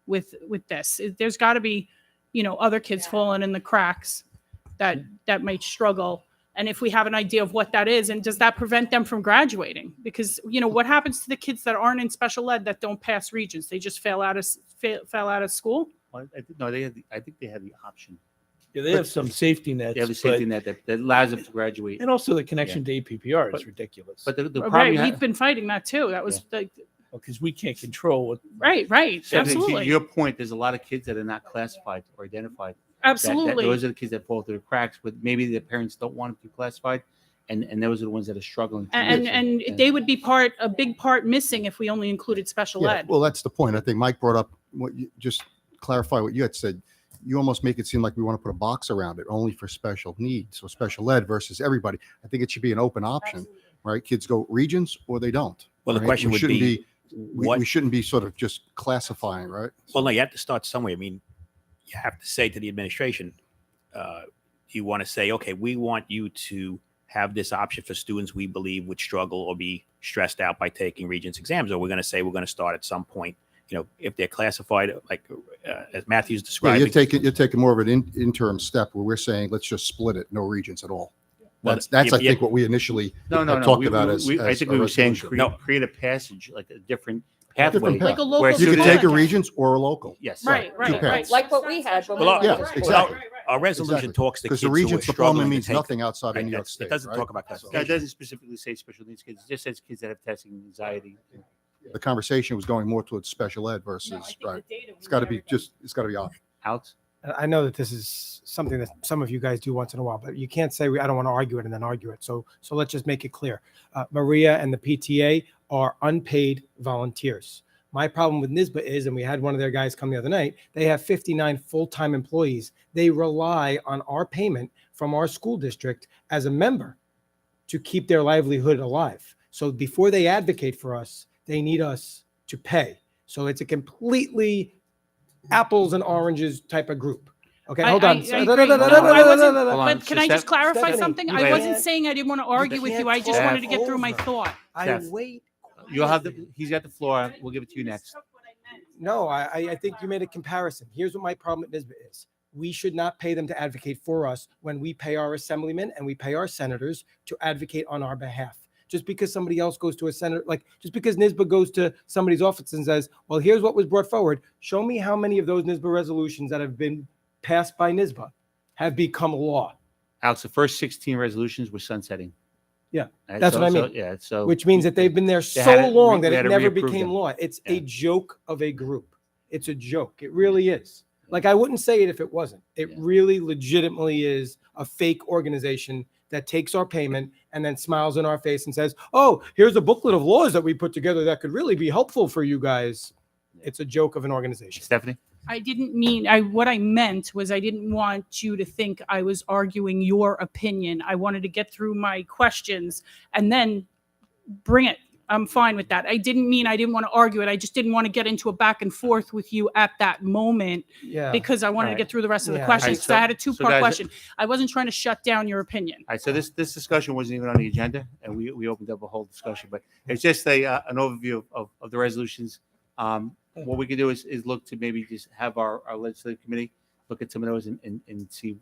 with this. There's got to be, you know, other kids falling in the cracks that might struggle. And if we have an idea of what that is, and does that prevent them from graduating? Because, you know, what happens to the kids that aren't in special ed that don't pass regents? They just fell out of school? Well, I think they have the option. Yeah, they have some safety nets. They have a safety net that allows them to graduate. And also the connection to APPR is ridiculous. But the problem Right. We've been fighting that too. That was like, because we can't control what. Right. Absolutely. To your point, there's a lot of kids that are not classified or identified. Absolutely. Those are the kids that fall through the cracks, but maybe their parents don't want them to be classified, and those are the ones that are struggling. And they would be a big part missing if we only included special ed. Well, that's the point. I think Mike brought up just clarify what you had said. You almost make it seem like we want to put a box around it only for special needs, so special ed versus everybody. I think it should be an open option, right? Kids go regents or they don't. Well, the right? question would be, we shouldn't be sort of just classifying, right? Well, no, you have to start somewhere. I mean, you have to say to the administration, you want to say, okay, we want you to have this option for students we believe would struggle or be stressed out by taking Regents exams, or we're going to say we're going to start at some point. You know, if they're classified, like as Matthew's Yeah, describing. you're taking more of an interim step where we're saying let's just split it, no regents at all. Well, That's yeah, I think what we initially No. talked about as I think we were saying resolution. create a passage, like a different pathway. Different path. Like a local where You could school. take a regents or a local. Yes. Right. Two paths. Like what we had. When we Well, went yeah, to school. exactly. Our resolution Exactly. talks to Because kids the who are regents diploma struggling to means take- nothing outside of Right, New York that's- State. It doesn't right? talk about No, it classification. doesn't specifically say special needs kids. It just says kids that have testing anxiety. The conversation was going more towards special ed versus right. It's got to be off. Alex? I know that this is something that some of you guys do once in a while, but you can't say I don't want to argue it and then argue it. So let's just make it clear. Maria and the PTA are unpaid volunteers. My problem with NYSBA is, and we had one of their guys come the other night, they have 59 full-time employees. They rely on our payment from our school district as a member to keep their livelihood alive. So before they advocate for us, they need us to pay. So it's a completely apples and oranges type of group. Okay, hold on. I agree. No, I wasn't- but can I just clarify Stephanie, something? you I can't- wasn't saying I didn't want to argue with you. I just wanted to get through my thought. You'll have he's got the floor. We'll give it to you next. No, I think you made a comparison. Here's what my problem with NYSBA is. We should not pay them to advocate for us when we pay our assemblymen and we pay our senators to advocate on our behalf. Just because somebody else goes to a senator, like just because NYSBA goes to somebody's office and says, well, here's what was brought forward. Show me how many of those NYSBA resolutions that have been passed by NYSBA have become law. Alex, the first 16 resolutions were sunsetting. Yeah, Right, that's so- what I so- mean. yeah, so which means that they've been there they so had to long we that had it to never reapprove became them. law. It's a joke of a group. It's a joke. It really is. Like I wouldn't say it if it wasn't. It really legitimately is a fake organization that takes our payment and then smiles in our face and says, "Oh, here's a booklet of laws that we put together that could really be helpful for you guys." It's a joke of an organization. Stephanie? I didn't mean, what I meant was I didn't want you to think I was arguing your opinion. I wanted to get through my questions and then bring it. I'm fine with that. I didn't mean I didn't want to argue it. I just didn't want to get into a back and forth with you at that moment Yeah. because I wanted to Alright. get through the rest of the Yeah. questions. Alright, So I had a so two-part guys- question. I wasn't trying to shut down your opinion. All right, so this discussion wasn't even on the agenda, and we opened up a whole discussion, but it's just an overview of the resolutions. What we can do is look to maybe just have our legislative committee look at some of those and see,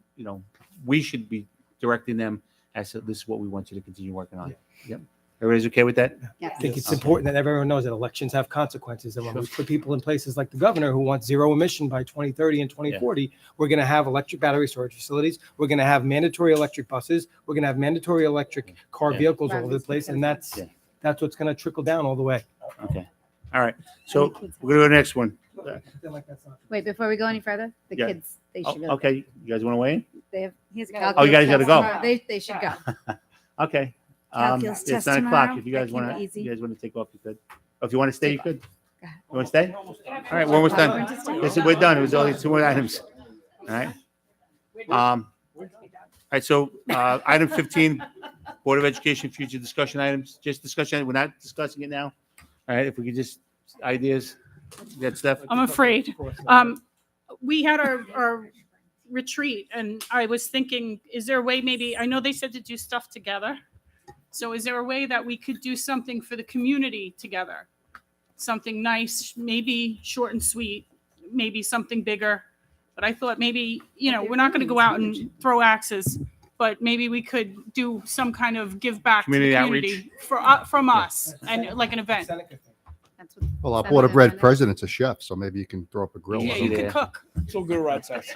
we should be directing them as to this is what we want you to continue working on. Yep. Everybody's okay with that? I think it's important that everyone knows that elections have consequences. And when we put people in places like the governor who wants zero emission by 2030 and 2040, we're going to have electric battery storage facilities. We're going to have mandatory electric buses. We're going to have mandatory electric car vehicles all over the place. And that's what's going to trickle down all the way. Okay. All right. So we're going to go to the next one. Wait, before we go any further, the Yeah. kids, they Oh, should go. okay. You guys want to weigh in? They have, he has a Oh, calculus you guys gotta test go. tomorrow. They should go. Okay. Calculus It's test 9 o'clock. tomorrow. If you guys That want came to, easy. you guys want to take off, you could. If you want to stay, you could. ahead. You want to stay? All right, we're almost done. Yes, we're done. It was only 2 more items. All right. All right, so item 15, Board of Education future discussion items, just discussion. We're not discussing it now. All right, if we could just, ideas, get stuff. I'm afraid. We had our retreat and I was thinking, is there a way maybe, I know they said to do stuff together. So is there a way that we could do something for the community together? Something nice, maybe short and sweet, maybe something bigger. But I thought maybe, we're not going to go out and throw axes, but maybe we could do some kind of give back to Community the outreach. community from us and like an event. Well, our Board of Red President's a chef, so maybe you can throw up a grill. Yeah, you could cook. So good, Rod says.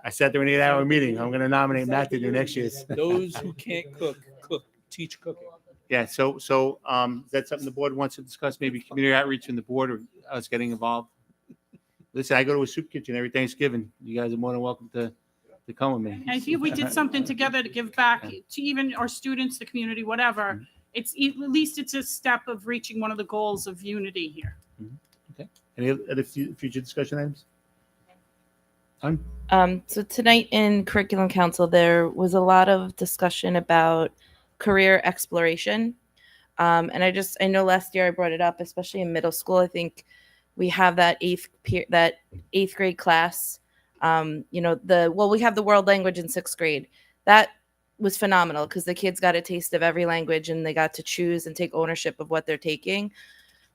I sat there an 8-hour meeting. I'm going to nominate Matt to do next year's. Those who can't cook, teach cooking. Yeah, so is that something the board wants to discuss? Maybe community outreach from the board or us getting involved? Listen, I go to a soup kitchen every Thanksgiving. You guys are more than welcome to come with me. And if we did something together to give back to even our students, the community, whatever, it's at least it's a step of reaching one of the goals of unity here. Okay. Any other future discussion items? So tonight in Curriculum Council, there was a lot of discussion about career exploration. And I know last year I brought it up, especially in middle school. I think we have that eighth grade class. We have the world language in 6th grade. That was phenomenal because the kids got a taste of every language and they got to choose and take ownership of what they're taking.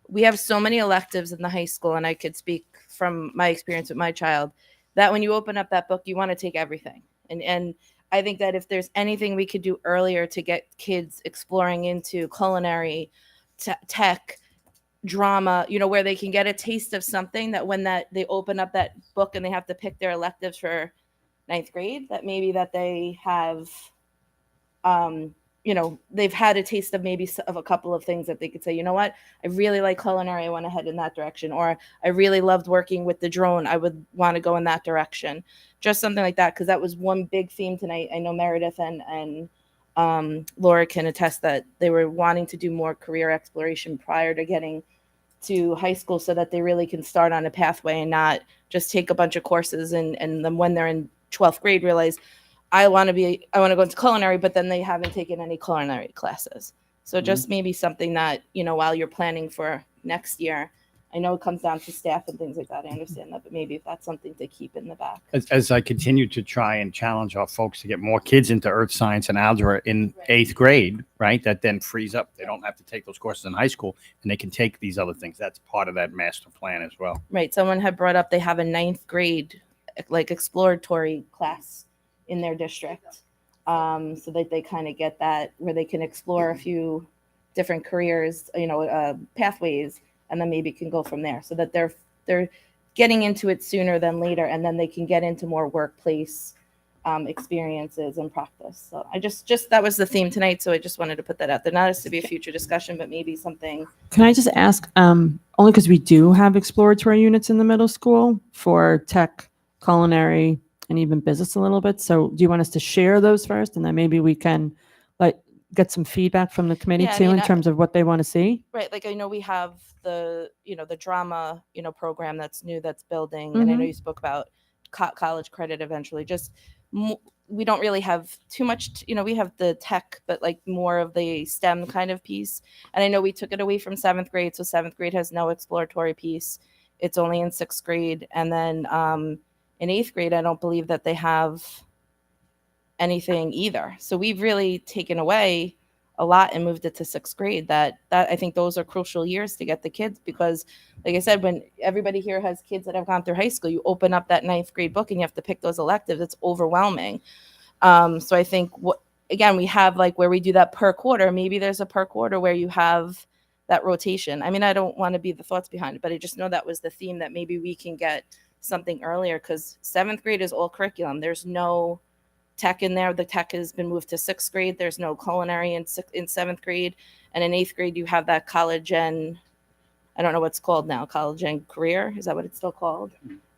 We have so many electives in the high school, and I could speak from my experience with my child, that when you open up that book, you want to take everything. And I think that if there's anything we could do earlier to get kids exploring into culinary, tech, drama, where they can get a taste of something, that when they open up that book and they have to pick their electives for 9th grade, that maybe that they have, they've had a taste of maybe of a couple of things that they could say, you know what, I really like culinary, I want to head in that direction, or I really loved working with the drone, I would want to go in that direction. Just something like that, because that was one big theme tonight. I know Meredith and Laura can attest that they were wanting to do more career exploration prior to getting to high school so that they really can start on a pathway and not just take a bunch of courses and then when they're in 12th grade realize I want to go into culinary, but then they haven't taken any culinary classes. So just maybe something that, while you're planning for next year, I know it comes down to staff and things like that. I understand that, but maybe if that's something to keep in the back. As I continue to try and challenge our folks to get more kids into earth science and algebra in 8th grade, right? That then frees up. They don't have to take those courses in high school and they can take these other things. That's part of that master plan as well. Right. Someone had brought up they have a 9th grade like exploratory class in their district, so that they kind of get that where they can explore a few different careers, pathways, and then maybe can go from there, so that they're getting into it sooner than later, and then they can get into more workplace experiences and practice. So I just that was the theme tonight, so I just wanted to put that out there, not as to be a future discussion, but maybe something. Can I just ask, only because we do have exploratory units in the middle school for tech, culinary, and even business a little bit. So do you want us to share those first? And then maybe we can get some feedback from the committee Yeah, I too mean, in terms of what they want to see? Right, like I know we have the the drama program that's new that's building, and I know Mhm. you spoke about college credit eventually. Just we don't really have too much. We have the tech, but like more of the STEM kind of piece. And I know we took it away from seventh grade, so seventh grade has no exploratory piece. It's only in sixth grade, and then in eighth grade, I don't believe that they have anything either. So we've really taken away a lot and moved it to sixth grade. That I think those are crucial years to get the kids, because like I said, when everybody here has kids that have gone through high school, you open up that ninth grade book and you have to pick those electives. It's overwhelming. So I think again, we have like where we do that per quarter. Maybe there's a per quarter where you have that rotation. I mean, I don't want to be the thoughts behind it, but I just know that was the theme, that maybe we can get something earlier, because seventh grade is all curriculum. There's no tech in there. The tech has been moved to sixth grade. There's no culinary in seventh grade. And in eighth grade, you have that college and I don't know what's called now, college and career. Is that what it's still called?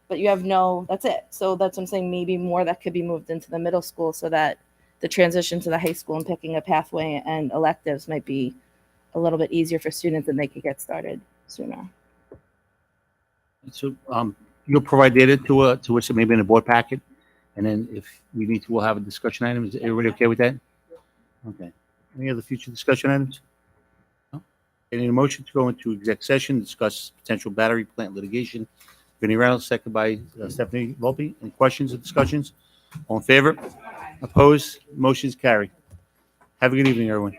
But you have that's it. So that's what I'm saying. Maybe more that could be moved into the middle school, so that the transition to the high school and picking a pathway and electives might be a little bit easier for students, and they could get started sooner. So you'll provide data to us maybe in a board packet, and then if we need to, we'll have a discussion item. Is everybody okay with that? Okay. Any other future discussion items? No? Any motion to go into exec session, discuss potential battery plant litigation? Vinnie Reynolds, second by Stephanie Volpe. Any questions or discussions? All in favor? Opposed? Motion's carried. Have a good evening, everyone.